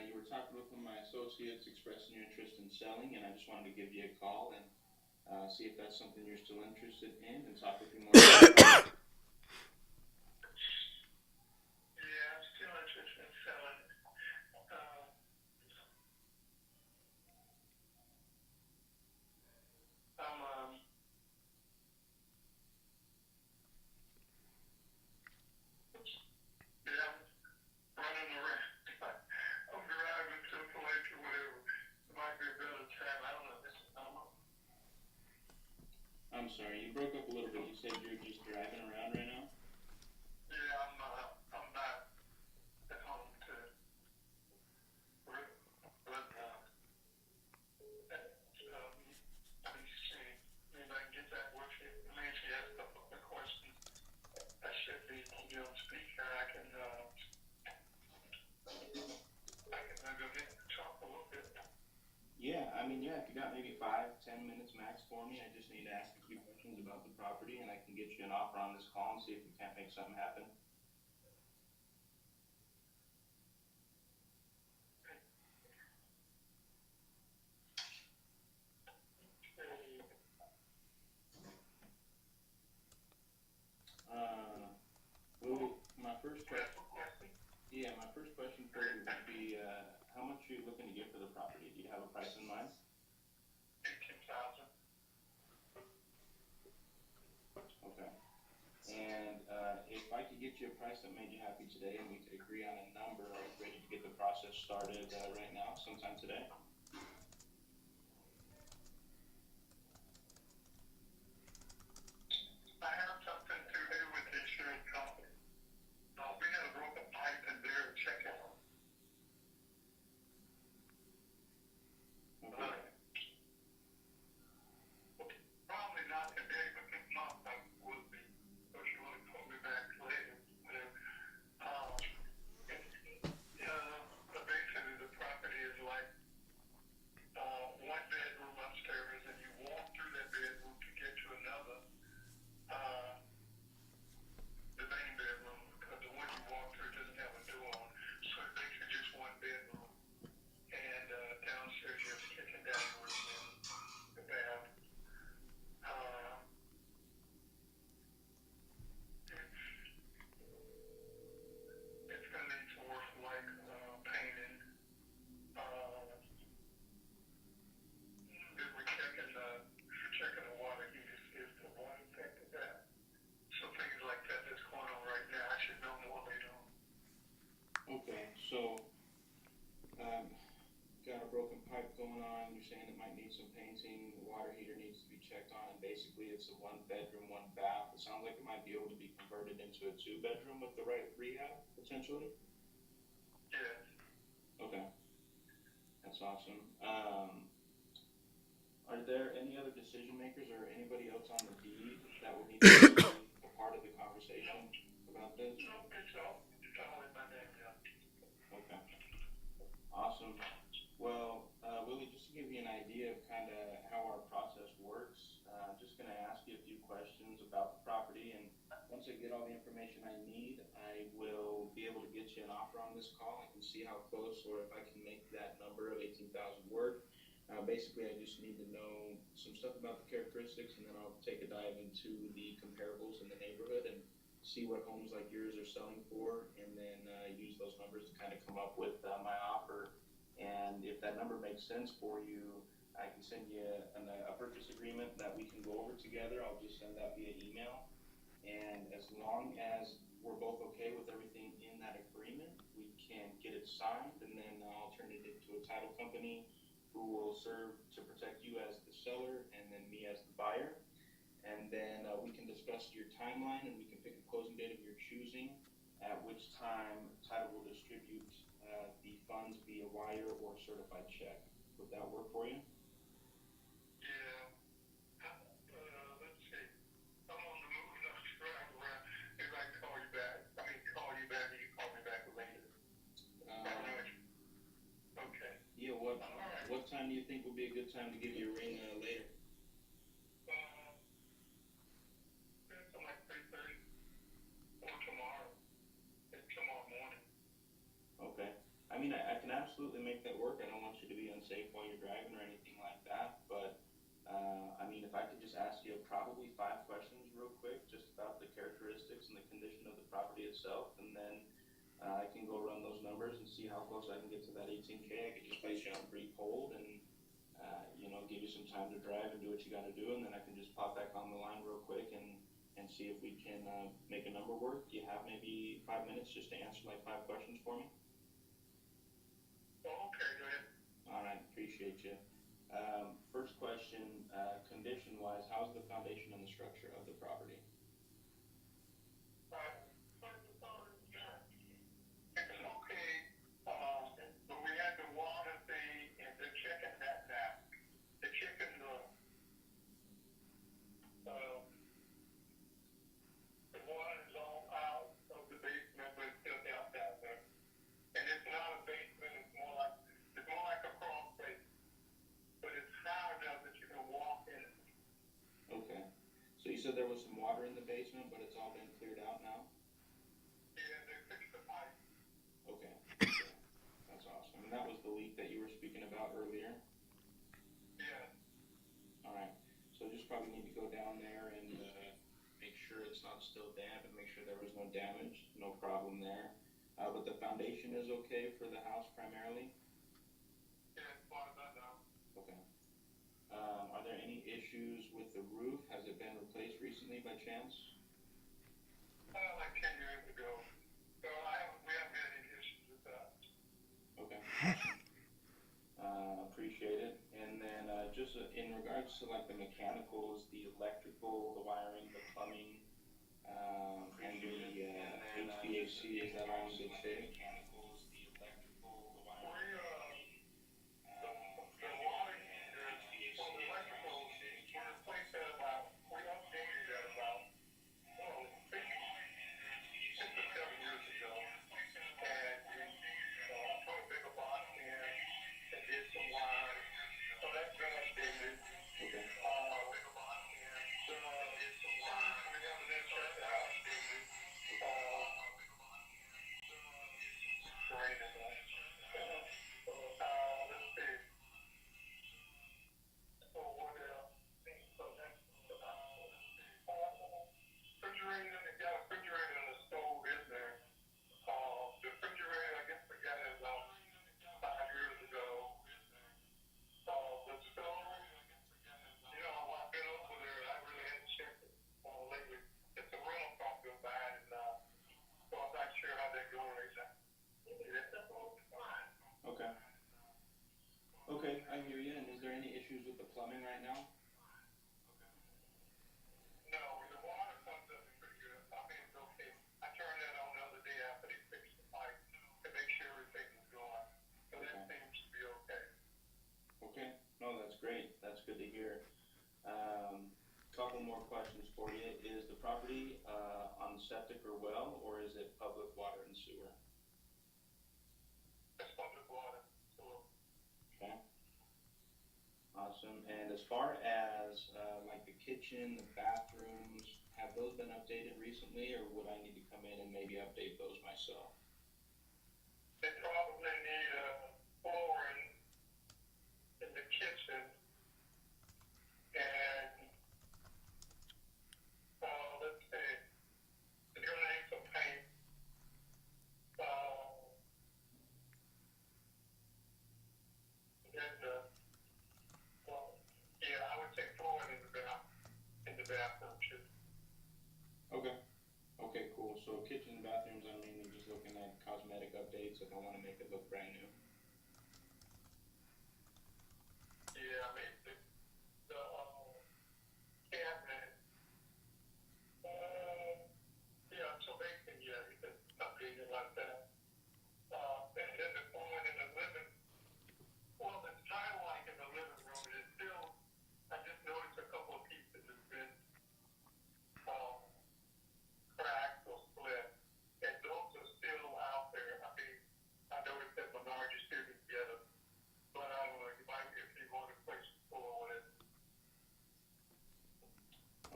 You were talking with one of my associates expressing your interest in selling, and I just wanted to give you a call and see if that's something you're still interested in and talk with you more about it. Yeah, I'm still interested in selling. I'm running around. I'm driving to a place or whatever. It might be a better time. I don't know. I'm sorry, you broke up a little bit. You said you're just driving around right now? Yeah, I'm not at home to but let me see. Maybe I can get that with you. I mean, if you have a couple of questions, I should be on speaker. I can go ahead and talk a little bit. Yeah, I mean, yeah, if you got maybe 5-10 minutes max for me, I just need to ask a few questions about the property, and I can get you an offer on this call and see if we can't make something happen. Well, my first question. Yeah, my first question for you would be, how much are you looking to get for the property? Do you have a price in mind? 18,000. Okay. And if I could get you a price that made you happy today and we could agree on a number, are you ready to get the process started right now, sometime today? I have something to do with the insurance company. We had a broken pipe and they're checking. Okay. Probably not today, but this month I would be. So she would have called me back later. Basically the property is like one bedroom upstairs, and you walk through that bedroom to get to another, the main bedroom, because the one you walk through doesn't have a door on. So it's basically just one bedroom. And downstairs you have the kitchen, dining room, and the bath. It's gonna need some work like painting. Checking the water heater is the water affected that. So things like that that's going on right now. I should know more later on. Okay, so got a broken pipe going on. You're saying it might need some painting. The water heater needs to be checked on, and basically it's a one bedroom, one bath. It sounds like it might be able to be converted into a 2-bedroom with the right rehab, potentially. Yes. Okay, that's awesome. Are there any other decision makers or anybody else on the deed that would need to be a part of the conversation about it is? No, it's all in my name, yeah. Okay. Awesome. Well, Willie, just to give you an idea of kind of how our process works, just going to ask you a few questions about the property, and once I get all the information I need, I will be able to get you an offer on this call. I can see how close or if I can make that number of 18,000 work. Basically, I just need to know some stuff about the characteristics, and then I'll take a dive into the comparables in the neighborhood and see what homes like yours are selling for, and then use those numbers to kind of come up with my offer. And if that number makes sense for you, I can send you a purchase agreement that we can go over together. I'll just send that via email. And as long as we're both okay with everything in that agreement, we can get it signed, and then I'll turn it into a title company who will serve to protect you as the seller and then me as the buyer. And then we can discuss your timeline, and we can pick a closing date of your choosing, at which time title will distribute the funds via wire or certified check. Would that work for you? Yeah. Let's see. I'm on the move now, drive around. If I call you back, call you back, or you call me back later. Okay. Yeah, what time do you think would be a good time to give you a ring later? Something like 3:30 or tomorrow. It's tomorrow morning. Okay. I mean, I can absolutely make that work. I don't want you to be unsafe while you're driving or anything like that. But, I mean, if I could just ask you probably 5 questions real quick, just about the characteristics and the condition of the property itself, and then I can go run those numbers and see how close I can get to that 18K. I could just place you on brief hold and, give you some time to drive and do what you got to do, and then I can just pop back on the line real quick and see if we can make a number work. Do you have maybe 5 minutes just to answer like 5 questions for me? Oh, okay, go ahead. All right, appreciate you. First question, condition-wise, how's the foundation and the structure of the property? It's okay, but we had the water thing and the chicken that now. The chicken, the water is all out of the basement, but it's still down there. And it's not a basement, it's more like a crawl space. But it's high enough that you can walk in it. Okay. So you said there was some water in the basement, but it's all been cleared out now? Yeah, they fixed the pipe. Okay. That's awesome. And that was the leak that you were speaking about earlier? Yeah. All right. So just probably need to go down there and make sure it's not still damp and make sure there was no damage. No problem there. But the foundation is okay for the house primarily? Yeah, as far as I know. Okay. Are there any issues with the roof? Has it been replaced recently by chance? Like 10 years ago. So we haven't had any issues with that. Okay. Appreciate it. And then just in regards to like the mechanicals, the electrical, the wiring, the plumbing, and the HVAC, is that all in good shape? Okay, I hear you. And is there any issues with the plumbing right now? No, the water comes up pretty good. I mean, it's okay. I turned that on the other day after they fixed the pipe to make sure everything was going. So that seems to be okay. Okay. No, that's great. That's good to hear. Couple more questions for you. Is the property on on septic or well, or is it public water and sewer? It's public water, so Okay. Awesome. And as far as like the kitchen, the bathrooms, have those been updated recently, or would I need to come in and maybe update those myself? they probably need flooring in the kitchen and let's see, they're gonna need some paint. And yeah, I would say flooring in the bathroom too. Okay. Okay, cool. So kitchen and bathrooms, I'm mainly just looking at cosmetic updates if I want to make it look brand new. Yeah, I mean the cabinet. Yeah, so basically, yeah, you can update it like that. And then the flooring in the living. Well, it's kind of like in the living room. It's still. I just noticed a couple of pieces have been um, cracked or split, and those are still out there. I mean, I noticed that Menard just didn't get them, but I don't know. You might, if you want to place a floor on it,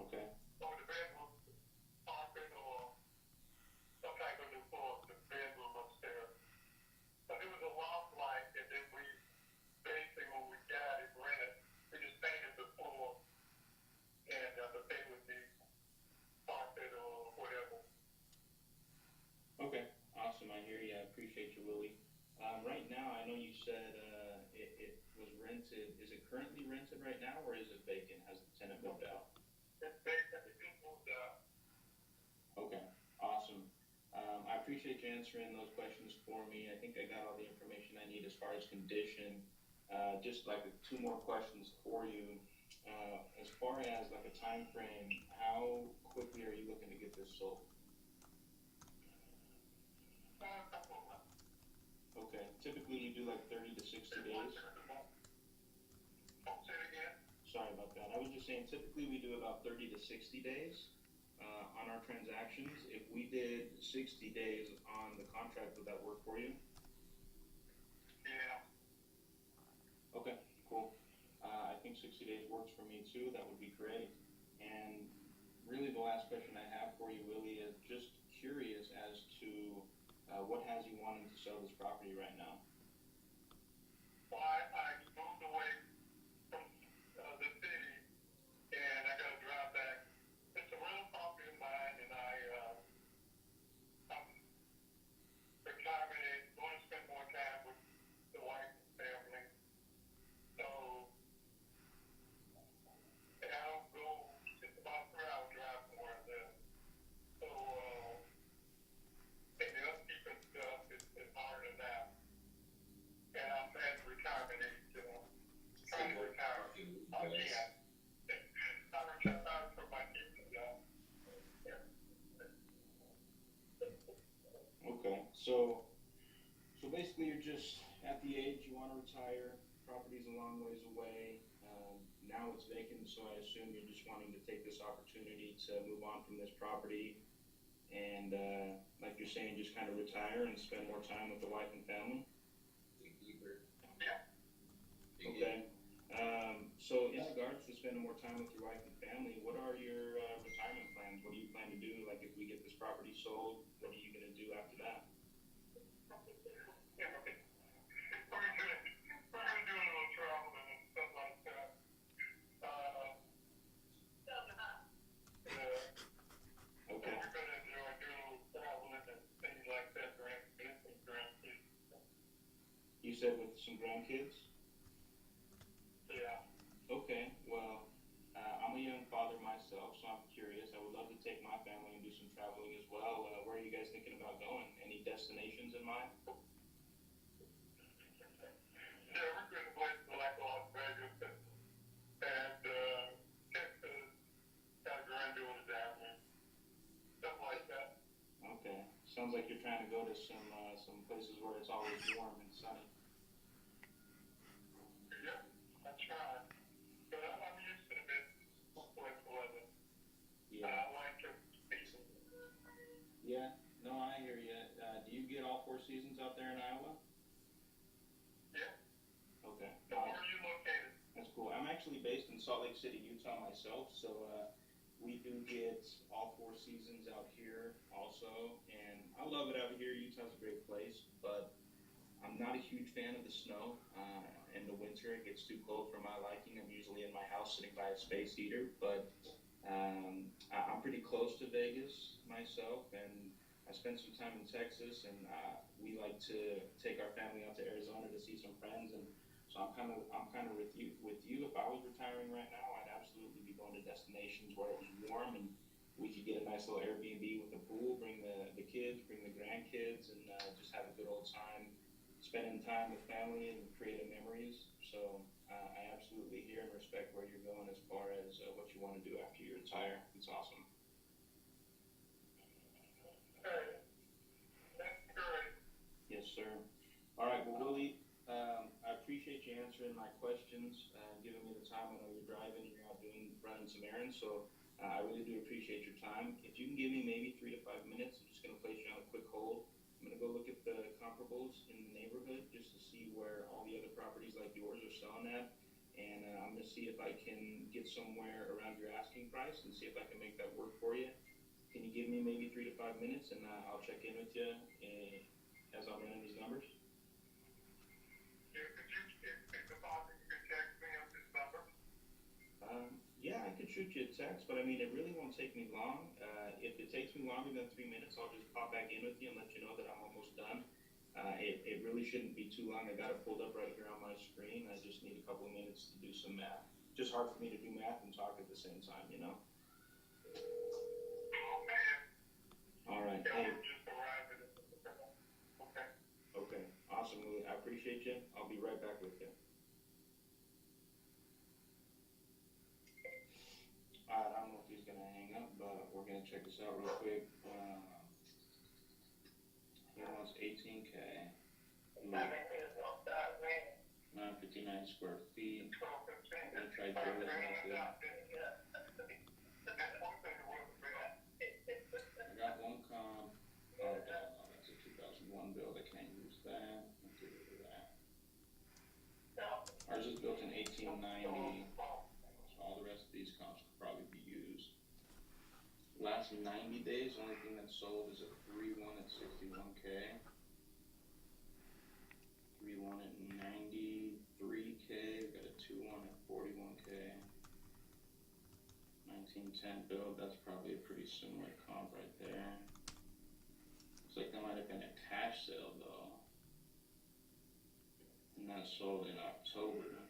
Okay. or the bedroom, carpet, or some type of new floor, the bedroom upstairs. But it was a loft light, and then we basically when we got it rented, we just painted the floor, and the thing would be carpet or whatever. Okay. Awesome. I hear you. I appreciate you, Willie. Right now, I know you said it was rented. Is it currently rented right now, or is it vacant? Has the tenant moved out? It's basically it moved out. Okay. Awesome. I appreciate you answering those questions for me. I think I got all the information I need as far as condition. Just like two more questions for you. As far as like a time frame, how quickly are you looking to get this sold? A couple of months. Okay. Typically, you do like 30 to 60 days. Say it again. Sorry about that. I was just saying, typically we do about 30 to 60 days on our transactions. If we did 60 days on the contract, would that work for you? Yeah. Okay, cool. I think 60 days works for me too. That would be great. And really the last question I have for you, Willie, is just curious as to what has you wanting to sell this property right now? Well, I moved away from the city, and I got to drive back. It's a rental property of mine, and I'm retiring and going to spend more time with the wife and family. So, and I don't go. It's about a 3-hour drive from where I live. So, and the upkeep and stuff is harder than that. And I'm at retirement age, trying to retire. Again. I retired from my teaching job. Okay, so basically you're just at the age you want to retire. Property's a long ways away. Now it's vacant, so I assume you're just wanting to take this opportunity to move on from this property and, like you're saying, just kind of retire and spend more time with the wife and family. Yeah. Okay. So in regards to spending more time with your wife and family, what are your retirement plans? What do you plan to do? Like if we get this property sold, what are you going to do after that? Yeah, okay. We're gonna do a little traveling and stuff like that. Yeah. Okay. We're gonna enjoy doing a little traveling and things like that, grandkids. You said with some grandkids? Yeah. Okay, well, I'm a young father myself, so I'm curious. I would love to take my family and do some traveling as well. Where are you guys thinking about going? Any destinations in mind? Yeah, we're going to places like Las Vegas and Texas, got a granddaughter down there, stuff like that. Okay, sounds like you're trying to go to some places where it's always warm and sunny. Yeah, I tried. But I'm used to the business weather. Yeah. I like to be seasons out there in Iowa? Yeah. Okay. So where are you located? That's cool. I'm actually based in Salt Lake City, Utah myself, so we do get all 4 seasons out here also, and I love it out here. Utah's a great place, but I'm not a huge fan of the snow. In the winter, it gets too cold for my liking. I'm usually in my house sitting by a space heater, but I'm pretty close to Vegas myself, and I spent some time in Texas, and we like to take our family out to Arizona to see some friends, and so I'm kind of with you. With you, if I was retiring right now, I'd absolutely be going to destinations where it was warm and we could get a nice little Airbnb with a pool, bring the kids, bring the grandkids, and just have a good old time spending time with family and creating memories. So I absolutely hear and respect where you're going as far as what you want to do after you retire. It's awesome. Hey, that's great. Yes, sir. All right, well, Willie, I appreciate you answering my questions, giving me the time. I know you're driving and you're out running some errands, so I really do appreciate your time. If you can give me maybe 3 to 5 minutes, I'm just going to place you on a quick hold. I'm going to go look at the comparables in the neighborhood just to see where all the other properties like yours are selling at, and I'm going to see if I can get somewhere around your asking price and see if I can make that work for you. Can you give me maybe 3 to 5 minutes, and I'll check in with you as I'm running these numbers? Yeah, could you, if the boss, you could text me on this number? Yeah, I could shoot you a text, but I mean, it really won't take me long. If it takes me longer than 3 minutes, I'll just pop back in with you and let you know that I'm almost done. It really shouldn't be too long. I got it pulled up right here on my screen. I just need a couple of minutes to do some math. Just hard for me to do math and talk at the same time, you know? Oh, man. All right. Yeah, Hey, we're just arriving. Okay. okay. Awesome, Willie. I appreciate you. I'll be right back with you. All right, I don't know if he's going to hang up, but we're going to check this out real quick. He wants 18K. 959 square feet. I'm going to try Joe's method. I got one comp. Oh, no, that's a 2001 build. I can't use that. I'll get rid of that. Ours is built in 1890, so all the rest of these comps could probably be used. Last 90 days, the only thing that's sold is a 3-1 at 61K. 3-1 at 93K. We got a 2-1 at 41K. 1910 build, that's probably a pretty similar comp right there. Looks like that might have been a cash sale though. And that sold in October.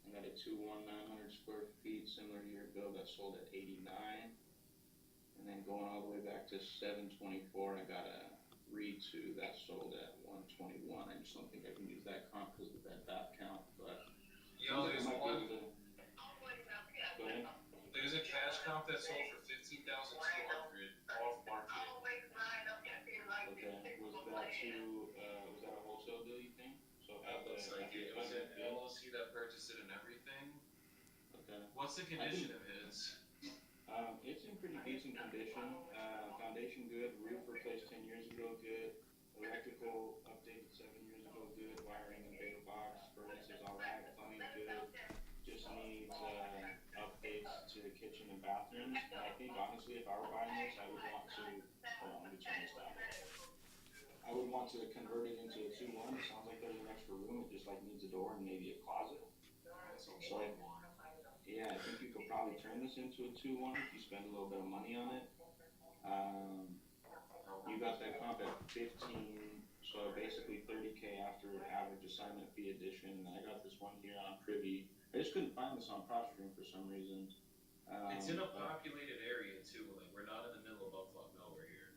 I got a 2-1 900 square feet, similar to your build, that sold at 89. And then going all the way back to 724, I got a 3-2 that sold at 121. I just don't think I can use that comp because of that dot count, but Yo, there's I might be one. able to. Go ahead. There's a cash comp that sold for 15,200 off market. Okay, was that a wholesale deal, you think? So That looks like it. It was an LLC that purchased it and everything. Okay. What's the condition of his? It's in pretty decent condition. Foundation good, roof replaced 10 years ago, good. Electrical updated 7 years ago, good. Wiring and data box, furnace is alright, plumbing good. Just needs updates to the kitchen and bathrooms. And I think honestly, if I were buying this, I would want to, hold on, let me turn this down. I would want to convert it into a 2-1. It sounds like there's an extra room. It just like needs a door and maybe a closet. So yeah, I think you could probably turn this into a 2-1 if you spend a little bit of money on it. You got that comp at 15, so basically 30K after average assignment fee addition. I got this one here on Privy. I just couldn't find this on PropStream for some reason. It's in a populated area too. Like we're not in the middle of buttfuck nowhere here.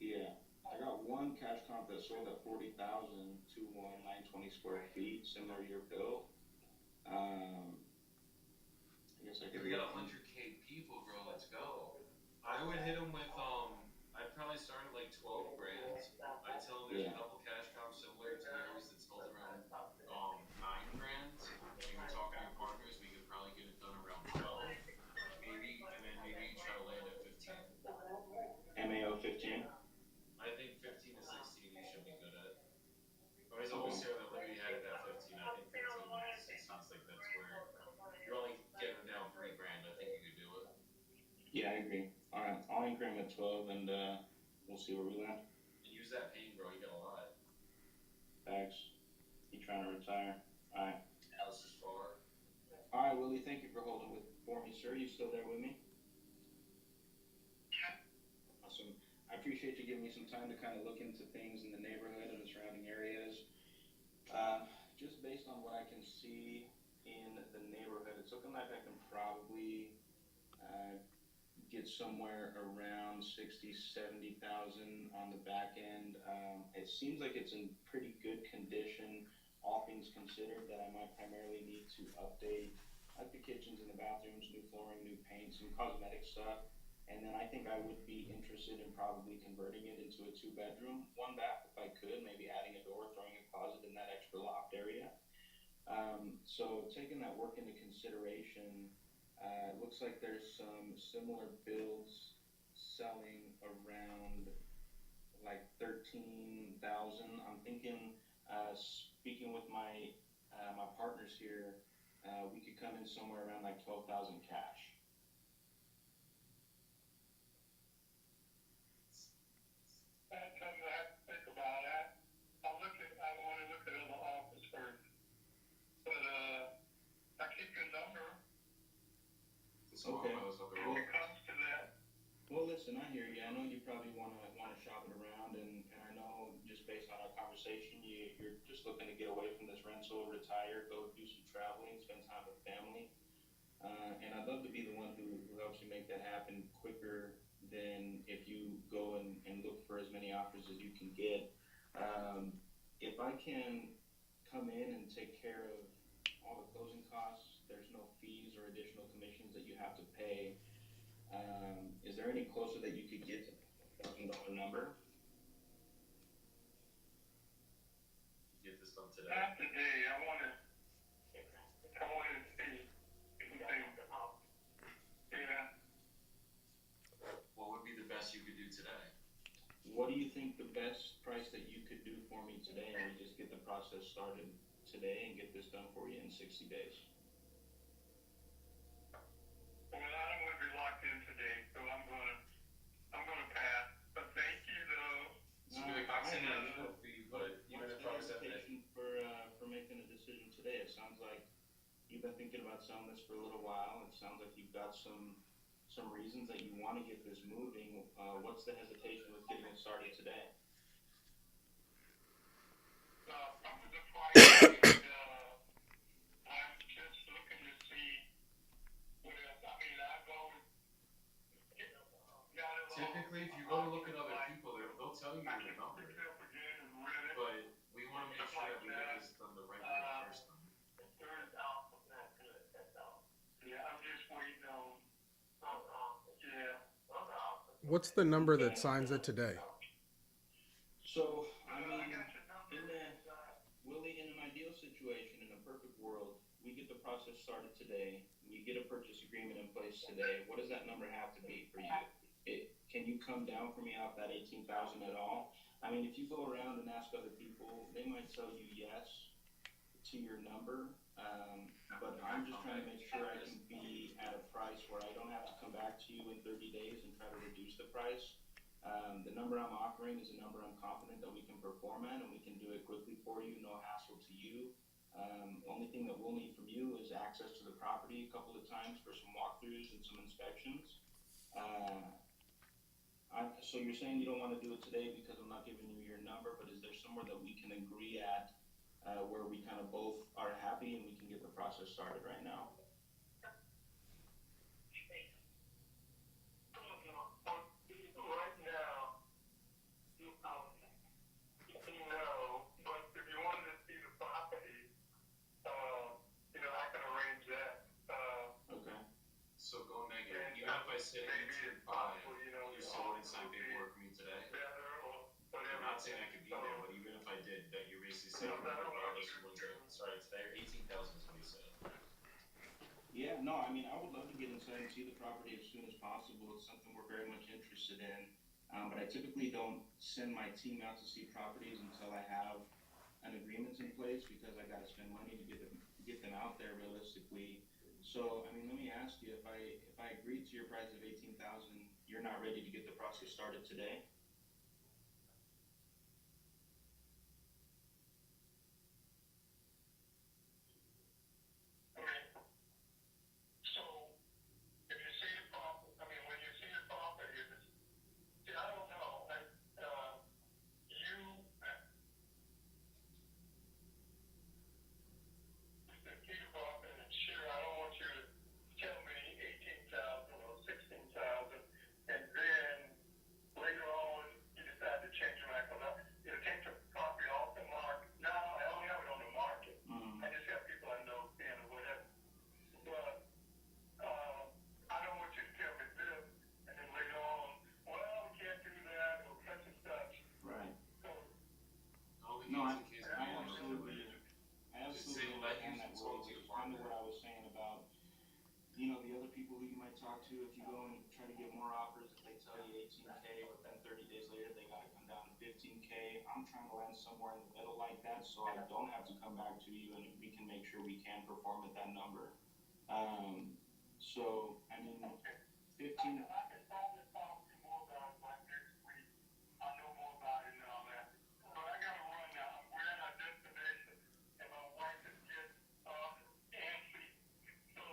Yeah, I got one cash comp that sold at 40,000, 2-1, 920 square feet, similar to your build. I guess I could. If we got 100K people, bro, let's go. I would hit them with I'd probably start at like 12 grand. I'd tell them there's a couple cash comps similar to yours that sold around 9 grand. Maybe talking to your partners, we could probably get it done around 12, maybe, and then maybe try to land at 15. I'll anchor him at 12, and we'll see where we land. And use that pain, bro. You got a lot. Thanks. He trying to retire. All right. House is far. All right, Willie. Thank you for holding with for me, sir. You still there with me? Awesome. I appreciate you giving me some time to kind of look into things in the neighborhood and the surrounding areas. Just based on what I can see in the neighborhood, it's looking like I can probably get somewhere around 60, 70,000 on the back end. It seems like it's in pretty good condition, all things considered, that I might primarily need to update, like the kitchens and the bathrooms, new flooring, new paint, some cosmetic stuff. And then I think I would be interested in probably converting it into a 2-bedroom, 1 bath if I could, maybe adding a door, throwing a closet in that extra loft area. So taking that work into consideration, it looks like there's some similar builds selling around like 13,000. I'm thinking, speaking with my partners here, we could come in somewhere around like 12,000 cash. That's something I have to think about. I want to look at other office first. But, I keep your number Okay. when it comes to that. Well, listen, I hear you. I know you probably wanna shop it around, and I know just based on our conversation, you're just looking to get away from this rental, retire, go do some traveling, spend time with family. And I'd love to be the one who helps you make that happen quicker than if you go and look for as many offers as you can get. If I can come in and take care of all the closing costs, there's no fees or additional commissions that you have to pay. Is there any closer that you could get to the $1,000 number? Get this done today. Not today. I want to see anything. Yeah. What would be the best you could do today? What do you think the best price that you could do for me today, and we just get the process started today and get this done for you in 60 days? Well, I don't want to be locked in today, so I'm gonna pass. But thank you, though. So be like, I'm sending a fee, but even if I was at that. Hesitation for making a decision today? It sounds like you've been thinking about selling this for a little while. It sounds like you've got some reasons that you want to get this moving. What's the hesitation with getting it started today? Probably the price, and I'm just looking to see what else. I mean, I've always got it all. Typically, if you go to look at other people, they'll tell you I your can number. pick it up again and rent it. But we want to make sure that we get this done the right way the first time. Yeah, I'm just waiting on. Yeah. What's the number that signs it today? So, I mean, Willie, in an ideal situation, in a perfect world, we get the process started today. We get a purchase agreement in place today. What does that number have to be for you? Can you come down for me off that 18,000 at all? I mean, if you go around and ask other people, they might tell you yes to your number. But I'm just trying to make sure I can be at a price where I don't have to come back to you in 30 days and try to reduce the price. The number I'm offering is a number I'm confident that we can perform at, and we can do it quickly for you, no hassle to you. Only thing that we'll need from you is access to the property a couple of times for some walkthroughs and some inspections. So you're saying you don't want to do it today because I'm not giving you your number, but is there somewhere that we can agree at where we kind of both are happy and we can get the process started right now? Right now, no, but if you wanted to see the property, I can arrange that. Okay. So go negative. Even if I say 18.5, you still wouldn't sign paperwork for me today. Better or whatever. I'm not saying I could be there, but even if I did, that you're basically saying regardless you wouldn't get started today. Or 18,000 is what he said. Yeah, no, I mean, I would love to get inside and see the property as soon as possible. It's something we're very much interested in. But I typically don't send my team out to see properties until I have an agreement in place, because I got to spend money to get them out there realistically. So, I mean, let me ask you, if I agreed to your price of 18,000, you're you're not ready to get the process started today. I mean, so if you see the property, I mean, when you see the property, if it's, see, I don't know. You, the Peter Hoffman and sure, I don't want you to tell me 18,000 or 16,000, and then later on you decide to change your mind. Because you know, take the property off the market. No, I don't have it on the market. I just have people I know in or whatever. But I don't want you to tell me this, and then later on, well, we can't do that or such and such. Right. So, No, I, 18K is I more absolutely, limited. I Just say, absolutely let you understand that, talk Willie, to which your is kind of partner. what I was saying about, you know, the other people who you might talk to if you go and try to get more offers, if they tell you 18K, but then 30 days later they got to come down to 15K. I'm trying to land somewhere in the middle like that so I don't have to come back to you and we can make sure we can perform at that number. So, I mean, 15. I can probably talk to you more about it like next week. I know more about it and all that. But I gotta run now. We're at our destination, and my wife is getting antsy. So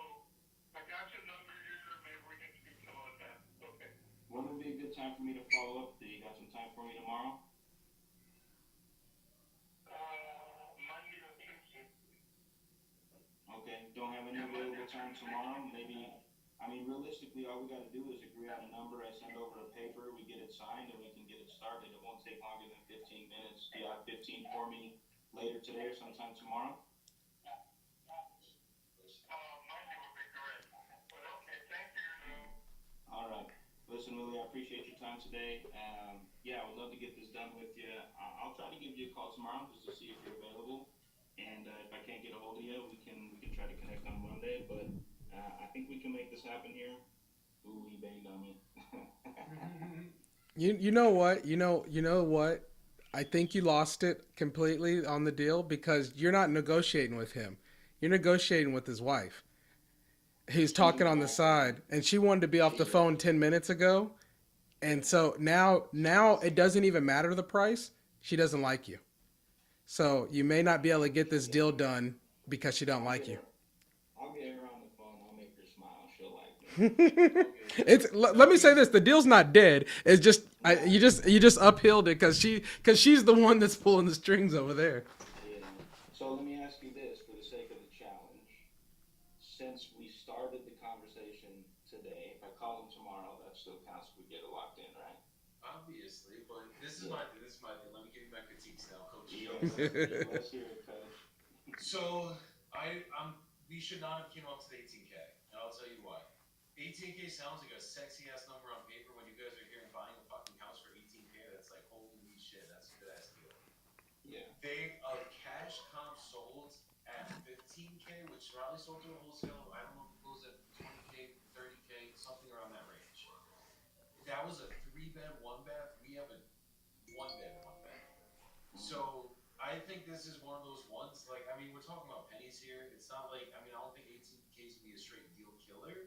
I got your number here. Maybe we can speak some other time. Okay. When would be a good time for me to follow up? Do you got some time for me tomorrow? Monday or Tuesday. Okay, don't have any available time tomorrow. Maybe, I mean, realistically, all we got to do is agree on a number. I send over a paper, we get it signed, and we can get it started. It won't take longer than 15 minutes. Do you have 15 for me later today or sometime tomorrow? Monday would be great. But okay, thank you. All right. Listen, Willie, I appreciate your time today. Yeah, I would love to get this done with you. I'll try to give you a call tomorrow just to see if you're available. And if I can't get a hold of you, we can try to connect on Monday. But I think we can make this happen here. Ooh, he banged on me. You know what? You know what? I think you lost it completely on the deal because you're not negotiating with him. You're negotiating with his wife. He's She's talking in the on the background. side, and she wanted to be off the phone 10 minutes ago, and so now it doesn't even matter the price. She doesn't like you, so you may not be able to get this deal done because she don't I'll like get you. her. I'll get her on the phone. I'll make her smile. She'll like me. Let me say this: the deal's not dead. It's just you just uphilled it because she's the one that's pulling the strings over there. Yeah. So let me ask you this, for the sake of the challenge. Since we started the conversation today, if I call him tomorrow, that still counts if we get it locked in, right? Obviously, but this is Yeah. my thing. Let me give you my critiques now, Coach Yeah, Jones. let's hear it, Coach. So we should not have came up to the 18K, and I'll tell you why. 18K sounds like a sexy ass number on paper when you guys are here and buying a fucking house for 18K. That's like holy shit, that's a good ass deal. Yeah. They cash comp sold at 15K, which probably sold to a wholesale. I don't know if it closed at 20K, 30K, something around that range. That was a 3 bed, 1 bath. We have a 1 bed, 1 bath. So I think this is one of those ones. Like, I mean, we're talking about pennies here. It's not like, I mean, I don't think 18K is gonna be a straight deal killer,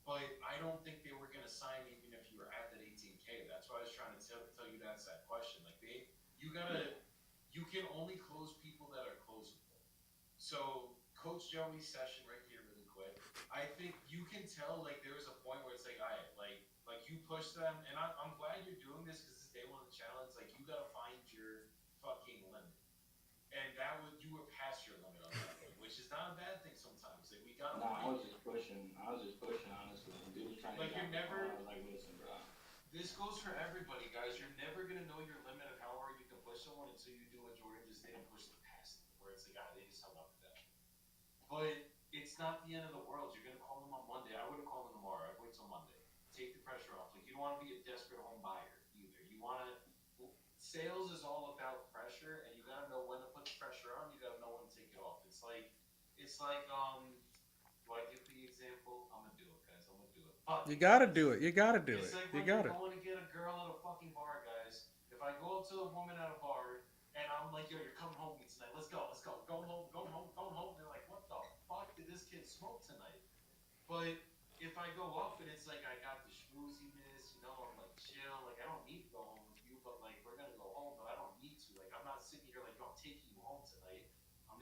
but I don't think they were gonna sign even if you were at that 18K. That's why I was trying to tell you that's that question. Like you gotta, you can only close people that are closable. So Coach Joey's session right here, really quick. I think you can tell like there was a point where it's like, all right, like you push them, and I'm glad you're doing this because it's day one of the challenge. Like you gotta find your fucking limit, and that was you were past your limit on that one, which is not a bad thing sometimes. Like we gotta No, I find was it. just pushing. Honestly. And dude was trying to Like get you're off the phone. never. I was like, listen, bro. This goes for everybody, guys. You're never gonna know your limit of how hard you can push someone until you do what Jordan just did and push them past it, where it's like, ah, they just hung up with that. But it's not the end of the world. You're gonna call them on Monday. I wouldn't call them tomorrow. I'd wait till Monday. Take the pressure off. Like you don't want to be a desperate home buyer either. You want to. Sales is all about pressure, and you gotta know when to put the pressure on. You gotta know when to take it off. It's like. Do I give the example? I'm gonna do it, guys. I'm gonna do it. Fuck You it, gotta guys. do it. You gotta do It's it. like You when you're gotta. going to get a girl at a fucking bar, guys. If I go up to a woman at a bar and I'm like, yo, you're coming home with me tonight. Let's go. Let's go. Going home. Going home. Going home. They're like, what the fuck did this kid smoke tonight? But if I go up and it's like I got the schmooziness,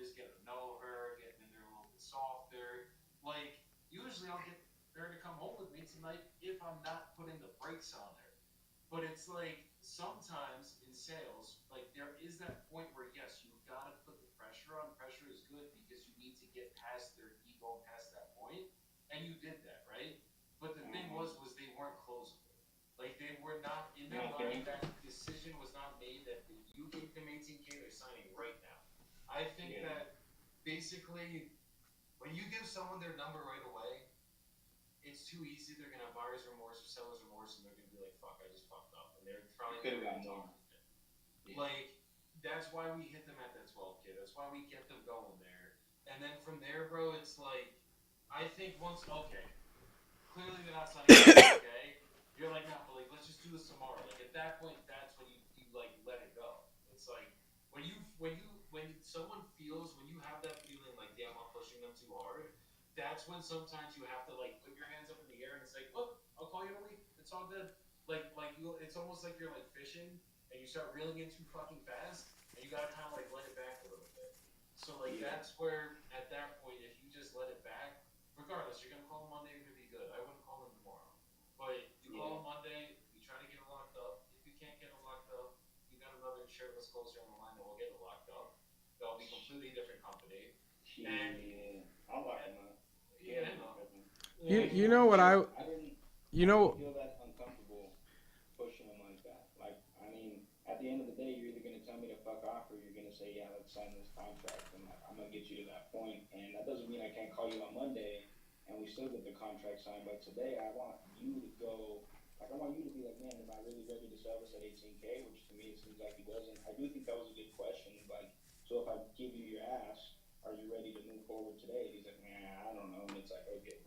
just getting to know her, getting in there a little bit softer. Like, usually I'll get her to come home with me tonight if I'm not putting the brakes on her. But it's like sometimes in sales, like there is that point where yes, you've got to put the pressure on. Pressure is good because you need to get past their ego and past that point, and you did that, right? But the thing was they weren't closable. Like they were not in their Okay. mind. That decision was not made. That if you gave them 18K, they're signing right now. I think Yeah. that basically when you give someone their number right away, it's too easy. They're gonna have buyer's remorse or seller's remorse, and they're gonna be like, "Fuck, I just fucked up," and they're probably Could never have gonna got talk more. to them. Yeah. Like that's why we hit them at that 12K. That's why we get them going there, and then from there, bro, it's like I think once okay, clearly they're not signing for 18K. You're like, no, but like let's just do this tomorrow. Like at that point, that's when you like let it go. It's like when someone feels when you have that feeling like damn I'm pushing them too hard, that's when sometimes you have to like put your hands up in the air and it's like, look, I'll call you in a week. It's all good. Like you, it's almost like you're like fishing and you start reeling in too fucking fast and you gotta kind of like let it back a little bit. So like Yeah. that's where at that point, if you just let it back, regardless, you're gonna call them Monday, you're gonna be good. I wouldn't call them tomorrow, but you call them Monday, you try to get it locked up. If you can't get it locked up, you got another shirtless closer on the line that will get it locked up. They'll be completely different company. And Yeah. I'll lock them up. yeah, I know. You know what I didn't you know feel that uncomfortable pushing them like that. Like, I mean, at the end of the day, you're either gonna tell me to fuck off or you're gonna say, yeah, let's sign this contract. And like, I'm gonna get you to that point. And that doesn't mean I can't call you on Monday and we still get the contract signed. But today, I want you to go. Like, I want you to be like, man, am I really ready to sell this at 18K? Which to me, it seems like he wasn't. I do think that was a good question. Like, so if I give you your ass, are you ready to move forward today? He's like, man, I don't know. And it's like, okay,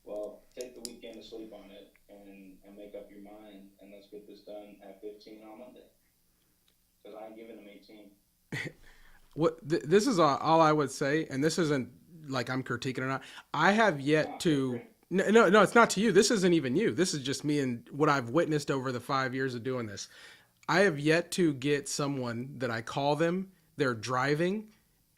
well, take the weekend to sleep on it and make up your mind, and let's get this done at 15 on Monday. Because I ain't giving them 18. this is all I would say, and this isn't like I'm critiquing or not. I have yet to. No, it's not to you. This isn't even you. This is just me and what I've witnessed over the 5 years of doing this. I have yet to get someone that I call them, they're driving,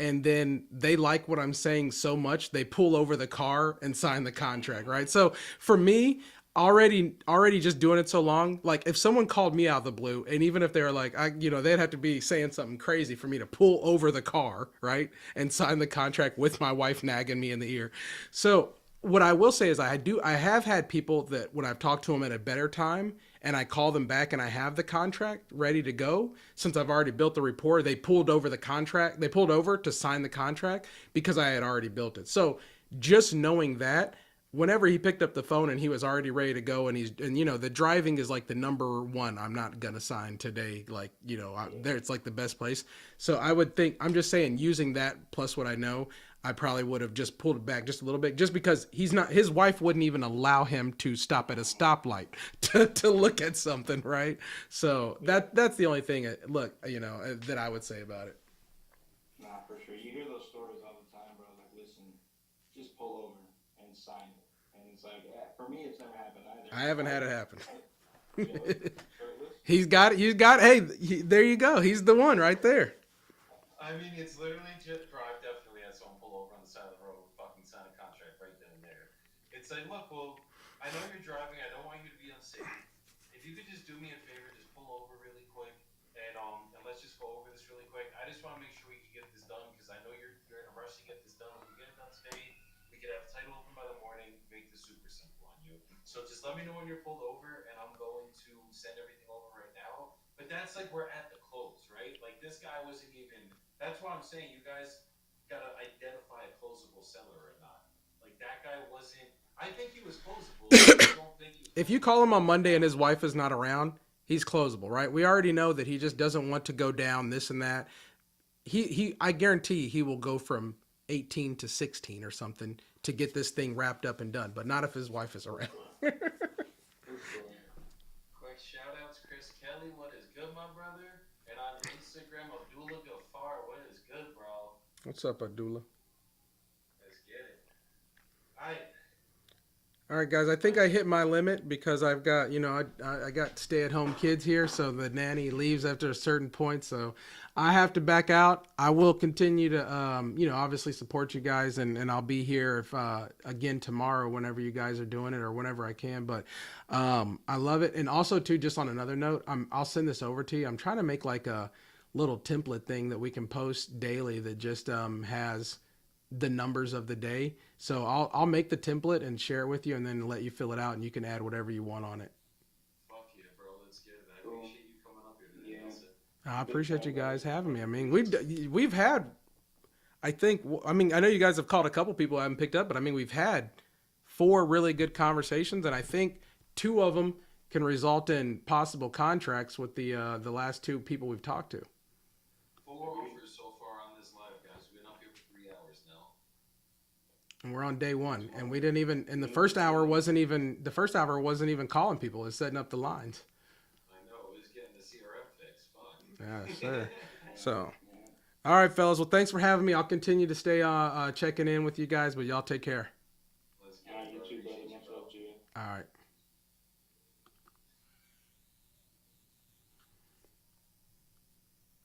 and then they like what I'm saying so much they pull over the car and sign the contract, right? So for me, already just doing it so long, like if someone called me out of the blue, and even if they were like, they'd have to be saying something crazy for me to pull over the car, right, and sign the contract with my wife nagging me in the ear. So what I will say is I have had people that when I've talked to them at a better time and I call them back and I have the contract ready to go, since I've already built the rapport, they pulled over the contract. They pulled over to sign the contract because I had already built it. So just knowing that, whenever he picked up the phone and he was already ready to go, and the driving is like the number one I'm not gonna sign today, like there it's like the best place. So I would think, I'm just saying, using that plus what I know, I probably would have just pulled it back just a little bit, just because his wife wouldn't even allow him to stop at a stoplight to look at something, right? So that's the only thing, that I would say about it. Nah, for sure. You hear those stories all the time, bro. Like, listen, just pull over and sign it. And it's like, for me, it's never happened either. I haven't had it happen. Shirtless? He's got it. Hey, there you go. He's the one right there. I mean, it's literally just, bro, I've definitely had someone pull over on the side of the road and fucking sign a contract right then and there. It's like, look, well, I know you're driving. I don't want you to be unsafe. If you could just do me a favor, just pull over really quick, and let's just go over this really quick. I just want to make sure we can get this done because I know you're in a rush to get this done. If we get it done today, we could have the title open by the morning. Make this super simple on you. So just let me know when you're pulled over, and I'm going to send everything over right now. But that's like we're at the close, right? Like this guy wasn't even. That's why I'm saying you guys gotta identify a closable seller or not. Like that guy wasn't. I think he was closable. I just don't think he was. If you call him on Monday and his wife is not around, he's closable, right? We already know that he just doesn't want to go down this and that. I guarantee he will go from 18 to 16 or something to get this thing wrapped up and done, but not if his wife is around. Quick shout out to Chris Kelly. What is good, my brother? And on Instagram, Abdullah Gafar. What is good, bro? What's up, Abdullah? Let's get it. All right. All right, guys. I think I hit my limit because I've got, I got stay-at-home kids here, so the nanny leaves after a certain point, so I have to back out. I will continue to, obviously support you guys, and I'll be here if again tomorrow whenever you guys are doing it or whenever I can. But I love it, and also too, just on another note, I'll send this over to you. I'm trying to make like a little template thing that we can post daily that just has the numbers of the day. So I'll make the template and share it with you, and then let you fill it out, and you can add whatever you want on it. Fuck yeah, bro. Let's get it. I Cool. appreciate you coming up here today. Yeah. Nelson. I appreciate you guys having me. I mean, we've had, I know you guys have called a couple people I haven't picked up, but I mean, we've had 4 really good conversations, and I think 2 of them can result in possible contracts with the last 2 people we've talked to. 4 offers so far on this live, guys. We've been up here for 3 hours now. And we're on day 1, and we didn't even. And the first hour wasn't even calling people. It's setting up the lines. I know. It was getting the CRM fix. Fuck. Yeah, sir. So, all right, fellas. Well, thanks for having me. I'll continue to stay checking in with you guys, but y'all take care. Let's get All right, it, you bro. too, brother. Appreciate you, Much bro. love to you. All right.